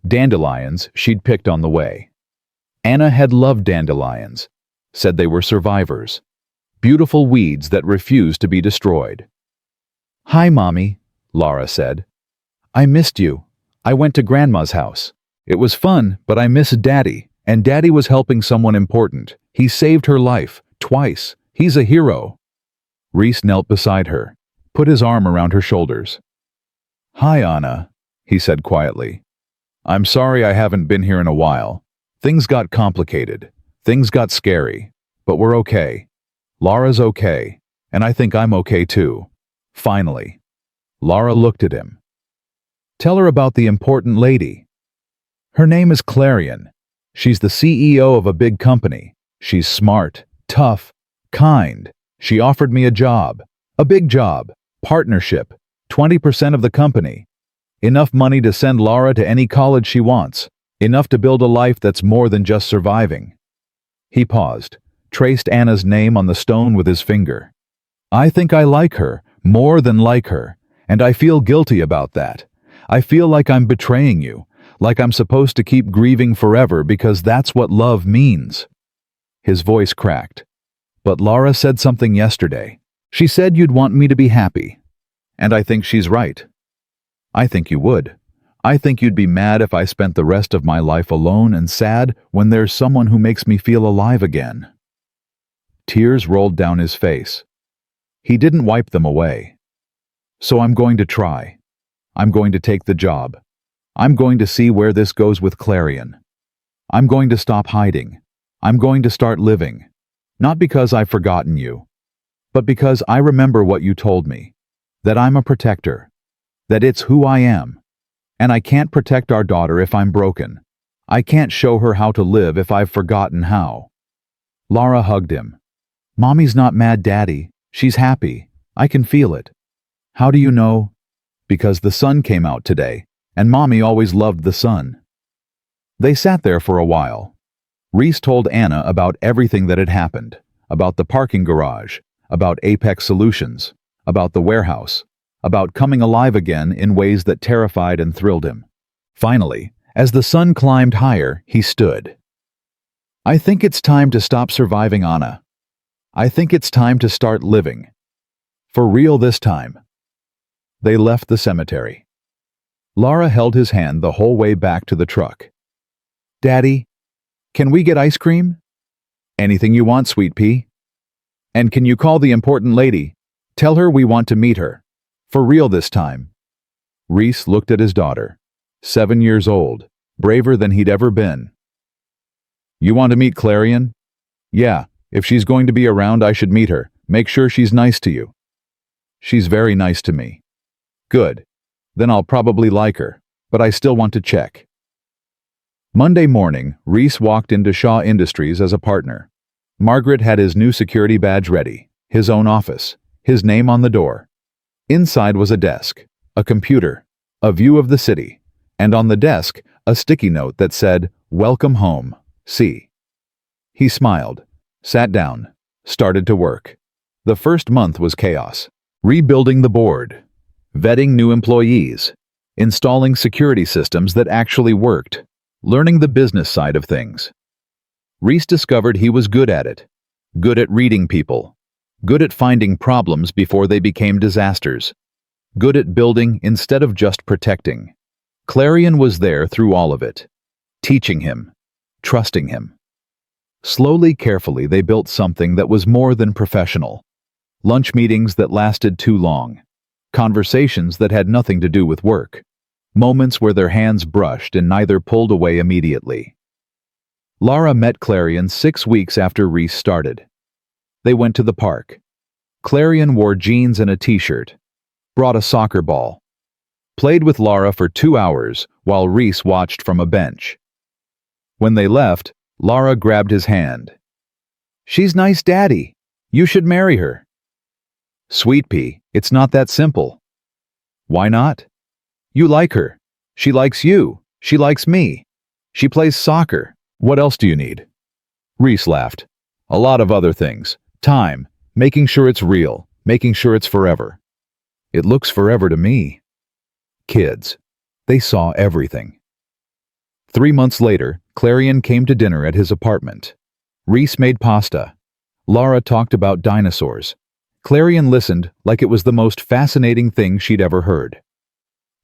Dandelions she'd picked on the way. Anna had loved dandelions, said they were survivors. Beautiful weeds that refused to be destroyed. Hi, Mommy, Laura said. I missed you. I went to Grandma's house. It was fun, but I missed Daddy, and Daddy was helping someone important. He saved her life, twice. He's a hero. Reese knelt beside her, put his arm around her shoulders. Hi, Anna, he said quietly. I'm sorry I haven't been here in a while. Things got complicated. Things got scary. But we're okay. Laura's okay, and I think I'm okay too. Finally. Laura looked at him. Tell her about the important lady. Her name is Clarion. She's the CEO of a big company. She's smart, tough, kind. She offered me a job. A big job. Partnership. 20% of the company. Enough money to send Laura to any college she wants. Enough to build a life that's more than just surviving. He paused, traced Anna's name on the stone with his finger. I think I like her, more than like her, and I feel guilty about that. I feel like I'm betraying you, like I'm supposed to keep grieving forever because that's what love means. His voice cracked. But Laura said something yesterday. She said you'd want me to be happy. And I think she's right. I think you would. I think you'd be mad if I spent the rest of my life alone and sad when there's someone who makes me feel alive again. Tears rolled down his face. He didn't wipe them away. So I'm going to try. I'm going to take the job. I'm going to see where this goes with Clarion. I'm going to stop hiding. I'm going to start living. Not because I've forgotten you, but because I remember what you told me. That I'm a protector. That it's who I am. And I can't protect our daughter if I'm broken. I can't show her how to live if I've forgotten how. Laura hugged him. Mommy's not mad, Daddy. She's happy. I can feel it. How do you know? Because the sun came out today, and Mommy always loved the sun. They sat there for a while. Reese told Anna about everything that had happened, about the parking garage, about Apex Solutions, about the warehouse, about coming alive again in ways that terrified and thrilled him. Finally, as the sun climbed higher, he stood. I think it's time to stop surviving, Anna. I think it's time to start living. For real this time. They left the cemetery. Laura held his hand the whole way back to the truck. Daddy, can we get ice cream? Anything you want, sweet pea. And can you call the important lady? Tell her we want to meet her. For real this time. Reese looked at his daughter. 7 years old, braver than he'd ever been. You want to meet Clarion? Yeah, if she's going to be around, I should meet her. Make sure she's nice to you. She's very nice to me. Good. Then I'll probably like her, but I still want to check. Monday morning, Reese walked into Shaw Industries as a partner. Margaret had his new security badge ready, his own office, his name on the door. Inside was a desk, a computer, a view of the city, and on the desk, a sticky note that said, "Welcome home, C." He smiled, sat down, started to work. The first month was chaos. Rebuilding the board, vetting new employees, installing security systems that actually worked, learning the business side of things. Reese discovered he was good at it, good at reading people, good at finding problems before they became disasters, good at building instead of just protecting. Clarion was there through all of it, teaching him, trusting him. Slowly, carefully, they built something that was more than professional. Lunch meetings that lasted too long, conversations that had nothing to do with work, moments where their hands brushed and neither pulled away immediately. Lara met Clarion 6 weeks after Reese started. They went to the park. Clarion wore jeans and a t-shirt, brought a soccer ball, played with Lara for 2 hours while Reese watched from a bench. When they left, Lara grabbed his hand. "She's nice, Daddy. You should marry her." "Sweet pea, it's not that simple." "Why not?" "You like her. She likes you. She likes me. She plays soccer. What else do you need?" Reese laughed. "A lot of other things. Time, making sure it's real, making sure it's forever." "It looks forever to me." Kids. They saw everything. 3 months later, Clarion came to dinner at his apartment. Reese made pasta. Lara talked about dinosaurs. Clarion listened like it was the most fascinating thing she'd ever heard.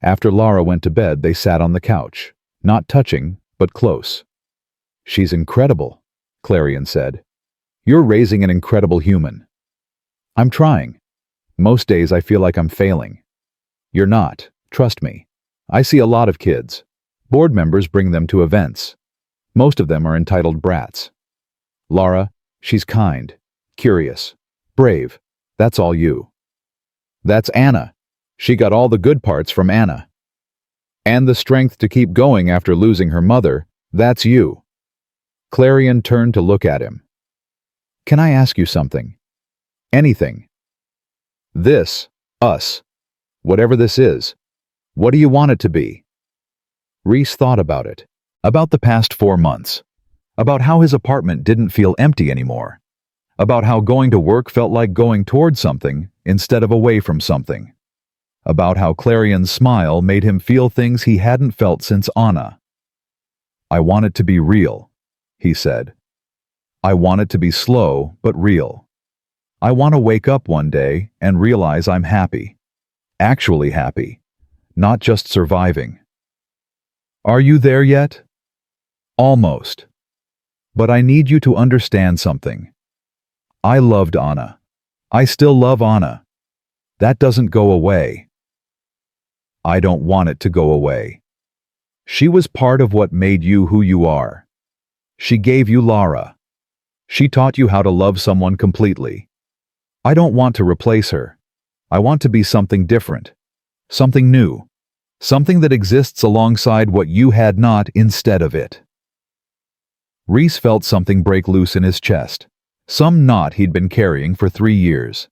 After Lara went to bed, they sat on the couch, not touching, but close. "She's incredible," Clarion said. "You're raising an incredible human." "I'm trying. Most days I feel like I'm failing." "You're not. Trust me. I see a lot of kids. Board members bring them to events. Most of them are entitled brats. Lara, she's kind, curious, brave. That's all you." "That's Anna. She got all the good parts from Anna." "And the strength to keep going after losing her mother. That's you." Clarion turned to look at him. "Can I ask you something?" "Anything." "This, us, whatever this is, what do you want it to be?" Reese thought about it, about the past 4 months, about how his apartment didn't feel empty anymore, about how going to work felt like going towards something instead of away from something, about how Clarion's smile made him feel things he hadn't felt since Anna. "I want it to be real," he said. "I want it to be slow but real. I want to wake up one day and realize I'm happy, actually happy, not just surviving." "Are you there yet?" "Almost. But I need you to understand something. I loved Anna. I still love Anna. That doesn't go away. I don't want it to go away. She was part of what made you who you are. She gave you Lara. She taught you how to love someone completely. I don't want to replace her. I want to be something different, something new, something that exists alongside what you had not instead of it." Reese felt something break loose in his chest, some knot he'd been carrying for 3 years.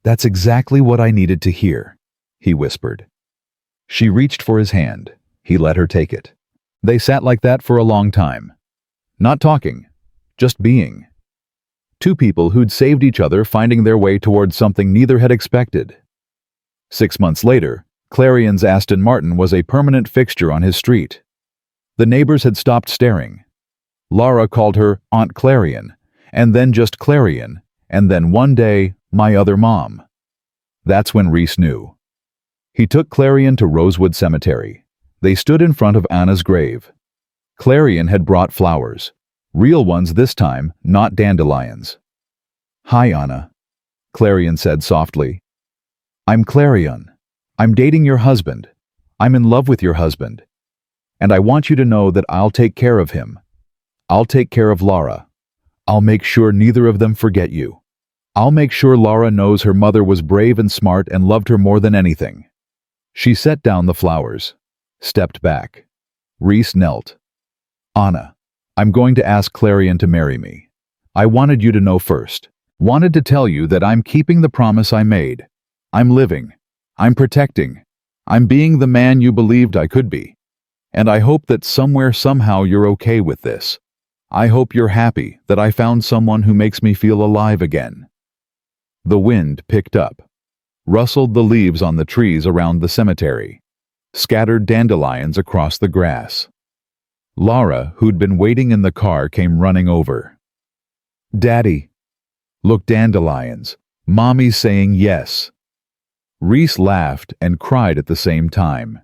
"That's exactly what I needed to hear," he whispered. She reached for his hand. He let her take it. They sat like that for a long time. Not talking, just being. Two people who'd saved each other, finding their way towards something neither had expected. 6 months later, Clarion's Aston Martin was a permanent fixture on his street. The neighbors had stopped staring. Lara called her Aunt Clarion, and then just Clarion, and then one day, my other mom. That's when Reese knew. He took Clarion to Rosewood Cemetery. They stood in front of Anna's grave. Clarion had brought flowers, Real ones this time, not dandelions. "Hi, Anna," Clarion said softly. "I'm Clarion. I'm dating your husband. I'm in love with your husband. And I want you to know that I'll take care of him. I'll take care of Laura. I'll make sure neither of them forget you. I'll make sure Laura knows her mother was brave and smart and loved her more than anything." She set down the flowers, stepped back. Reese knelt. "Anna, I'm going to ask Clarion to marry me. I wanted you to know first. Wanted to tell you that I'm keeping the promise I made. I'm living. I'm protecting. I'm being the man you believed I could be. And I hope that somewhere, somehow, you're okay with this. I hope you're happy that I found someone who makes me feel alive again." The wind picked up, rustled the leaves on the trees around the cemetery, scattered dandelions across the grass. Laura, who'd been waiting in the car, came running over. "Daddy." "Look, dandelions. Mommy's saying yes." Reese laughed and cried at the same time.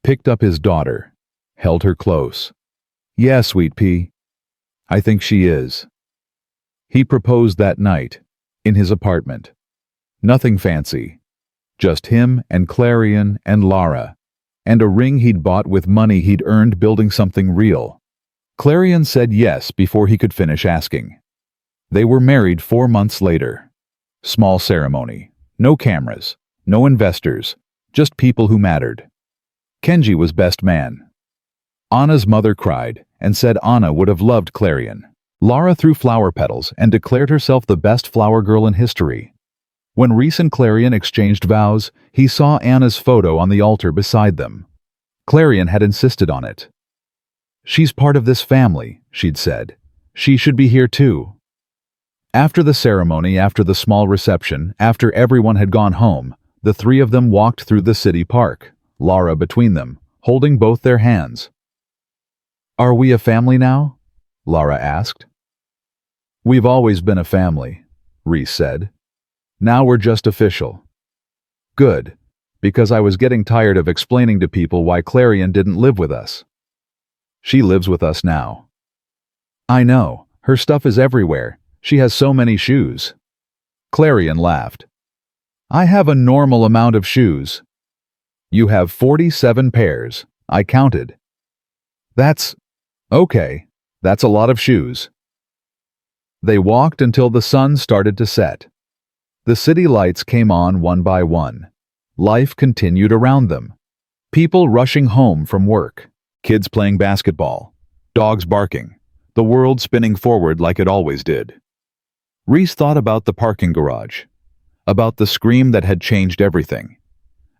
Picked up his daughter, held her close. "Yeah, sweet pea. I think she is." He proposed that night, in his apartment. Nothing fancy. Just him and Clarion and Laura, and a ring he'd bought with money he'd earned building something real. Clarion said yes before he could finish asking. They were married 4 months later. Small ceremony. No cameras. No investors. Just people who mattered. Kenji was best man. Anna's mother cried and said Anna would have loved Clarion. Laura threw flower petals and declared herself the best flower girl in history. When Reese and Clarion exchanged vows, he saw Anna's photo on the altar beside them. Clarion had insisted on it. "She's part of this family," she'd said. "She should be here too." After the ceremony, after the small reception, after everyone had gone home, the three of them walked through the city park, Laura between them, holding both their hands. "Are we a family now?" Laura asked. "We've always been a family," Reese said. "Now we're just official." "Good, because I was getting tired of explaining to people why Clarion didn't live with us." "She lives with us now." "I know. Her stuff is everywhere. She has so many shoes." Clarion laughed. "I have a normal amount of shoes." "You have 47 pairs. I counted." Okay. That's a lot of shoes." They walked until the sun started to set. The city lights came on one by one. Life continued around them. People rushing home from work, kids playing basketball, dogs barking, the world spinning forward like it always did. Reese thought about the parking garage, about the scream that had changed everything,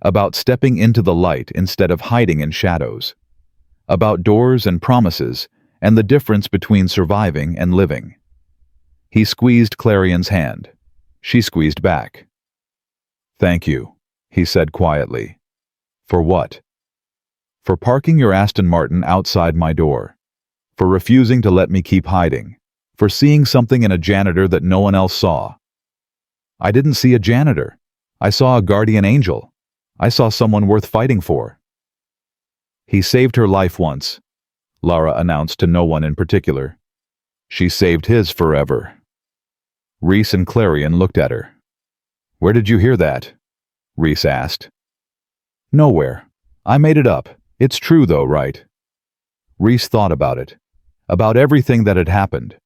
about stepping into the light instead of hiding in shadows, about doors and promises and the difference between surviving and living. He squeezed Clarion's hand. She squeezed back. "Thank you," he said quietly. "For what?" "For parking your Aston Martin outside my door. For refusing to let me keep hiding. For seeing something in a janitor that no one else saw." "I didn't see a janitor. I saw a guardian angel. I saw someone worth fighting for." "He saved her life once," Laura announced to no one in particular. "She saved his forever." Reese and Clarion looked at her. "Where did you hear that?" Reese asked. "Nowhere. I made it up. It's true though, right?" Reese thought about it. About everything that had happened.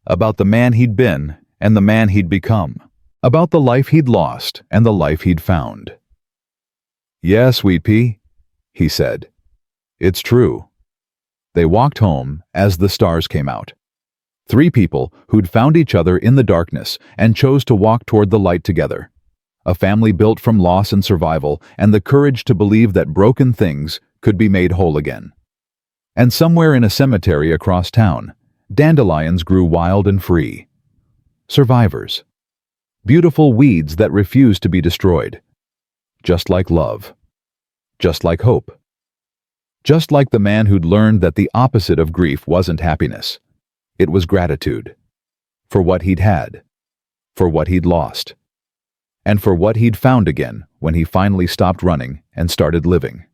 About the man he'd been and the man he'd become. About the life he'd lost and the life he'd found. "Yeah, sweet pea," he said. "It's true." They walked home as the stars came out. 3 people who'd found each other in the darkness and chose to walk toward the light together. A family built from loss and survival and the courage to believe that broken things could be made whole again. And somewhere in a cemetery across town, dandelions grew wild and free. Survivors. Beautiful weeds that refused to be destroyed. Just like love. Just like hope. Just like the man who'd learned that the opposite of grief wasn't happiness. It was gratitude. For what he'd had. For what he'd lost. And for what he'd found again when he finally stopped running and started living.